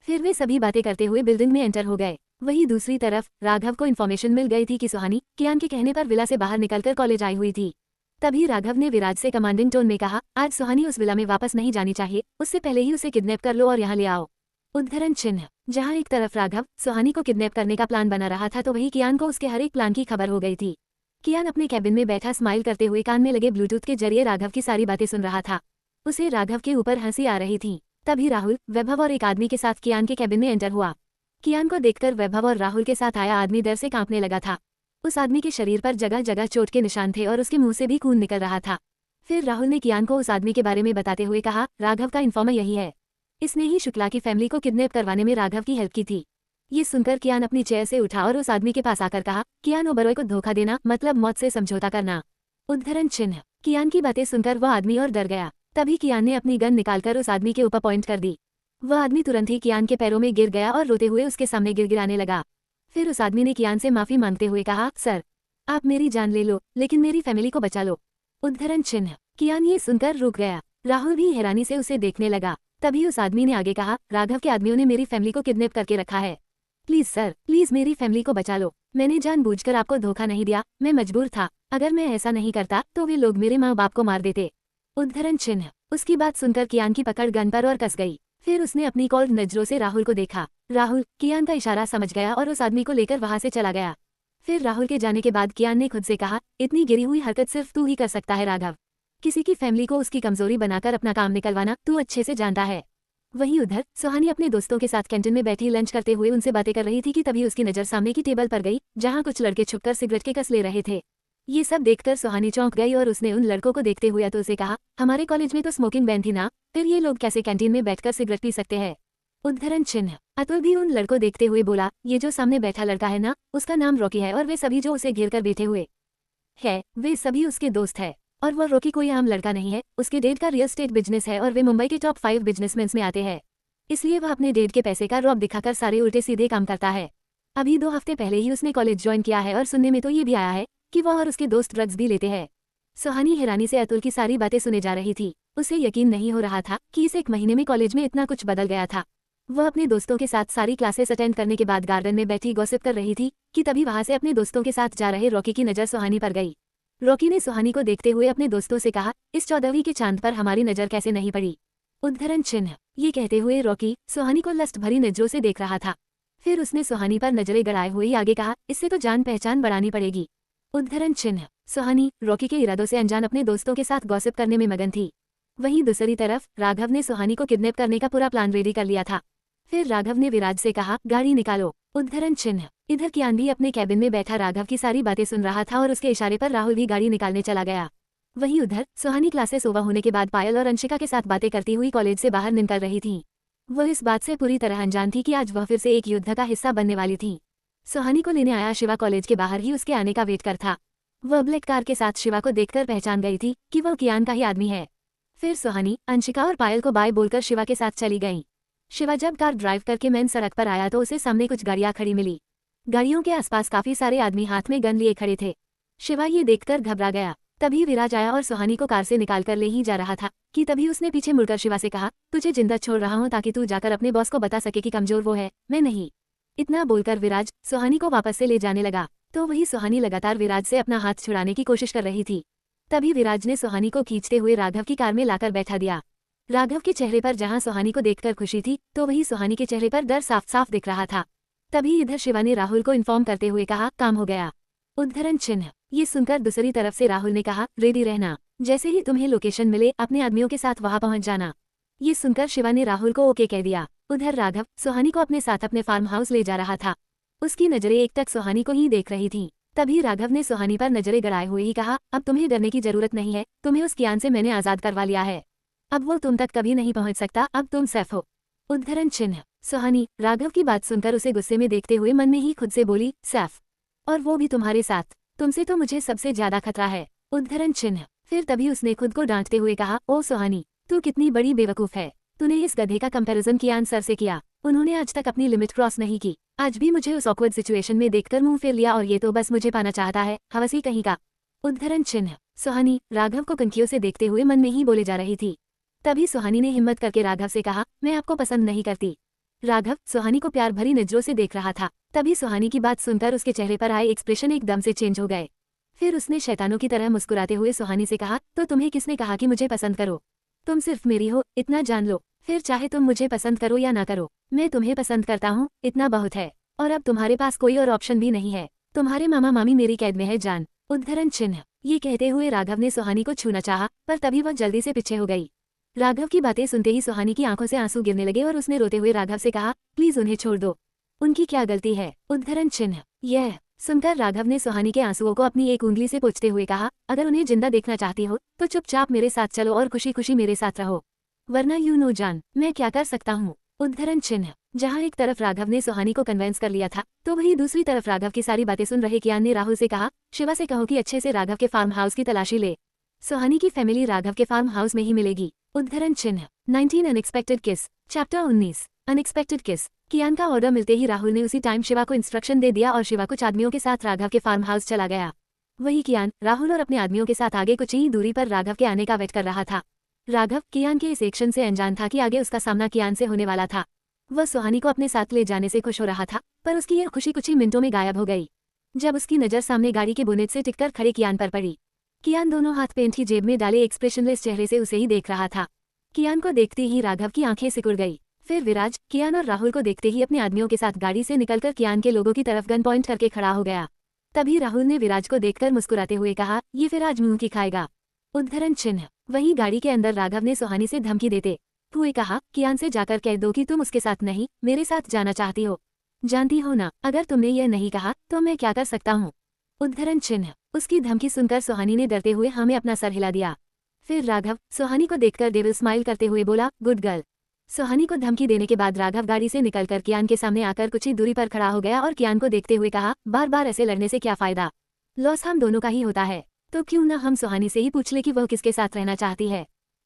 फिर वे सभी बातें करते हुए बिल्डिंग में एंटर हो गए। वहीं दूसरी तरफ राघव को इन्फॉर्मेशन मिल गई थी कि सुहानी कियान के कहने पर विला से बाहर निकलकर कॉलेज आई हुई थी। तभी राघव ने विराज से कमांडिंग टोन में कहा, आज सुहानी उस विला में वापस नहीं जानी चाहिए, उससे पहले ही उसे किडनैप कर लो और यहाँ ले आओ। उद्धरण चिन्ह। जहाँ एक तरफ राघव सुहानी को किडनैप करने का प्लान बना रहा था तो वहीं कियान को उसके हर एक प्लान की खबर हो गई थी। कियान अपने कैबिन में बैठा स्माइल करते हुए कान में लगे ब्लूटूथ के जरिए राघव की सारी बातें सुन रहा था। उसे राघव के ऊपर हंसी आ रही थी। तभी राहुल वैभव और एक आदमी के साथ कियान के कैबिन में एंटर हुआ। कियान को देखकर वैभव और राहुल के साथ आया आदमी डर से कांपने लगा था। उस आदमी के शरीर पर जगह जगह चोट के निशान थे और उसके मुंह से भी खून निकल रहा था। फिर राहुल ने कियान को उस आदमी के बारे में बताते हुए कहा, राघव का इन्फॉर्मर यही है, इसने ही शुक्ला की फैमिली को किडनैप करवाने में राघव की हेल्प की थी। ये सुनकर कियान अपनी चेयर से उठा और उस आदमी के पास आकर कहा, कियान ओबरॉय को धोखा देना मतलब मौत से समझौता करना। उद्धरण चिन्ह। कियान की बातें सुनकर वह आदमी और डर गया। तभी कियान ने अपनी गन निकालकर उस आदमी के ऊपर पॉइंट कर दी। वह आदमी तुरंत ही कियान के पैरों में गिर गया और रोते हुए उसके सामने गिड़गिड़ाने लगा। फिर उस आदमी ने कियान से माफी मांगते हुए कहा, सर आप मेरी जान ले लो लेकिन मेरी फैमिली को बचा लो। उद्धरण चिन्ह। कियान ये सुनकर रुक गया। राहुल भी हैरानी से उसे देखने लगा। तभी उस आदमी ने आगे कहा, राघव के आदमियों ने मेरी फैमिली को किडनैप करके रखा है, प्लीज सर प्लीज मेरी फैमिली को बचा लो। मैंने जानबूझकर आपको धोखा नहीं दिया, मैं मजबूर था, अगर मैं ऐसा नहीं करता तो वे लोग मेरे माँ बाप को मार देते। उद्धरण चिन्ह। उसकी बात सुनकर कियान की पकड़ गन पर और कस गई। फिर उसने अपनी कोल्ड नजरों से राहुल को देखा। राहुल कियान का इशारा समझ गया और उस आदमी को लेकर वहां से चला गया। फिर राहुल के जाने के बाद कियान ने खुद से कहा, इतनी गिरी हुई हरकत सिर्फ तू ही कर सकता है राघव, किसी की फैमिली को उसकी कमजोरी बनाकर अपना काम निकलवाना तू अच्छे से जानता है। वहीं उधर सुहानी अपने दोस्तों के साथ कैंटीन में बैठी लंच करते हुए उनसे बातें कर रही थी कि तभी उसकी नजर सामने की टेबल पर गई जहां कुछ लड़के छुपकर सिगरेट के कस ले रहे थे। ये सब देखकर सुहानी चौंक गई और उसने उन लड़कों को देखते हुए अतुल से कहा, हमारे कॉलेज में तो स्मोकिंग बैन थी ना, फिर ये लोग कैसे कैंटीन में बैठकर सिगरेट पी सकते हैं। उद्धरण चिन्ह। अतुल भी उन लड़कों देखते हुए बोला, ये जो सामने बैठा लड़का है ना, उसका नाम रॉकी है और वे सभी जो उसे घेर कर बैठे हुए है वे सभी उसके दोस्त है। और वह रॉकी कोई आम लड़का नहीं है, उसके डैड का रियल एस्टेट बिजनेस है और वे मुंबई के टॉप 5 बिजनेसमैन में आते हैं, इसलिए वह अपने डैड के पैसे का रौब दिखाकर सारे उल्टे सीधे काम करता है। अभी 2 हफ्ते पहले ही उसने कॉलेज ज्वाइन किया है और सुनने में तो ये भी आया है कि वह और उसके दोस्त ड्रग्स भी लेते हैं। सुहानी हैरानी से अतुल की सारी बातें सुने जा रही थी। उसे यकीन नहीं हो रहा था कि इस 1 महीने में कॉलेज में इतना कुछ बदल गया था। वह अपने दोस्तों के साथ सारी क्लासेस अटेंड करने के बाद गार्डन में बैठी गॉसिप कर रही थी कि तभी वहां से अपने दोस्तों के साथ जा रहे रॉकी की नज़र सुहानी पर गई। रॉकी ने सुहानी को देखते हुए अपने दोस्तों से कहा, इस 14वीं के चांद पर हमारी नज़र कैसे नहीं पड़ी। उद्धरण चिन्ह। ये कहते हुए रॉकी सुहानी को लस्ट भरी नजरों से देख रहा था। फिर उसने सुहानी पर नजरें गड़ाए हुए आगे कहा, इससे तो जान पहचान बढ़ानी पड़ेगी। उद्धरण चिन्ह। सुहानी रॉकी के इरादों से अनजान अपने दोस्तों के साथ गॉसिप करने में मगन थी। वहीं दूसरी तरफ राघव ने सुहानी को किडनैप करने का पूरा प्लान रेडी कर लिया था। फिर राघव ने विराज से कहा, गाड़ी निकालो। उद्धरण चिन्ह। इधर कियान भी अपने कैबिन में बैठा राघव की सारी बातें सुन रहा था और उसके इशारे पर राहुल भी गाड़ी निकालने चला गया। वहीं उधर सुहानी क्लासेस ओवर होने के बाद पायल और अंशिका के साथ बातें करती हुई कॉलेज से बाहर निकल रही थी। वह इस बात से पूरी तरह अनजान थी कि आज वह फिर से एक युद्ध का हिस्सा बनने वाली थी। सुहानी को लेने आया शिवा कॉलेज के बाहर ही उसके आने का वेट कर था। वह ब्लैक कार के साथ शिवा को देखकर पहचान गई थी कि वह कियान का ही आदमी है। फिर सुहानी अंशिका और पायल को बाय बोलकर शिवा के साथ चली गई। शिवा जब कार ड्राइव करके मेन सड़क पर आया तो उसे सामने कुछ गाड़ियां खड़ी मिली। गाड़ियों के आसपास काफी सारे आदमी हाथ में गन लिए खड़े थे। शिवा ये देखकर घबरा गया। तभी विराज आया और सुहानी को कार से निकालकर ले ही जा रहा था कि तभी उसने पीछे मुड़कर शिवा से कहा, तुझे जिंदा छोड़ रहा हूं ताकि तू जाकर अपने बॉस को बता सके कि कमजोर वो है, मैं नहीं। इतना बोलकर विराज सुहानी को वापस से ले जाने लगा तो वही सुहानी लगातार विराज से अपना हाथ छुड़ाने की कोशिश कर रही थी। तभी विराज ने सुहानी को खींचते हुए राघव की कार में लाकर बैठा दिया। राघव के चेहरे पर जहां सुहानी को देखकर खुशी थी तो वही सुहानी के चेहरे पर डर साफ साफ दिख रहा था। तभी इधर शिवा ने राहुल को इन्फॉर्म करते हुए कहा, काम हो गया। उद्धरण चिन्ह। ये सुनकर दूसरी तरफ से राहुल ने कहा, रेडी रहना, जैसे ही तुम्हें लोकेशन मिले अपने आदमियों के साथ वहां पहुंच जाना। ये सुनकर शिवा ने राहुल को ओके कह दिया। उधर राघव सुहानी को अपने साथ अपने फार्म हाउस ले जा रहा था। उसकी नजरें एकटक सुहानी को ही देख रही थीं। तभी राघव ने सुहानी पर नजरें गड़ाए हुए ही कहा, अब तुम्हें डरने की जरूरत नहीं है, तुम्हें उस कियान से मैंने आजाद करवा लिया है। अब वो तुम तक कभी नहीं पहुंच सकता, अब तुम सेफ हो। उद्धरण चिन्ह। सुहानी राघव की बात सुनकर उसे गुस्से में देखते हुए मन में ही खुद से बोली, सेफ, और वो भी तुम्हारे साथ, तुमसे तो मुझे सबसे ज्यादा खतरा है। उद्धरण चिन्ह। फिर तभी उसने खुद को डांटते हुए कहा, ओ सुहानी, तू कितनी बड़ी बेवकूफ है। तूने इस गधे का कंपैरिजन कियान सर से किया, उन्होंने आज तक अपनी लिमिट क्रॉस नहीं की। आज भी मुझे उस ऑकवर्ड सिचुएशन में देखकर मुंह फेर लिया और ये तो बस मुझे पाना चाहता है, हवसी कहीं का। उद्धरण चिन्ह। सुहानी राघव को कनखियों से देखते हुए मन में ही बोले जा रही थी। तभी सुहानी ने हिम्मत करके राघव से कहा, मैं आपको पसंद नहीं करती। राघव सुहानी को प्यार भरी नजरों से देख रहा था। तभी सुहानी की बात सुनकर उसके चेहरे पर आए एक्सप्रेशन एकदम से चेंज हो गए। फिर उसने शैतानों की तरह मुस्कुराते हुए सुहानी से कहा, तो तुम्हें किसने कहा कि मुझे पसंद करो? तुम सिर्फ मेरी हो, इतना जान लो। फिर चाहे तुम मुझे पसंद करो या ना करो, मैं तुम्हें पसंद करता हूँ, इतना बहुत है। और अब तुम्हारे पास कोई और ऑप्शन भी नहीं है। तुम्हारे मामा मामी मेरी कैद में है जान। उद्धरण चिन्ह। ये कहते हुए राघव ने सुहानी को छूना चाहा, पर तभी वह जल्दी से पीछे हो गई। राघव की बातें सुनते ही सुहानी की आंखों से आंसू गिरने लगे और उसने रोते हुए राघव से कहा, प्लीज उन्हें छोड़ दो, उनकी क्या गलती है? उद्धरण चिन्ह। यह सुनकर राघव ने सुहानी के आंसुओं को अपनी एक उंगली से पोंछते हुए कहा, अगर उन्हें जिंदा देखना चाहती हो तो चुपचाप मेरे साथ चलो और खुशी खुशी मेरे साथ रहो, वरना यू नो जान मैं क्या कर सकता हूँ। उद्धरण चिन्ह। जहाँ एक तरफ राघव ने सुहानी को कन्वेंस कर लिया था तो वहीं दूसरी तरफ राघव की सारी बातें सुन रहे कियान ने राहुल से कहा, शिवा से कहो कि अच्छे से राघव के फार्म हाउस की तलाशी ले, सुहानी की फैमिली राघव के फार्म हाउस में ही मिलेगी। उद्धरण चिन्ह। 19 अनएक्सपेक्टेड किस। चैप्टर 19 अनएक्सपेक्टेड किस। कियान का ऑर्डर मिलते ही राहुल ने उसी टाइम शिवा को इंस्ट्रक्शन दे दिया और शिवा कुछ आदमियों के साथ राघव के फार्म हाउस चला गया। वही कियान राहुल और अपने आदमियों के साथ आगे कुछ ही दूरी पर राघव के आने का वेट कर रहा था। राघव कियान के इस एक्शन से अनजान था कि आगे उसका सामना कियान से होने वाला था। वह सुहानी को अपने साथ ले जाने से खुश हो रहा था, पर उसकी यह खुशी कुछ ही मिनटों में गायब हो गई जब उसकी नज़र सामने गाड़ी के बोनेट से टिककर खड़े कियान पर पड़ी। कियान दोनों हाथ पेंट की जेब में डाले एक्सप्रेशनलेस चेहरे से उसे ही देख रहा था। कियान को देखते ही राघव की आंखें सिकुड़ गई। फिर विराज कियान और राहुल को देखते ही अपने आदमियों के साथ गाड़ी से निकलकर कियान के लोगों की तरफ गन पॉइंट करके खड़ा हो गया। तभी राहुल ने विराज को देखकर मुस्कुराते हुए कहा, ये फिर आज मुंह की खाएगा। उद्धरण चिन्ह। वहीं गाड़ी के अंदर राघव ने सुहानी से धमकी देते हुए कहा, कियान से जाकर कह दो कि तुम उसके साथ नहीं मेरे साथ जाना चाहती हो, जानती हो ना अगर तुमने यह नहीं कहा तो मैं क्या कर सकता हूँ। उद्धरण चिन्ह। उसकी धमकी सुनकर सुहानी ने डरते हुए हमें अपना सर हिला दिया। फिर राघव सुहानी को देखकर डेविल स्माइल करते हुए बोला, गुड गर्ल। सुहानी को धमकी देने के बाद राघव गाड़ी से निकलकर कियान के सामने आकर कुछ ही दूरी पर खड़ा हो गया और कियान को देखते हुए कहा, बार बार ऐसे लड़ने से क्या फायदा, लॉस हम दोनों का ही होता है, तो क्यों ना हम सुहानी से ही पूछ ले कि वह किसके साथ रहना चाहती है।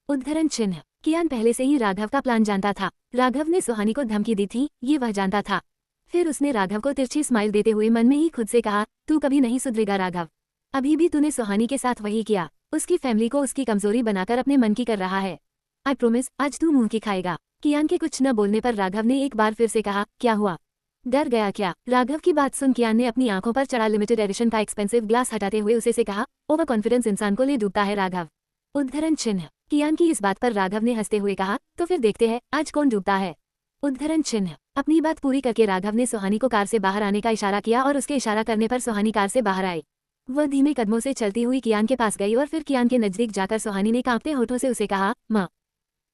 उद्धरण चिन्ह। कियान पहले से ही राघव का प्लान जानता था। राघव ने सुहानी को धमकी दी थी ये वह जानता था। फिर उसने राघव को तिरछी स्माइल देते हुए मन में ही खुद से कहा, तू कभी नहीं सुधरेगा राघव, अभी भी तूने सुहानी के साथ वही किया, उसकी फैमिली को उसकी कमजोरी बनाकर अपने मन की कर रहा है। आई प्रोमिस आज तू मुंह की खाएगा। कियान के कुछ न बोलने पर राघव ने एक बार फिर से कहा, क्या हुआ? डर गया क्या? राघव की बात सुन कियान ने अपनी आंखों पर चढ़ा लिमिटेड एडिशन का एक्सपेंसिव ग्लास हटाते हुए उसे से कहा, ओवर कॉन्फिडेंस इंसान को ले डूबता है राघव। उद्धरण चिन्ह। कियान की इस बात पर राघव ने हंसते हुए कहा, तो फिर देखते हैं आज कौन डूबता है। उद्धरण चिन्ह। अपनी बात पूरी करके राघव ने सुहानी को कार से बाहर आने का इशारा किया और उसके इशारा करने पर सुहानी कार से बाहर आई। वह धीमे कदमों से चलती हुई कियान के पास गई और फिर कियान के नजदीक जाकर सुहानी ने कांपते होठों से उसे कहा, माँ,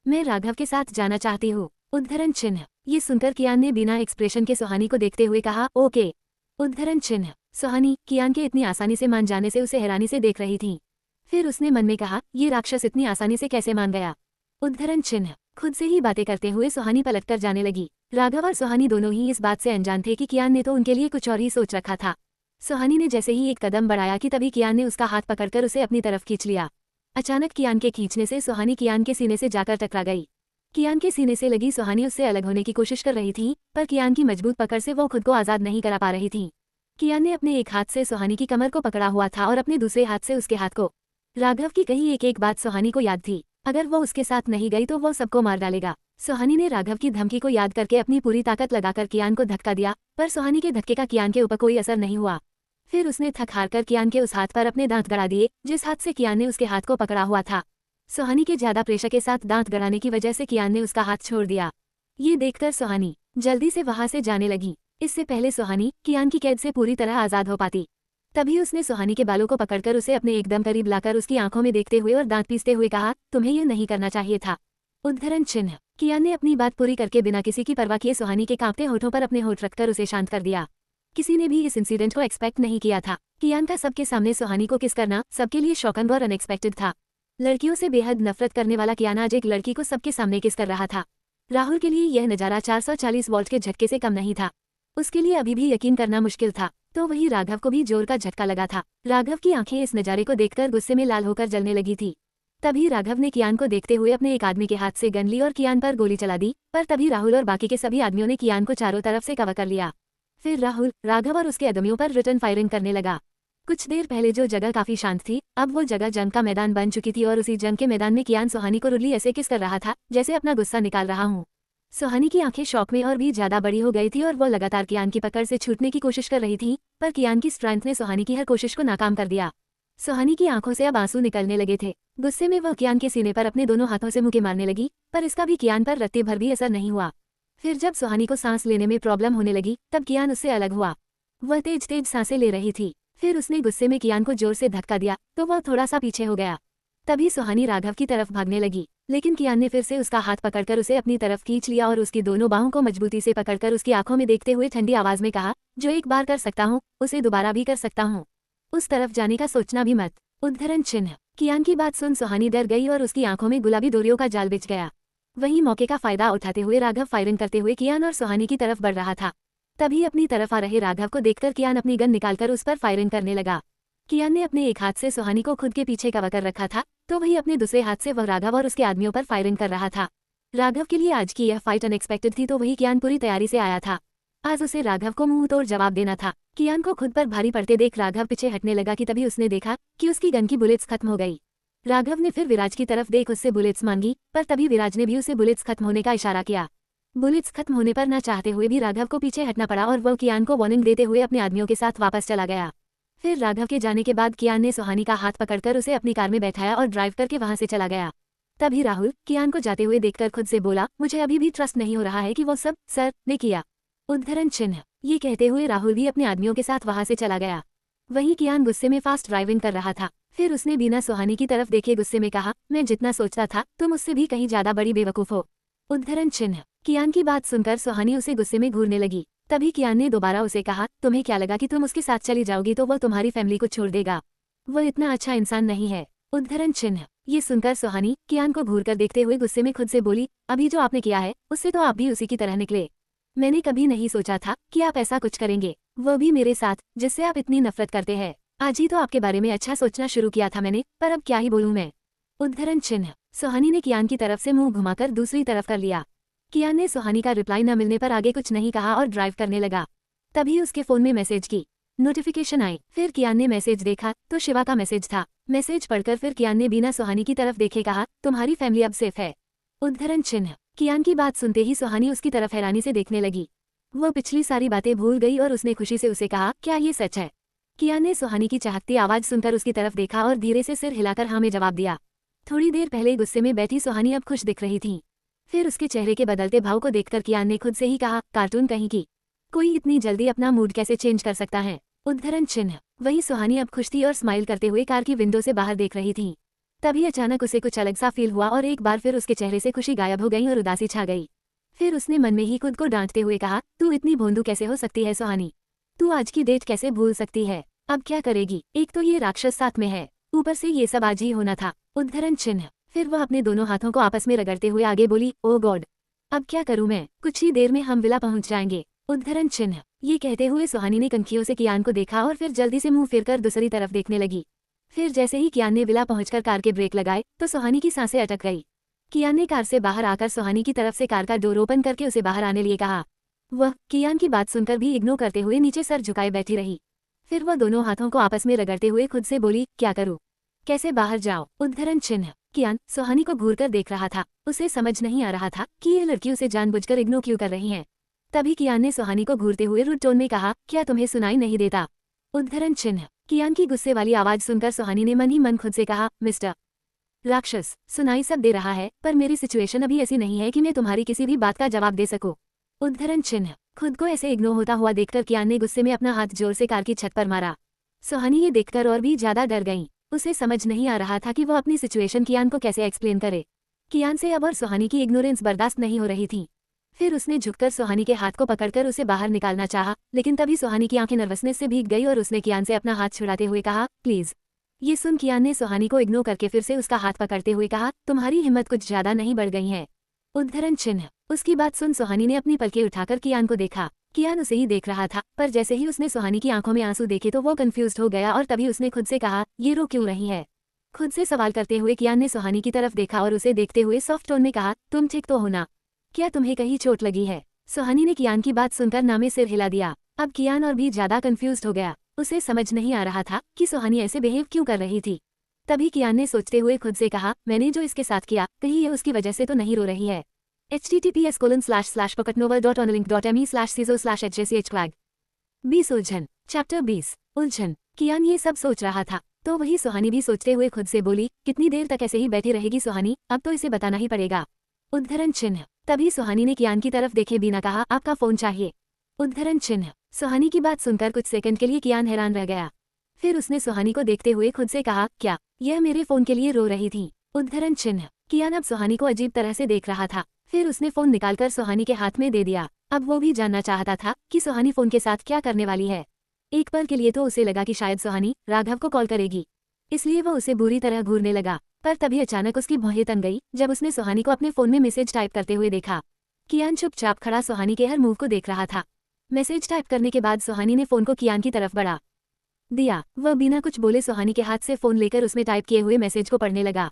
मैं राघव के साथ जाना चाहती हूँ। उद्धरण चिन्ह। ये सुनकर कियान ने बिना एक्सप्रेशन के सुहानी को देखते हुए कहा, ओके। उद्धरण चिन्ह। सुहानी कियान के इतनी आसानी से मान जाने से उसे हैरानी से देख रही थी। फिर उसने मन में कहा, ये राक्षस इतनी आसानी से कैसे मान गया। उद्धरण चिन्ह। खुद से ही बातें करते हुए सुहानी पलटकर जाने लगी। राघव और सुहानी दोनों ही इस बात से अनजान थे कि कियान ने तो उनके लिए कुछ और ही सोच रखा था। सुहानी ने जैसे ही एक कदम बढ़ाया कि तभी कियान ने उसका हाथ पकड़कर उसे अपनी तरफ खींच लिया। अचानक कियान के खींचने से सुहानी कियान के सीने से जाकर टकरा गई। कियान के सीने से लगी सुहानी उससे अलग होने की कोशिश कर रही थी, पर कियान की मजबूत पकड़ से वो खुद को आजाद नहीं करा पा रही थी। कियान ने अपने एक हाथ से सुहानी की कमर को पकड़ा हुआ था और अपने दूसरे हाथ से उसके हाथ को। राघव की कही एक बात सुहानी को याद थी, अगर वो उसके साथ नहीं गई तो वो सबको मार डालेगा। सुहानी ने राघव की धमकी को याद करके अपनी पूरी ताकत लगाकर कियान को धक्का दिया, पर सुहानी के धक्के का कियान के ऊपर कोई असर नहीं हुआ। फिर उसने थक हार कर कियान के उस हाथ पर अपने दांत गड़ा दिए जिस हाथ से कियान ने उसके हाथ को पकड़ा हुआ था। सुहानी के ज्यादा प्रेशर के साथ दांत गड़ाने की वजह से कियान ने उसका हाथ छोड़ दिया। ये देखकर सुहानी जल्दी से वहां से जाने लगी। इससे पहले सुहानी कियान की कैद से पूरी तरह आजाद हो पाती। तभी उसने सुहानी के बालों को पकड़कर उसे अपने एकदम करीब लाकर उसकी आंखों में देखते हुए और दांत पीसते हुए कहा, तुम्हें ये नहीं करना चाहिए था। उद्धरण चिन्ह। कियान ने अपनी बात पूरी करके बिना किसी की परवाह किए सुहानी के कांपते होठों पर अपने होठ रखकर उसे शांत कर दिया। किसी ने भी इस इंसिडेंट को एक्सपेक्ट नहीं किया था। कियान का सबके सामने सुहानी को किस करना सबके लिए शॉकिंग और अनएक्सपेक्टेड था। लड़कियों से बेहद नफरत करने वाला कियान आज एक लड़की को सबके सामने किस कर रहा था। राहुल के लिए यह नजारा 440 वोल्ट के झटके से कम नहीं था। उसके लिए अभी भी यकीन करना मुश्किल था, तो वही राघव को भी जोर का झटका लगा था। राघव की आंखें इस नजारे को देखकर गुस्से में लाल होकर जलने लगी थी। तभी राघव ने कियान को देखते हुए अपने एक आदमी के हाथ से गन ली और कियान पर गोली चला दी, पर तभी राहुल और बाकी के सभी आदमियों ने कियान को चारों तरफ से कवर कर लिया। फिर राहुल, राघव और उसके आदमियों पर रिटर्न फायरिंग करने लगा। कुछ देर पहले जो जगह काफी शांत थी, अब वो जगह जंग का मैदान बन चुकी थी और उसी जंग के मैदान में कियान सुहानी को रुडली ऐसे किस कर रहा था जैसे अपना गुस्सा निकाल रहा हूँ। सुहानी की आंखें शौक में और भी ज्यादा बड़ी हो गई थी और वो लगातार कियान की पकड़ से छूटने की कोशिश कर रही थी, पर कियान की स्ट्रेंथ ने सुहानी की हर कोशिश को नाकाम कर दिया। सुहानी की आंखों से अब आंसू निकलने लगे थे। गुस्से में वह कियान के सीने पर अपने दोनों हाथों से मुक्के मारने लगी, पर इसका भी कियान पर रत्ते भर भी असर नहीं हुआ। फिर जब सुहानी को सांस लेने में प्रॉब्लम होने लगी, तब कियान उससे अलग हुआ। वह तेज तेज सांसें ले रही थी। फिर उसने गुस्से में कियान को जोर से धक्का दिया, तो वह थोड़ा सा पीछे हो गया। तभी सुहानी राघव की तरफ भागने लगी, लेकिन कियान ने फिर से उसका हाथ पकड़कर उसे अपनी तरफ खींच लिया और उसकी दोनों बाहों को मजबूती से पकड़कर उसकी आंखों में देखते हुए ठंडी आवाज में कहा, जो एक बार कर सकता हूँ उसे दोबारा भी कर सकता हूँ। उस तरफ जाने का सोचना भी मत। उद्धरण चिन्ह। कियान की बात सुन सुहानी डर गई और उसकी आंखों में गुलाबी डोरियों का जाल बिछ गया। वहीं मौके का फायदा उठाते हुए राघव फायरिंग करते हुए कियान और सुहानी की तरफ बढ़ रहा था। तभी अपनी तरफ आ रहे राघव को देखकर कियान अपनी गन निकालकर उस पर फायरिंग करने लगा। कियान ने अपने एक हाथ से सुहानी को खुद के पीछे कवर कर रखा था, तो वही अपने दूसरे हाथ से वह राघव और उसके आदमियों पर फायरिंग कर रहा था। राघव के लिए आज की यह फाइट अनएक्सपेक्टेड थी, तो वही कियान पूरी तैयारी से आया था। आज उसे राघव को मुंह तोड़ जवाब देना था। कियान को खुद पर भारी पड़ते देख राघव पीछे हटने लगा कि तभी उसने देखा कि उसकी गन की बुलेट्स खत्म हो गई। राघव ने फिर विराज की तरफ देख उससे बुलेट्स मांगी, पर तभी विराज ने भी उसे बुलेट्स खत्म होने का इशारा किया। बुलेट्स खत्म होने पर न चाहते हुए भी राघव को पीछे हटना पड़ा और वह कियान को वार्निंग देते हुए अपने आदमियों के साथ वापस चला गया। फिर राघव के जाने के बाद कियान ने सुहानी का हाथ पकड़कर उसे अपनी कार में बैठाया और ड्राइव करके वहां से चला गया। तभी राहुल कियान को जाते हुए देखकर खुद से बोला, मुझे अभी भी ट्रस्ट नहीं हो रहा है कि वो सब सर ने किया। उद्धरण चिन्ह। ये कहते हुए राहुल भी अपने आदमियों के साथ वहां से चला गया। वहीं कियान गुस्से में फास्ट ड्राइविंग कर रहा था। फिर उसने बिना सुहानी की तरफ देखे गुस्से में कहा, मैं जितना सोचता था तुम उससे भी कहीं ज्यादा बड़ी बेवकूफ हो। उद्धरण चिन्ह। कियान की बात सुनकर सुहानी उसे गुस्से में घूरने लगी। तभी कियान ने दोबारा उसे कहा, तुम्हें क्या लगा कि तुम उसके साथ चली जाओगी तो वह तुम्हारी फैमिली को छोड़ देगा? वह इतना अच्छा इंसान नहीं है। उद्धरण चिन्ह। ये सुनकर सुहानी कियान को घूरकर देखते हुए गुस्से में खुद से बोली, अभी जो आपने किया है उससे तो आप भी उसी की तरह निकले। मैंने कभी नहीं सोचा था कि आप ऐसा कुछ करेंगे, वो भी मेरे साथ जिससे आप इतनी नफरत करते हैं। आज ही तो आपके बारे में अच्छा सोचना शुरू किया था मैंने, पर अब क्या ही बोलूं मैं। उद्धरण चिन्ह। सुहानी ने कियान की तरफ से मुंह घुमाकर दूसरी तरफ कर लिया। कियान ने सुहानी का रिप्लाई न मिलने पर आगे कुछ नहीं कहा और ड्राइव करने लगा। तभी उसके फोन में मैसेज की नोटिफिकेशन आई। फिर कियान ने मैसेज देखा तो शिवा का मैसेज था। मैसेज पढ़कर फिर कियान ने बिना सुहानी की तरफ देखे कहा, तुम्हारी फैमिली अब सेफ है। उद्धरण चिन्ह। कियान की बात सुनते ही सुहानी उसकी तरफ हैरानी से देखने लगी। वो पिछली सारी बातें भूल गई और उसने खुशी से उसे कहा, क्या ये सच है? कियान ने सुहानी की चहकती आवाज सुनकर उसकी तरफ देखा और धीरे से सिर हिलाकर हाँ में जवाब दिया। थोड़ी देर पहले गुस्से में बैठी सुहानी अब खुश दिख रही थी। फिर उसके चेहरे के बदलते भाव को देखकर कियान ने खुद से ही कहा, कार्टून कहीं की, कोई इतनी जल्दी अपना मूड कैसे चेंज कर सकता है? उद्धरण चिन्ह। वहीं सुहानी अब खुश थी और स्माइल करते हुए कार की विंडो से बाहर देख रही थी। तभी अचानक उसे कुछ अलग सा फील हुआ और एक बार फिर उसके चेहरे से खुशी गायब हो गई और उदासी छा गई। फिर उसने मन में ही खुद को डांटते हुए कहा, तू इतनी भोंदू कैसे हो सकती है सुहानी? तू आज की डेट कैसे भूल सकती है? अब क्या करेगी? एक तो ये राक्षस साथ में है, ऊपर से ये सब आज ही होना था। उद्धरण चिन्ह। फिर वह अपने दोनों हाथों को आपस में रगड़ते हुए आगे बोली, ओ गॉड, अब क्या करूं मैं? कुछ ही देर में हम विला पहुंच जाएंगे। उद्धरण चिन्ह। ये कहते हुए सुहानी ने कनखियों से कियान को देखा और फिर जल्दी से मुंह फेरकर दूसरी तरफ देखने लगी। फिर जैसे ही कियान ने विला पहुंचकर कार के ब्रेक लगाए तो सुहानी की सांसें अटक गई। कियान ने कार से बाहर आकर सुहानी की तरफ से कार का डोर ओपन करके उसे बाहर आने लिए कहा। वह कियान की बात सुनकर भी इग्नोर करते हुए नीचे सर झुकाए बैठी रही। फिर वह दोनों हाथों को आपस में रगड़ते हुए खुद से बोली, क्या करूं? कैसे बाहर जाओ? उद्धरण चिन्ह। कियान सुहानी को घूरकर देख रहा था। उसे समझ नहीं आ रहा था कि ये लड़की उसे जानबूझकर इग्नोर क्यों कर रही है। तभी कियान ने सुहानी को घूरते हुए रुड टोन में कहा, क्या तुम्हें सुनाई नहीं देता? उद्धरण चिन्ह। कियान की गुस्से वाली आवाज सुनकर सुहानी ने मन ही मन खुद से कहा, मिस्टर राक्षस, सुनाई सब दे रहा है पर मेरी सिचुएशन अभी ऐसी नहीं है कि मैं तुम्हारी किसी भी बात का जवाब दे सकूं। उद्धरण चिन्ह। खुद को ऐसे इग्नोर होता हुआ देखकर कियान ने गुस्से में अपना हाथ जोर से कार की छत पर मारा। सुहानी ये देखकर और भी ज्यादा डर गई। उसे समझ नहीं आ रहा था कि वह अपनी सिचुएशन कियान को कैसे एक्सप्लेन करे। कियान से अब और सुहानी की इग्नोरेंस बर्दाश्त नहीं हो रही थी। फिर उसने झुककर सुहानी के हाथ को पकड़कर उसे बाहर निकालना चाहा, लेकिन तभी सुहानी की आंखें नर्वसनेस से भीग गई और उसने कियान से अपना हाथ छुड़ाते हुए कहा, प्लीज। ये सुन कियान ने सुहानी को इग्नोर करके फिर से उसका हाथ पकड़ते हुए कहा, तुम्हारी हिम्मत कुछ ज्यादा नहीं बढ़ गई है? उद्धरण चिन्ह। उसकी बात सुन सुहानी ने अपनी पलकें उठाकर कियान को देखा। कियान उसे ही देख रहा था, पर जैसे ही उसने सुहानी की आंखों में आंसू देखे तो वो कंफ्यूज्ड हो गया और तभी उसने खुद से कहा, ये रो क्यों रही है? खुद से सवाल करते हुए कियान ने सुहानी की तरफ देखा और उसे देखते हुए सॉफ्ट टोन में कहा, तुम ठीक तो हो ना? क्या तुम्हें कहीं चोट लगी है? सुहानी ने कियान की बात सुनकर नामे सिर हिला दिया। अब कियान और भी ज्यादा कंफ्यूज्ड हो गया। उसे समझ नहीं आ रहा था कि सुहानी ऐसे बिहेव क्यों कर रही थी। तभी कियान ने सोचते हुए खुद से कहा, मैंने जो इसके साथ किया कहीं ये उसकी वजह से तो नहीं रो रही है? https://pocketnovel.onlink.me/ciso/hjchquag 20 उलझन। चैप्टर 20 उलझन। कियान ये सब सोच रहा था तो वही सुहानी भी सोचते हुए खुद से बोली, कितनी देर तक ऐसे ही बैठी रहेगी सुहानी? अब तो इसे बताना ही पड़ेगा। उद्धरण चिन्ह। तभी सुहानी ने कियान की तरफ देखे बिना कहा, आपका फोन चाहिए? उद्धरण चिन्ह। सुहानी की बात सुनकर कुछ सेकंड के लिए कियान हैरान रह गया। फिर उसने सुहानी को देखते हुए खुद से कहा, क्या यह मेरे फोन के लिए रो रही थी? उद्धरण चिन्ह। कियान अब सुहानी को अजीब तरह से देख रहा था। फिर उसने फोन निकालकर सुहानी के हाथ में दे दिया। अब वो भी जानना चाहता था कि सुहानी फोन के साथ क्या करने वाली है। एक पल के लिए तो उसे लगा कि शायद सुहानी राघव को कॉल करेगी, इसलिए वह उसे बुरी तरह घूरने लगा। पर तभी अचानक उसकी भौहें तन गई जब उसने सुहानी को अपने फोन में मैसेज टाइप करते हुए देखा। कियान चुपचाप खड़ा सुहानी के हर मूव को देख रहा था। मैसेज टाइप करने के बाद सुहानी ने फोन को कियान की तरफ बढ़ा दिया। वह बिना कुछ बोले सुहानी के हाथ से फोन लेकर उसमें टाइप किए हुए मैसेज को पढ़ने लगा।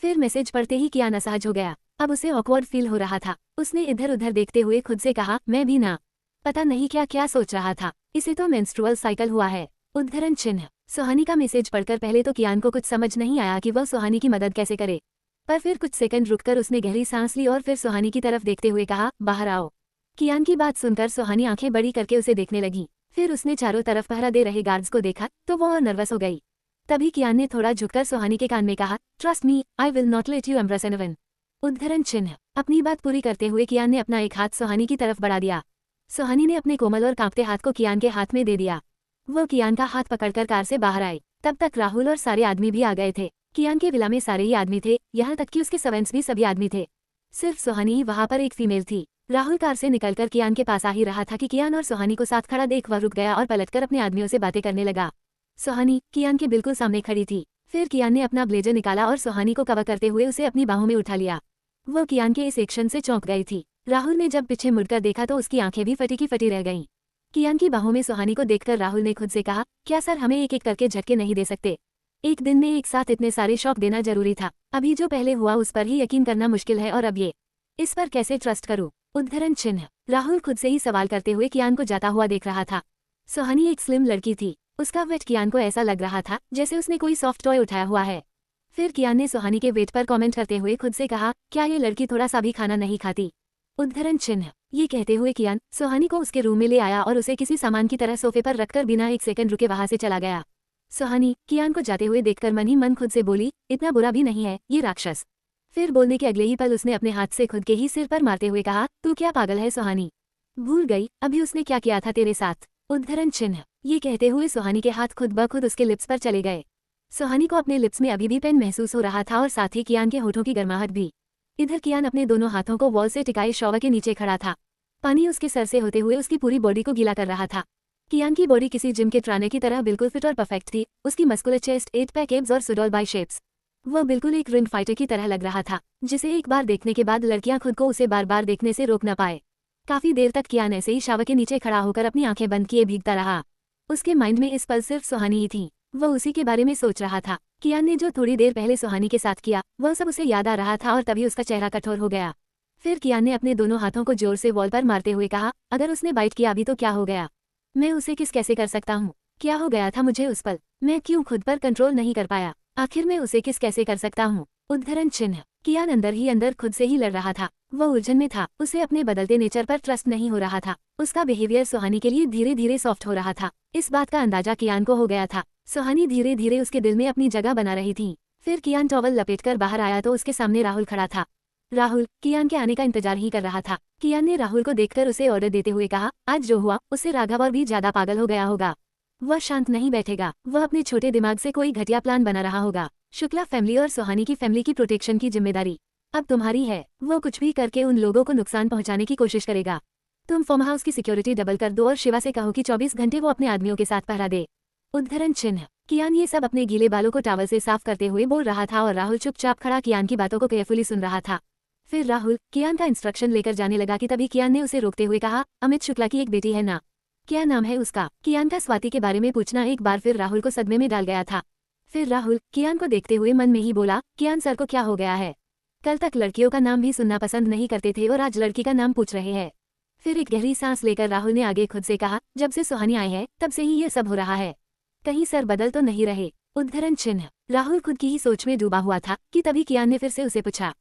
फिर मैसेज पढ़ते ही कियान असहज हो गया। अब उसे ऑकवर्ड फील हो रहा था। उसने इधर उधर देखते हुए खुद से कहा, मैं भी ना, पता नहीं क्या क्या सोच रहा था। इसे तो मेंस्ट्रुअल साइकिल हुआ है। उद्धरण चिन्ह। सुहानी का मैसेज पढ़कर पहले तो कियान को कुछ समझ नहीं आया कि वह सुहानी की मदद कैसे करे, पर फिर कुछ सेकंड रुककर उसने गहरी सांस ली और फिर सुहानी की तरफ देखते हुए कहा, बाहर आओ। कियान की बात सुनकर सुहानी आंखें बड़ी करके उसे देखने लगी। फिर उसने चारों तरफ पहरा दे रहे गार्ड्स को देखा तो वह नर्वस हो गई। तभी कियान ने थोड़ा झुककर सुहानी के कान में कहा, trust me, I will not let you embrace anyone. उद्धरण चिन्ह। अपनी बात पूरी करते हुए कियान ने अपना एक हाथ सुहानी की तरफ बढ़ा दिया। सुहानी ने अपने कोमल और कांपते हाथ को कियान के हाथ में दे दिया। वो कियान का हाथ पकड़कर कार से बाहर आए। तब तक राहुल और सारे आदमी भी आ गए थे। कियान के विला में सारे ही आदमी थे, यहाँ तक कि उसके सर्वेंट्स भी सभी आदमी थे। सिर्फ सुहानी ही वहाँ पर एक फीमेल थी। राहुल कार से निकलकर कियान के पास आ ही रहा था कि कियान और सुहानी को साथ खड़ा देख वह रुक गया और पलटकर अपने आदमियों से बातें करने लगा। सुहानी कियान के बिल्कुल सामने खड़ी थी। फिर कियान ने अपना ब्लेजर निकाला और सुहानी को कवर करते हुए उसे अपनी बाहों में उठा लिया। वो कियान के इस एक्शन से चौंक गई थी। राहुल ने जब पीछे मुड़कर देखा तो उसकी आंखें भी फटी की फटी रह गईं। कियान की बाहों में सुहानी को देखकर राहुल ने खुद से कहा, क्या सर हमें एक एक करके झटके नहीं दे सकते? एक दिन में एक साथ इतने सारे शॉक देना जरूरी था? अभी जो पहले हुआ उस पर ही यकीन करना मुश्किल है और अब ये, इस पर कैसे ट्रस्ट करूं? उद्धरण चिन्ह। राहुल खुद से ही सवाल करते हुए कियान को जाता हुआ देख रहा था। सुहानी एक स्लिम लड़की थी। उसका वेट कियान को ऐसा लग रहा था जैसे उसने कोई सॉफ्ट टॉय उठाया हुआ है। फिर कियान ने सुहानी के वेट पर कमेंट करते हुए खुद से कहा, क्या ये लड़की थोड़ा सा भी खाना नहीं खाती। उद्धरण चिन्ह। ये कहते हुए कियान सुहानी को उसके रूम में ले आया और उसे किसी सामान की तरह सोफे पर रखकर बिना एक सेकंड रुके वहां से चला गया। सुहानी कियान को जाते हुए देखकर मन ही मन खुद से बोली, इतना बुरा भी नहीं है ये राक्षस। फिर बोलने के अगले ही पल उसने अपने हाथ से खुद के ही सिर पर मारते हुए कहा, तू क्या पागल है सुहानी, भूल गई अभी उसने क्या किया था तेरे साथ। उद्धरण चिन्ह। ये कहते हुए सुहानी के हाथ खुद ब खुद उसके लिप्स पर चले गए। सुहानी को अपने लिप्स में अभी भी पेन महसूस हो रहा था और साथ ही कियान के होठों की गर्माहट भी। इधर कियान अपने दोनों हाथों को वॉल से टिकाए शॉवर के नीचे खड़ा था। पानी उसके सर से होते हुए उसकी पूरी बॉडी को गीला कर रहा था। कियान की बॉडी किसी जिम के ट्राने की तरह बिल्कुल फिट और परफेक्ट थी। उसकी मस्कुलर चेस्ट, 8 पैक एब्स और सुडौल बाइसेप्स। वह बिल्कुल एक रिंग फाइटर की तरह लग रहा था, जिसे एक बार देखने के बाद लड़कियां खुद को उसे बार बार देखने से रोक न पाए। काफी देर तक कियान ऐसे ही शावर के नीचे खड़ा होकर अपनी आंखें बंद किए भीगता रहा। उसके माइंड में इस पल सिर्फ सुहानी ही थी। वह उसी के बारे में सोच रहा था। कियान ने जो थोड़ी देर पहले सुहानी के साथ किया वह सब उसे याद आ रहा था और तभी उसका चेहरा कठोर हो गया। फिर कियान ने अपने दोनों हाथों को जोर से वॉल पर मारते हुए कहा, अगर उसने बाइट किया अभी तो क्या हो गया, मैं उसे किस कैसे कर सकता हूँ। क्या हो गया था मुझे उस पल, मैं क्यों खुद पर कंट्रोल नहीं कर पाया, आखिर मैं उसे किस कैसे कर सकता हूँ। उद्धरण चिन्ह। कियान अंदर ही अंदर खुद से ही लड़ रहा था। वह उलझन में था। उसे अपने बदलते नेचर पर ट्रस्ट नहीं हो रहा था। उसका बिहेवियर सुहानी के लिए धीरे धीरे सॉफ्ट हो रहा था। इस बात का अंदाजा कियान को हो गया था। सुहानी धीरे धीरे उसके दिल में अपनी जगह बना रही थी। फिर कियान टॉवल लपेटकर बाहर आया तो उसके सामने राहुल खड़ा था। राहुल कियान के आने का इंतजार ही कर रहा था। कियान ने राहुल को देखकर उसे ऑर्डर देते हुए कहा, आज जो हुआ उससे राघव और भी ज्यादा पागल हो गया होगा। वह शांत नहीं बैठेगा। वह अपने छोटे दिमाग से कोई घटिया प्लान बना रहा होगा। शुक्ला फैमिली और सुहानी की फैमिली की प्रोटेक्शन की जिम्मेदारी अब तुम्हारी है। वो कुछ भी करके उन लोगों को नुकसान पहुंचाने की कोशिश करेगा। तुम फार्म हाउस की सिक्योरिटी डबल कर दो और शिवा से कहो कि 24 घंटे वो अपने आदमियों के साथ पहरा दे। उद्धरण चिन्ह। कियान ये सब अपने गीले बालों को टॉवल से साफ करते हुए बोल रहा था और राहुल चुपचाप खड़ा कियान की बातों को केयरफुली सुन रहा था। फिर राहुल कियान का इंस्ट्रक्शन लेकर जाने लगा कि तभी कियान ने उसे रोकते हुए कहा, अमित शुक्ला की एक बेटी है ना, क्या नाम है उसका। कियान का स्वाति के बारे में पूछना एक बार फिर राहुल को सदमे में डाल गया था। फिर राहुल कियान को देखते हुए मन में ही बोला, कियान सर को क्या हो गया है, कल तक लड़कियों का नाम भी सुनना पसंद नहीं करते थे और आज लड़की का नाम पूछ रहे हैं। फिर एक गहरी सांस लेकर राहुल ने आगे खुद से कहा, जब से सुहानी आई है तब से ही ये सब हो रहा है, कहीं सर बदल तो नहीं रहे। उद्धरण चिन्ह। राहुल खुद की ही सोच में डूबा हुआ था कि तभी कियान ने फिर से उसे पूछा।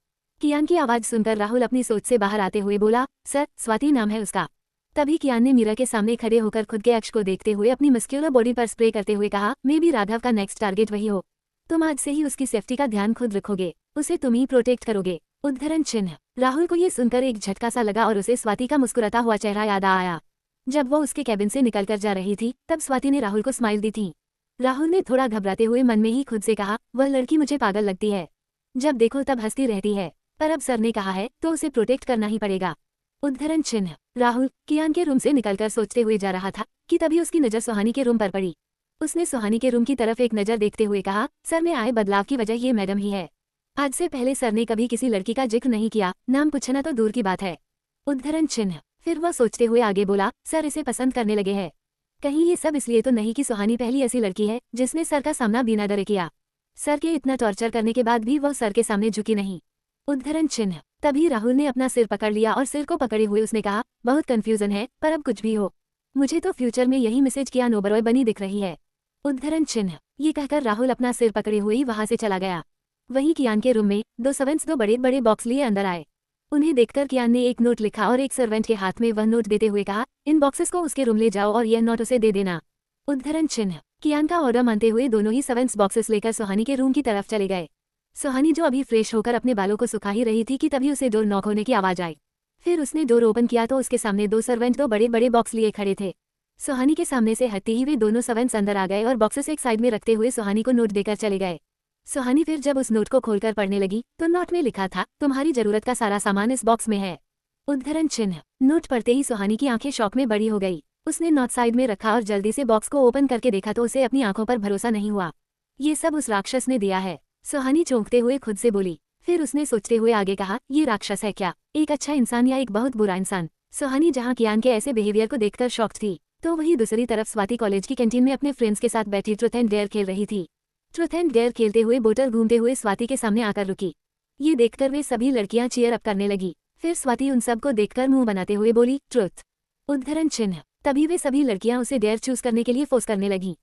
कियान की आवाज सुनकर राहुल अपनी सोच से बाहर आते हुए बोला, सर स्वाति नाम है उसका। तभी कियान ने मिरर के सामने खड़े होकर खुद के अक्ष को देखते हुए अपनी मस्क्यूलर बॉडी पर स्प्रे करते हुए कहा, मे बी राघव का नेक्स्ट टारगेट वही हो। तुम आज से ही उसकी सेफ्टी का ध्यान खुद रखोगे, उसे तुम ही प्रोटेक्ट करोगे। उद्धरण चिन्ह। राहुल को ये सुनकर एक झटका सा लगा और उसे स्वाति का मुस्कुराता हुआ चेहरा याद आया। जब वो उसके कैबिन से निकलकर जा रही थी तब स्वाति ने राहुल को स्माइल दी थी। राहुल ने थोड़ा घबराते हुए मन में ही खुद से कहा, वह लड़की मुझे पागल लगती है, जब देखो तब हंसती रहती है, पर अब सर ने कहा है तो उसे प्रोटेक्ट करना ही पड़ेगा। उद्धरण चिन्ह। राहुल कियान के रूम से निकलकर सोचते हुए जा रहा था कि तभी उसकी नजर सुहानी के रूम पर पड़ी। उसने सुहानी के रूम की तरफ एक नजर देखते हुए कहा, सर में आए बदलाव की वजह ये मैडम ही है। आज से पहले सर ने कभी किसी लड़की का जिक्र नहीं किया, नाम पूछना तो दूर की बात है। उद्धरण चिन्ह। फिर वह सोचते हुए आगे बोला, सर इसे पसंद करने लगे हैं, कहीं ये सब इसलिए तो नहीं कि सुहानी पहली ऐसी लड़की है जिसने सर का सामना बिना डरे किया। सर के इतना टॉर्चर करने के बाद भी वह सर के सामने झुकी नहीं। उद्धरण चिन्ह। तभी राहुल ने अपना सिर पकड़ लिया और सिर को पकड़े हुए उसने कहा, बहुत कंफ्यूजन है पर अब कुछ भी हो, मुझे तो फ्यूचर में यही मैसेज कियान ओबरॉय बनी दिख रही है। उद्धरण चिन्ह। ये कहकर राहुल अपना सिर पकड़े हुए ही वहां से चला गया। वहीं कियान के रूम में दो सर्वेंट्स दो बड़े बड़े बॉक्स लिए अंदर आए। उन्हें देखकर कियान ने एक नोट लिखा और एक सर्वेंट के हाथ में वह नोट देते हुए कहा, इन बॉक्सेस को उसके रूम ले जाओ और यह नोट उसे दे देना। उद्धरण चिन्ह। कियान का ऑर्डर मानते हुए दोनों ही सर्वेंट्स बॉक्सेस लेकर सुहानी के रूम की तरफ चले गए। सुहानी जो अभी फ्रेश होकर अपने बालों को सुखा ही रही थी कि तभी उसे डोर नॉक होने की आवाज आई। फिर उसने डोर ओपन किया तो उसके सामने दो सर्वेंट दो बड़े बड़े बॉक्स लिए खड़े थे। सुहानी के सामने से हटते ही वे दोनों सर्वेंट्स अंदर आ गए और बॉक्सेस एक साइड में रखते हुए सुहानी को नोट देकर चले गए। सुहानी फिर जब उस नोट को खोलकर पढ़ने लगी तो नोट में लिखा था, तुम्हारी जरूरत का सारा सामान इस बॉक्स में है। उद्धरण चिन्ह। नोट पढ़ते ही सुहानी की आंखें शॉक में बड़ी हो गई। उसने नोट साइड में रखा और जल्दी से बॉक्स को ओपन करके देखा तो उसे अपनी आंखों पर भरोसा नहीं हुआ। ये सब उस राक्षस ने दिया है। सुहानी चौंकते हुए खुद से बोली। फिर उसने सोचते हुए आगे कहा, ये राक्षस है क्या, एक अच्छा इंसान या एक बहुत बुरा इंसान। सुहानी जहाँ कियान के ऐसे बिहेवियर को देखकर शॉक थी तो वहीं दूसरी तरफ स्वाति कॉलेज की कैंटीन में अपने फ्रेंड्स के साथ बैठी ट्रूथ एंड डेयर खेल रही थी। ट्रूथ एंड डेयर खेलते हुए बोतल घूमते हुए स्वाति के सामने आकर रुकी। ये देखकर वे सभी लड़कियां चीयर अप करने लगी। फिर स्वाति उन सबको देखकर मुंह बनाते हुए बोली, ट्रुथ। उद्धरण चिन्ह। तभी वे सभी लड़कियां उसे डेयर चूज करने के लिए फोर्स करने लगी।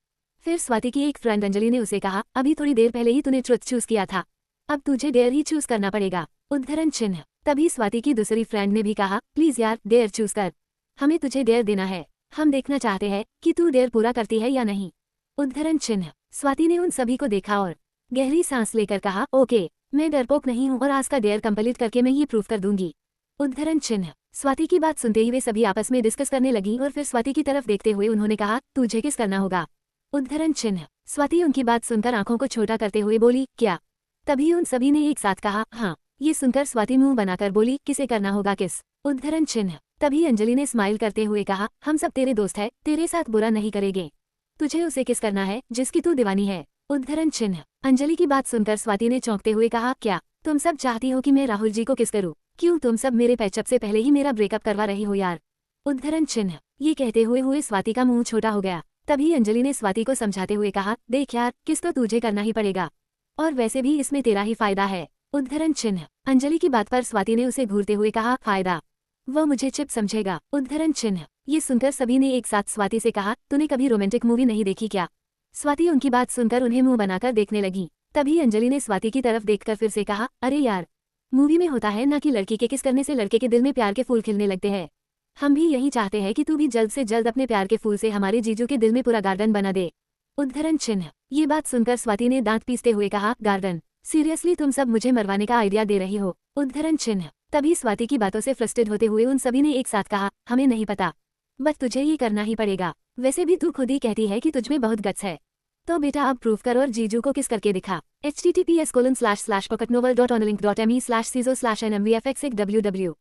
फिर स्वाति की एक फ्रेंड अंजलि ने उसे कहा, अभी थोड़ी देर पहले ही तूने ट्रुथ चूज किया था, अब तुझे डेयर ही चूज करना पड़ेगा। उद्धरण चिन्ह। तभी स्वाति की दूसरी फ्रेंड ने भी कहा, प्लीज यार डेयर चूज कर, हमें तुझे डेयर देना है, हम देखना चाहते हैं कि तू डेयर पूरा करती है या नहीं। उद्धरण चिन्ह। स्वाति ने उन सभी को देखा और गहरी सांस लेकर कहा, ओके, मैं डरपोक नहीं हूँ और आज का डेयर कंप्लीट करके मैं ये प्रूफ कर दूंगी। उद्धरण चिन्ह। स्वाति की बात सुनते ही वे सभी आपस में डिस्कस करने लगी और फिर स्वाति की तरफ देखते हुए उन्होंने कहा, तुझे किस करना होगा। उद्धरण चिन्ह। स्वाति उनकी बात सुनकर आंखों को छोटा करते हुए बोली, क्या। तभी उन सभी ने एक साथ कहा, हाँ। ये सुनकर स्वाति मुंह बनाकर बोली, किसे करना होगा किस। उद्धरण चिन्ह। तभी अंजलि ने स्माइल करते हुए कहा, हम सब तेरे दोस्त है, तेरे साथ बुरा नहीं करेंगे, तुझे उसे किस करना है जिसकी तू दीवानी है। उद्धरण चिन्ह। अंजलि की बात सुनकर स्वाति ने चौंकते हुए कहा, क्या तुम सब चाहती हो कि मैं राहुल जी को किस करूं? क्यों तुम सब मेरे पैचअप से पहले ही मेरा ब्रेकअप करवा रही हो यार। उद्धरण चिन्ह। ये कहते हुए स्वाति का मुंह छोटा हो गया। तभी अंजलि ने स्वाति को समझाते हुए कहा, देख यार, किस तो तुझे करना ही पड़ेगा, और वैसे भी इसमें तेरा ही फायदा है। उद्धरण चिन्ह। अंजलि की बात पर स्वाति ने उसे घूरते हुए कहा, फायदा, वो मुझे चिप समझेगा। उद्धरण चिन्ह। ये सुनकर सभी ने एक साथ स्वाति से कहा, तूने कभी रोमांटिक मूवी नहीं देखी क्या। स्वाति उनकी बात सुनकर उन्हें मुंह बनाकर देखने लगी। तभी अंजलि ने स्वाति की तरफ देखकर फिर से कहा, अरे यार, मूवी में होता है ना कि लड़की के किस करने से लड़के के दिल में प्यार के फूल खिलने लगते हैं। हम भी यही चाहते हैं कि तू भी जल्द से जल्द अपने प्यार के फूल से हमारे जीजू के दिल में पूरा गार्डन बना दे। उद्धरण चिन्ह। ये बात सुनकर स्वाति ने दांत पीसते हुए कहा, गार्डन, सीरियसली तुम सब मुझे मरवाने का आइडिया दे रही हो। उद्धरण चिन्ह। तभी स्वाति की बातों से फ्रस्ट्रेट होते हुए उन सभी ने एक साथ कहा, हमें नहीं पता, बट तुझे ये करना ही पड़ेगा। वैसे भी तू खुद ही कहती है कि तुझमें बहुत गट्स है, तो बेटा अब प्रूफ कर और जीजू को किस करके दिखा। https://pocketnovel.onlink.me/ciso/nmvfx1ww